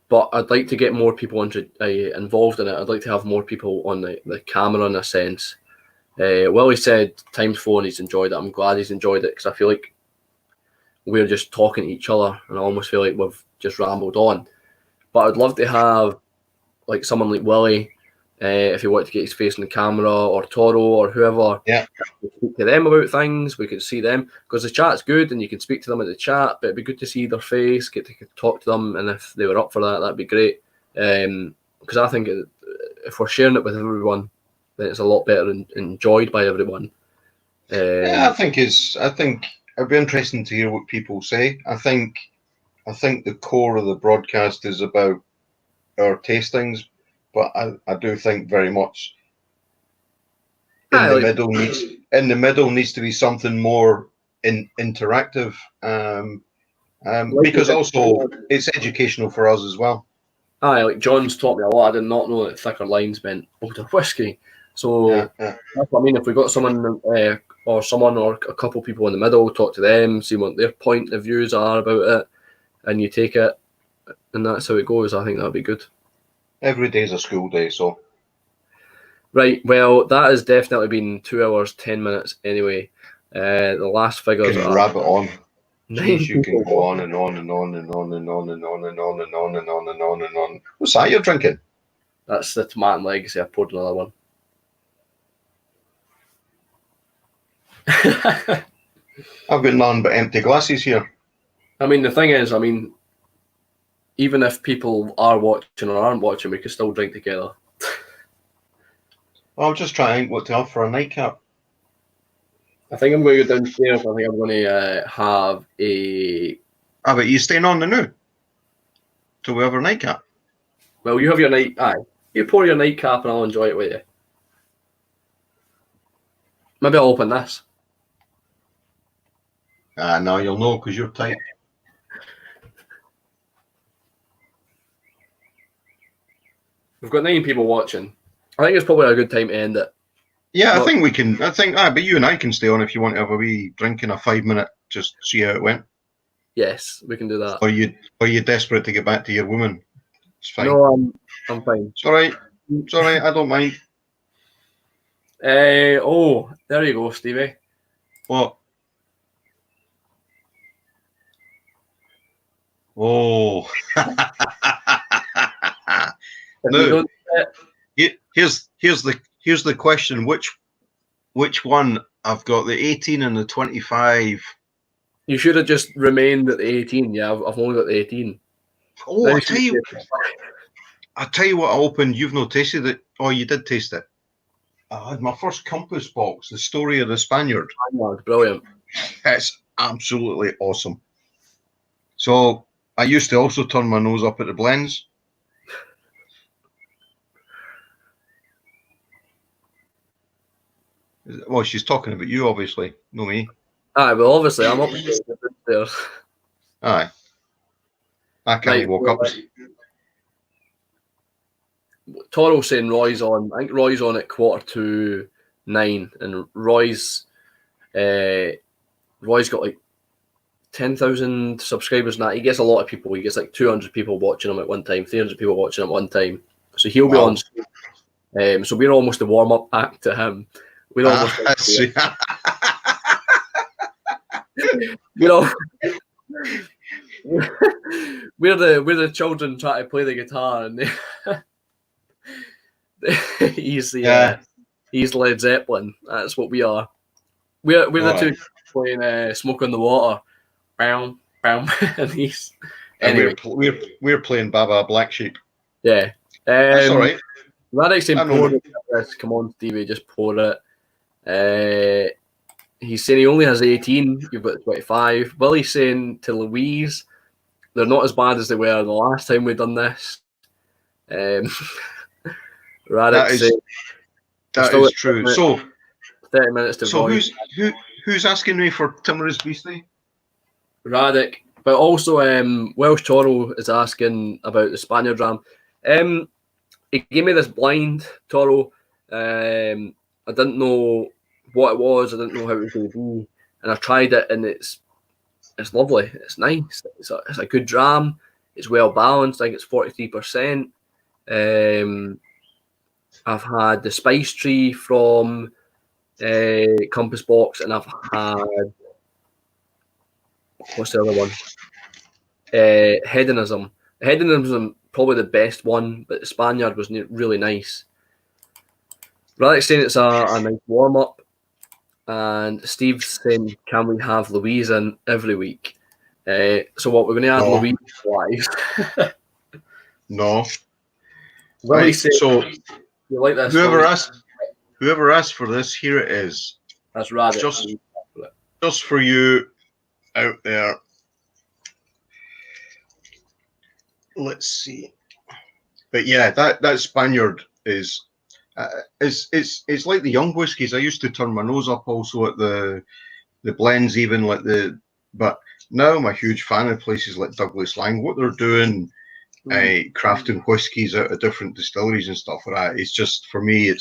but I'd like to get more people involved in it. I'd like to have more people on the camera in a sense. Willie said times 4 and he's enjoyed it. I'm glad he's enjoyed it because I feel like we're just talking to each other and I almost feel like we've just rambled on. But I'd love to have like someone like Willie if he wanted to get his face in the camera, or Toro or whoever. Yeah. We could speak to them about things. We could see them because the chat's good and you can speak to them at the chat. But it'd be good to see their face, get to talk to them, and if they were up for that, that'd be great. Because I think if we're sharing it with everyone, then it's a lot better and enjoyed by everyone. Yeah, I think it'd be interesting to hear what people say. I think the core of the broadcast is about our tastings, but I do think very much in the middle needs to be something more interactive, because also it's educational for us as well. Aye, like John's taught me a lot. I did not know that thicker lines meant older whiskey. So that's what I mean. If we got someone or a couple people in the middle, talk to them, see what their point of views are about it, and you take it, and that's how it goes. I think that'd be good. Every day's a school day, so. Right, well, that has definitely been 2 hours, 10 minutes anyway. The last figures Can you are rabbit on? 9 Jeez, you can people. go on and on and on and on and on and on and on and on and on and on and on. What's that you're drinking? That's the Tomato Legacy. I poured another one. I've got none but empty glasses here. I mean, the thing is, even if people are watching or aren't watching, we can still drink together. I'm just trying what to have for a nightcap. I think I'm going to go downstairs. I think I'm going to have a... But you staying on the new? Till we have our nightcap? Well, you have your night... Aye. You pour your nightcap and I'll enjoy it with you. Maybe I'll open this. No, you'll know because you're tight. We've got 9 people watching. I think it's probably a good time to end it. Yeah, I think we can. But you and I can stay on if you want to have a wee drink in a 5-minute, just see how it went. Yes, we can do that. Or you desperate to get back to your woman? It's fine. No, I'm fine. It's all right. It's all right. I don't mind. Oh, there you go, Stevie. What? Oh. No. Here's the question. Which one? I've got the 18 and the 25. You should have just remained at the 18. Yeah, I've only got the 18. Oh, I tell you what I opened. You've not tasted it. Oh, you did taste it. I had my first Compass box, The Story of the Spaniard. Brilliant. It's absolutely awesome. So I used to also turn my nose up at the blends. Well, she's talking about you, obviously, no me. Aye, well, obviously, I'm up there. Aye. I can't walk up. Toro saying Roy's on. I think Roy's on at 9:15, and Roy's got like 10,000 subscribers and that. He gets a lot of people. He gets like 200 people watching him at one time, 300 people watching him at one time. So he'll be on. So we're almost a warm-up act to him. We're almost we're the children trying to play the guitar, and he's Led Zeppelin. That's what we are. We're the two playing "Smoke on the Water," bam, bam, and he's. Anyway. And we're playing Baba Black Sheep. Yeah, that's all right. Radix saying pour it. Come on, Stevie, just pour it. He's saying he only has 18. You've got 25. Willie's saying to Louise, they're not as bad as they were the last time we done this. Radix saying that is true. So 30 minutes to voice. Who's asking me for Timorous Beastie? Radic, but also Welsh Toro is asking about the Spaniard Ram. He gave me this blind Toro. I didn't know what it was. I didn't know how it was going to be, and I tried it, and it's lovely. It's nice. It's a good dram. It's well balanced. I think it's 43%. I've had the Spice Tree from Compass Box, and I've had what's the other one? Hedonism. Hedonism probably the best one, but the Spaniard was really nice. Radek's saying it's a nice warm up, and Steve's saying, "Can we have Louise in every week?" So what we're going to add No. Louise live. No. Willie Right. said, So "You like this?" whoever asked for this, here it is. That's Radek. Just for you out there. Let's see. But yeah, that Spaniard is it's like the young whiskies. I used to turn my nose up also at the blends, even like but now I'm a huge fan of places like Douglas Lang. What they're doing, crafting whiskies out of different distilleries and stuff like that. It's just, for me,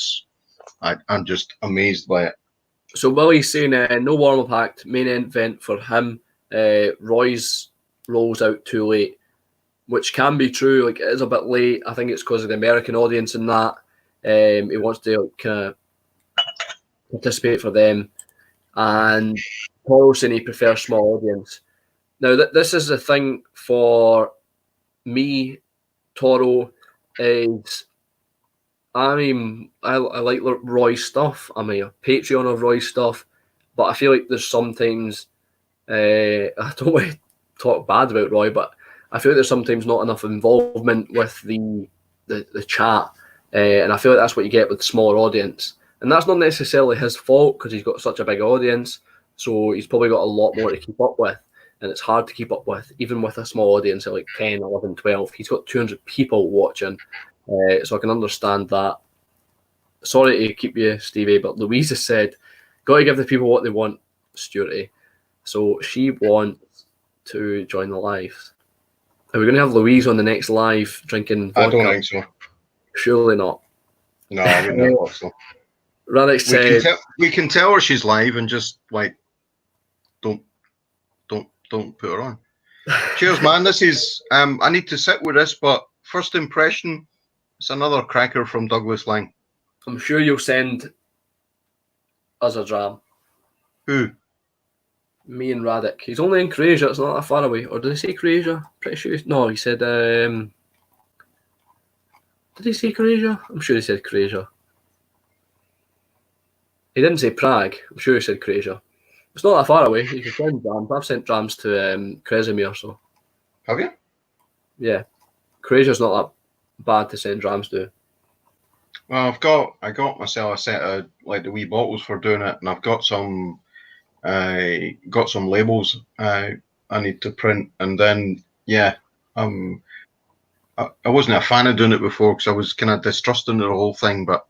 I'm just amazed by it. So Willie's saying no warm-up act, main event for him. Roy's rolls out too late, which can be true. Like, it is a bit late. I think it's because of the American audience and that. He wants to kind of participate for them. And Paul's saying he prefers small audience. Now, this is the thing for me, Toro, is I like Roy's stuff. I'm a Patreon of Roy's stuff, but I feel like there's sometimes I don't want to talk bad about Roy, but I feel like there's sometimes not enough involvement with the chat, and I feel like that's what you get with smaller audience, and that's not necessarily his fault because he's got such a big audience, so he's probably got a lot more to keep up with, and it's hard to keep up with even with a small audience of like 10, 11, 12. He's got 200 people watching. So I can understand that. Sorry to keep you, Stevie, but Louisa said, got to give the people what they want, Stuarty. So she wants to join the live. Are we going to have Louise on the next live drinking vodka? I don't think so. Surely not. No, I wouldn't have thought so. Radek said, we can tell her she's live and just like don't put her on. Cheers, man. This is I need to sit with this, but first impression, it's another cracker from Douglas Lang. I'm sure you'll send us a dram. Who? Me and Radek. He's only in Croatia. It's not that far away. Or did he say Croatia? Pretty sure. No, he said. Did he say Croatia? I'm sure he said Croatia. He didn't say Prague. I'm sure he said Croatia. It's not that far away. You can send drams. I've sent drams to Kresimir. So. Have you? Yeah. Croatia's not that bad to send drams to. Well, I got myself a set of like the wee bottles for doing it, and I've got some labels I need to print, and then I wasn't a fan of doing it before because I was kind of distrusting the whole thing, but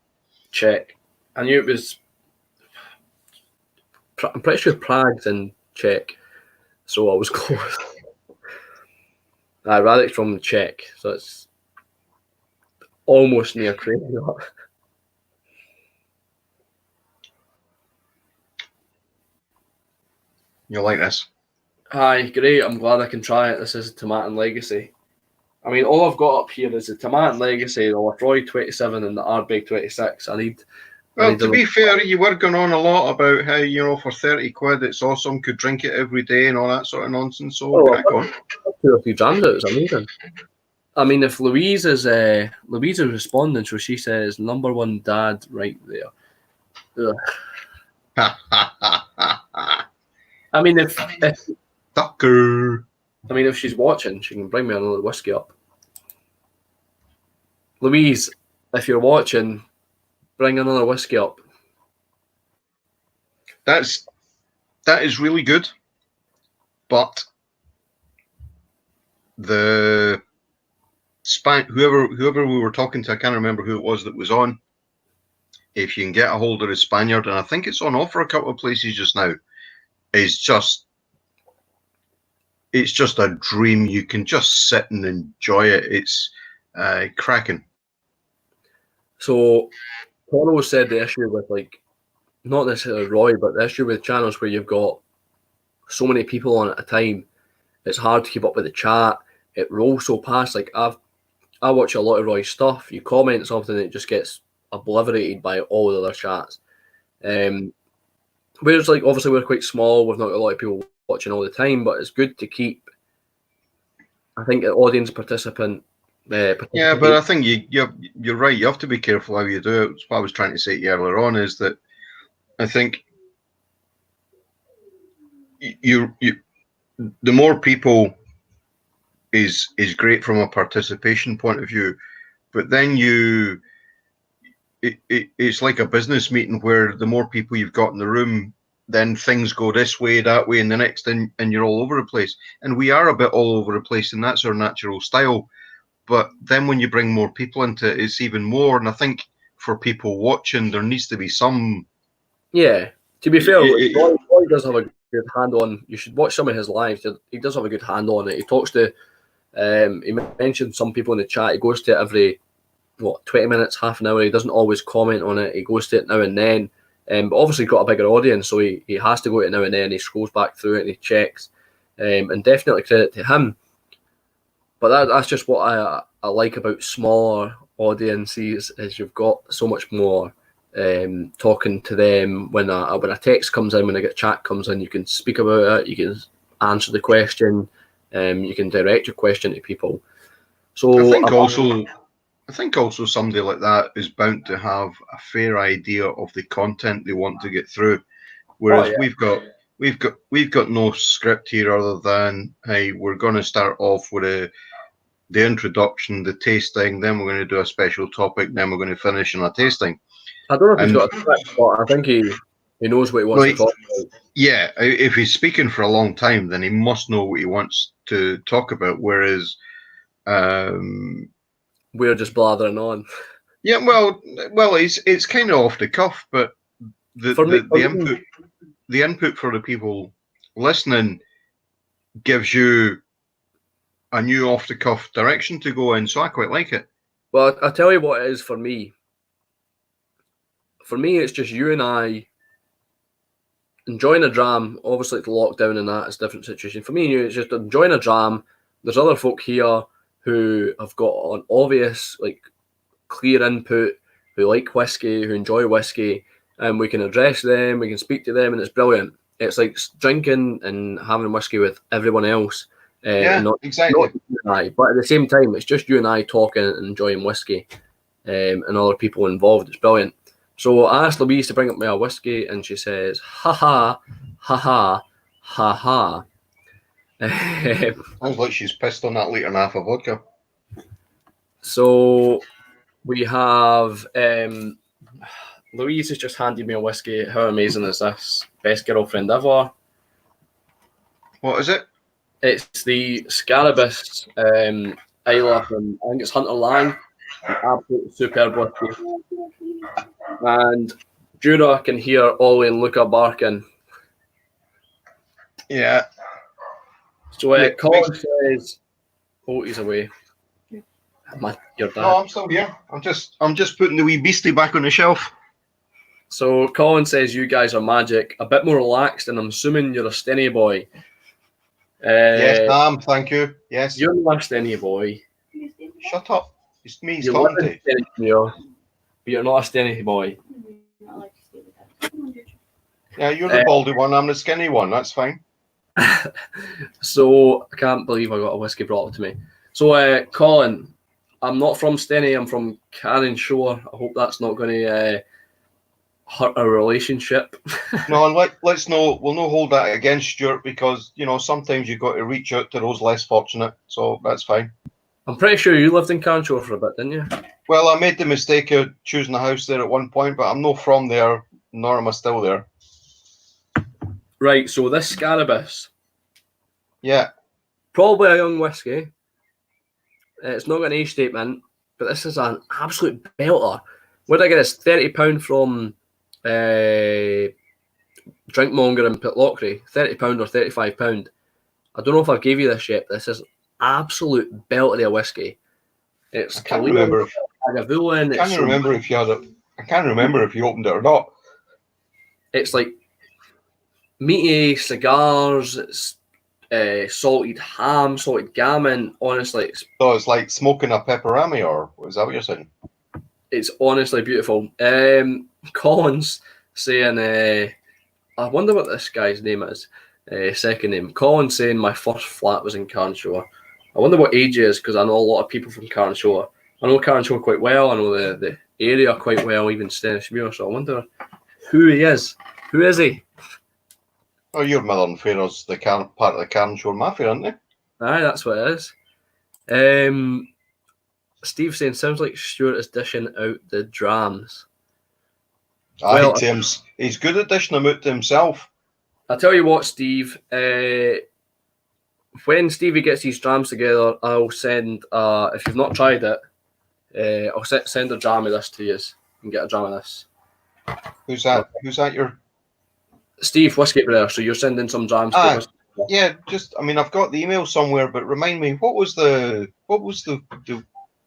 Czech. I knew it was. I'm pretty sure Prague's in Czech, so I was close. Radek's from Czech, so it's almost near Croatia. You'll like this. Hi, great. I'm glad I can try it. This is Tomatin Legacy. I mean, all I've got up here is the Tomatin Legacy, the Lafroy 27, and the Ardbeg 26. Well, to be fair, you were going on a lot about how, for 30 quid, it's awesome, could drink it every day and all that sort of nonsense. So, crack on. 2 or 3 drams out is amazing. I mean, if Louise is responding, so she says, number one dad right there. I mean, if Tucker. I mean, if she's watching, she can bring me another whiskey up. Louise, if you're watching, bring another whiskey up. That is really good, but the whoever we were talking to, I can't remember who it was that was on. If you can get a hold of the Spaniard, and I think it's on offer a couple of places just now, it's just a dream. You can just sit and enjoy it. It's cracking. So, Toro said the issue with, like, not necessarily Roy, but the issue with channels where you've got so many people on at a time, it's hard to keep up with the chat. It rolls so fast. Like, I watch a lot of Roy's stuff. You comment something, it just gets obliterated by all the other chats. Whereas, like, obviously we're quite small. We've not got a lot of people watching all the time, but it's good to keep, I think, an audience participant Yeah, but I think you're right. You have to be careful how you do it. What I was trying to say to you earlier on is that I think you the more people is great from a participation point of view, but then it's like a business meeting where the more people you've got in the room, then things go this way, that way, and the next, and you're all over the place. And we are a bit all over the place, and that's our natural style. But then when you bring more people into it, it's even more. And I think for people watching, there needs to be some. Yeah, to be fair, Roy does have a good hand on. You should watch some of his lives. He does have a good hand on it. He talks to. He mentioned some people in the chat. He goes to it every 20 minutes, half an hour. He doesn't always comment on it. He goes to it now and then. But obviously got a bigger audience, so he has to go to it now and then. He scrolls back through it and he checks. And definitely credit to him. But that's just what I like about smaller audiences is you've got so much more talking to them when a text comes in, when a chat comes in, you can speak about it, you can answer the question, you can direct your question to people. So I think also somebody like that is bound to have a fair idea of the content they want to get through, whereas we've got no script here other than, hey, we're going to start off with the introduction, the tasting, then we're going to do a special topic, then we're going to finish on a tasting. I don't know if he's got a script, but I think he knows what he wants to talk about. Yeah, if he's speaking for a long time, then he must know what he wants to talk about, whereas we're just blathering on. Yeah, well, it's kind of off the cuff, but the input for the people listening gives you a new off the cuff direction to go in, so I quite like it. Well, I'll tell you what it is for me. For me, it's just you and I enjoying a dram. Obviously, it's lockdown and that, it's a different situation. For me and you, it's just enjoying a dram. There's other folk here who have got an obvious, clear input, who like whiskey, who enjoy whiskey, and we can address them, we can speak to them, and it's brilliant. It's like drinking and having whiskey with everyone else. Exactly. Not you and I, but at the same time, it's just you and I talking and enjoying whiskey, and other people involved. It's brilliant. So I asked Louise to bring up my whiskey, and she says, "Ha ha, ha ha, ha ha." Sounds like she's pissed on that litre and a half of vodka. So we have Louise has just handed me a whiskey. How amazing is this? Best girlfriend ever. What is it? It's the Scarabus Isla from, I think it's Hunter Lang. Absolutely superb whiskey. And Jura can hear Ollie and Luca barking. Yeah. So Colin says, "Oh, he's away." Your dad. No, I'm still here. I'm just putting the wee beastie back on the shelf. So Colin says you guys are magic, a bit more relaxed, and I'm assuming you're a Stenny boy. Yes, thank you. Yes. You're not a Stenny boy. Shut up. It's me. It's You live in Stenny, but you're not a Stenny boy. Yeah, you're the baldy one. I'm the skinny one. That's fine. So I can't believe I got a whiskey brought up to me. So Colin, I'm not from Stenny. I'm from Carrickshore. I hope that's not going to hurt our relationship. No, let's no. We'll not hold that against Stuart because sometimes you've got to reach out to those less fortunate. So that's fine. I'm pretty sure you lived in Carrickshore for a bit, didn't you? Well, I made the mistake of choosing a house there at one point, but I'm not from there, nor am I still there. Right, so this Scarabus. Yeah. Probably a young whiskey. It's not got an age statement, but this is an absolute belter. Where did I get this? £30 from Drinkmonger in Pitlochry. £30 or £35. I don't know if I've gave you this yet, but this is absolute belter of whiskey. It's I can't remember if you opened it or not. It's like meaty cigars, it's salted ham, salted gammon. Honestly, it's like smoking a pepperami, or is that what you're saying? It's honestly beautiful. Colin's saying, I wonder what this guy's name is. Second name. Colin's saying my first flat was in Carnshaw. I wonder what age he is, because I know a lot of people from Carnshaw. I know Carnshaw quite well. I know the area quite well, even Stennismuir. So I wonder who he is. Who is he? Oh, your Mother and Fair's part of the Carnshaw Mafia, aren't they? Aye, that's what it is. Steve saying, sounds like Stuart is dishing out the drams. Well, Well, he's good at dishing them out to himself. I'll tell you what, Steve. When Stevie gets these drams together, I'll send, if you've not tried it, I'll send a dram of this to you and get a dram of this. Who's that? Okay. Who's that? Your Steve, Whiskey Brother. So you're sending some drams to us? Yeah, I've got the email somewhere, but remind me, was it a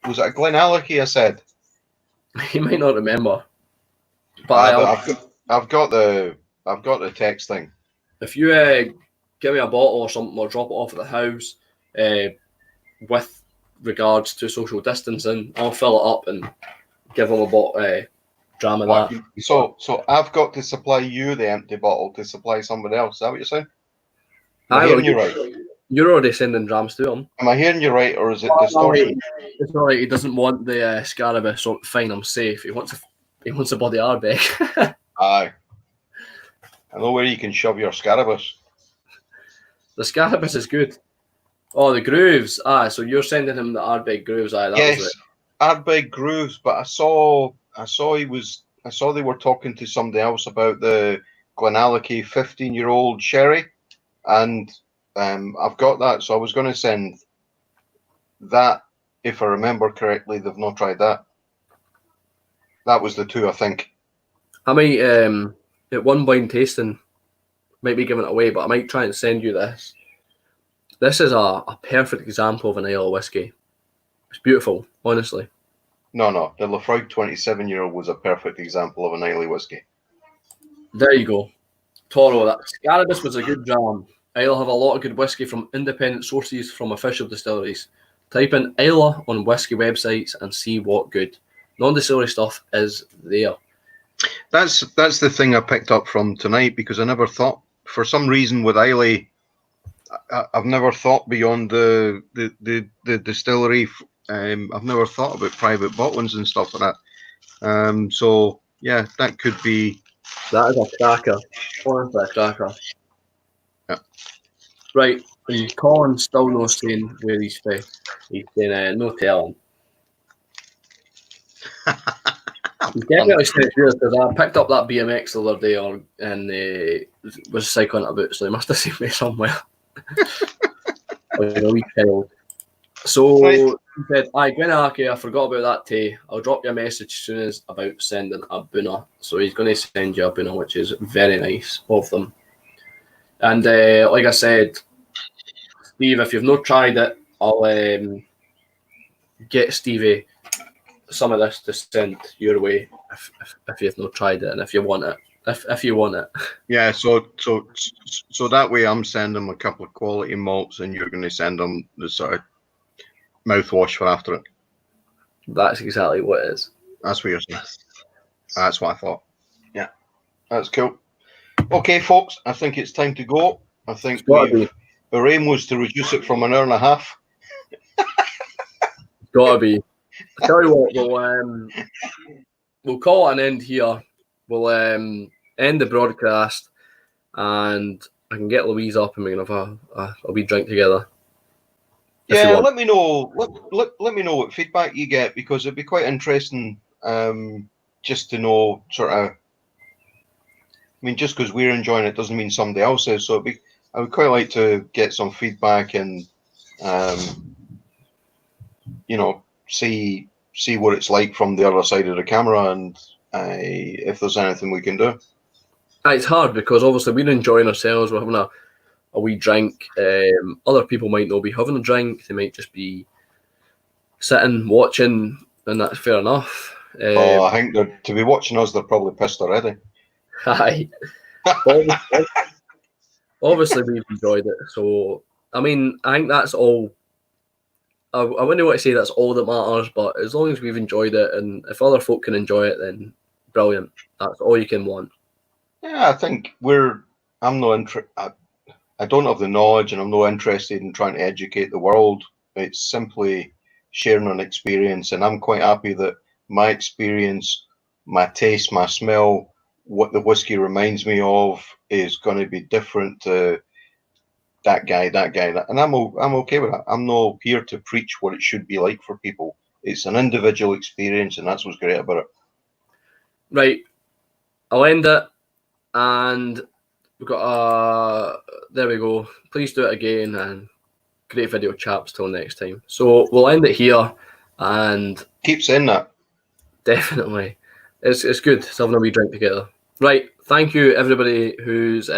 Glenallachie I said? You might not remember. But I've got the text thing. If you give me a bottle or something, or drop it off at the house, with regards to social distancing, I'll fill it up and give them a bottle dram of that. So I've got to supply you the empty bottle to supply somebody else. Is that what you're saying? Am I hearing you right? You're already sending drams to him. Am I hearing you right, or is it distortion? It's all right. He doesn't want the Scarabee, so fine, I'm safe. He wants a body Ardbeg. Aye. I know where you can shove your Scarabus. The Scarabus is good. Oh, the grooves. So you're sending him the Ardbeg grooves. Yes, Ardbeg grooves. But I saw they were talking to somebody else about the Glenallachie 15-year-old sherry, and I've got that. So I was going to send that, if I remember correctly. They've not tried that. That was the two, I think. I might at one blind tasting, might be giving it away, but I might try and send you this. This is a perfect example of an Islay whiskey. It's beautiful, honestly. No. The Lafroig 27-year-old was a perfect example of an Islay whiskey. There you go. Toro, that Scarabus was a good dram. Islay have a lot of good whiskey from independent sources from official distilleries. Type in Islay on whiskey websites and see what good non-distillery stuff is there. That's the thing I picked up from tonight, because I never thought, for some reason with Islay, I've never thought beyond the distillery. I've never thought about private bottlings and stuff like that. So yeah, that could be. That is a cracker. Honestly, a cracker. Yeah. Right. Colin still not saying where he's from. He's saying no telling. He's definitely said yours, because I picked up that BMX the other day and was cycling it about, so he must have seen me somewhere. Like a wee child. So right. He said, Glenallachie, I forgot about that too. I'll drop you a message as soon as about sending a boona. So he's going to send you a boona, which is very nice of them. And like I said, Steve, if you've not tried it, I'll get Stevie some of this to send your way if you've not tried it, and if you want it. If you want it. Yeah, so that way I'm sending them a couple of quality malts, and you're going to send them the sort of mouthwash for after it. That's exactly what it is. That's what you're saying. That's what I thought. Yeah, that's cool. Okay, folks, I think it's time to go. I think our aim was to reduce it from an hour and a half. Gotta be. I tell you what, we'll call it an end here. We'll end the broadcast, and I can get Louise up, and we can have a wee drink together. Yeah, let me know. Let me know what feedback you get, because it'd be quite interesting just to know sort of. I mean, just because we're enjoying it doesn't mean somebody else is. So I would quite like to get some feedback and see what it's like from the other side of the camera, and if there's anything we can do. It's hard, because obviously we're enjoying ourselves. We're having a wee drink. Other people might not be having a drink. They might just be sitting, watching, and that's fair enough. I think to be watching us, they're probably pissed already. Aye. Obviously, we've enjoyed it. So, I mean, I think that's all. I wouldn't want to say that's all that matters, but as long as we've enjoyed it, and if other folk can enjoy it, then brilliant. That's all you can want. Yeah, I think I'm not I don't have the knowledge, and I'm not interested in trying to educate the world It's simply sharing an experience, and I'm quite happy that my experience, my taste, my smell, what the whiskey reminds me of is going to be different to that guy, and I'm okay with that. I'm not here to preach what it should be like for people. It's an individual experience, and that's what's great about it. Right, I'll end it, and we've got there we go. Please do it again, and great video, chaps. Till next time. So we'll end it here, and Keep saying that. definitely, it's good to having a wee drink together. Right, thank you everybody who's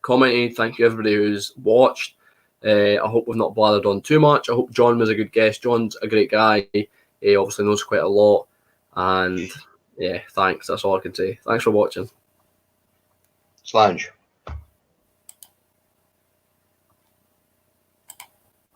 commented. Thank you everybody who's watched. I hope we've not blathered on too much. I hope John was a good guest. John's a great guy. He obviously knows quite a lot, and yeah, thanks. That's all I can say. Thanks for watching. Slange.